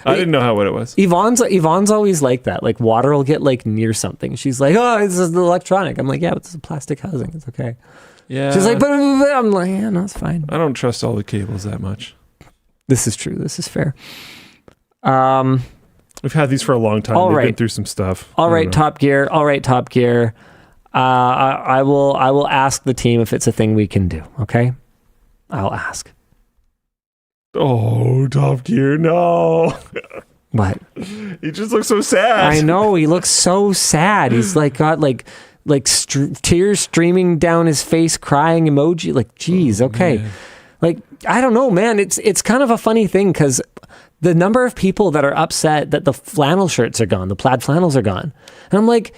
I didn't know what it was. Yvonne's always like that. Like, water will get like near something. She's like, oh, this is the electronic. I'm like, yeah, but it's a plastic housing. It's okay. Yeah. She's like, but I'm like, yeah, no, it's fine. I don't trust all the cables that much. This is true. This is fair. We've had these for a long time. They've been through some stuff. All right, Top Gear. I will ask the team if it's a thing we can do. Okay, I'll ask. Oh, Top Gear, no! What? He just looks so sad. I know, he looks so sad. He's like got tears streaming down his face, crying emoji. Like, geez, okay. Man. Like, I don't know, man. It's kind of a funny thing because the number of people that are upset that the flannel shirts are gone, the plaid flannels are gone, and I'm like,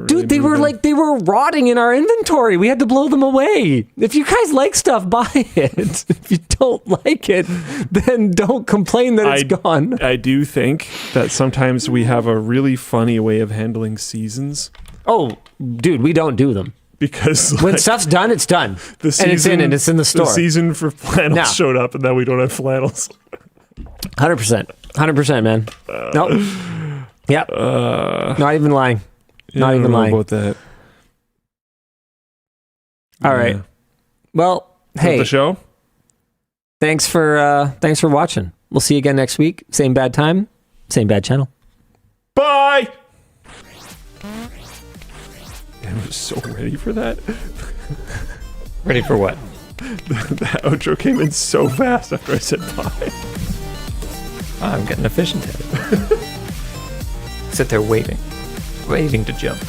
dude, they were rotting in our inventory. We had to blow them away. If you guys like stuff, buy it. If you don't like it, then don't complain that it's gone. I do think that sometimes we have a really funny way of handling seasons. Oh, dude, we don't do them. Because when stuff's done, it's done. And it's in the store. The season for flannels showed up, and then we don't have flannels. 100%, man. Nope. Yep. Not even lying. Not even lying about that. All right. Well, hey, the show. Thanks for watching. We'll see you again next week. Same bad time, same bad channel. Bye. I was so ready for that. Ready for what? The outro came in so fast after I said bye. I'm getting efficient at it. Sit there waiting to jump.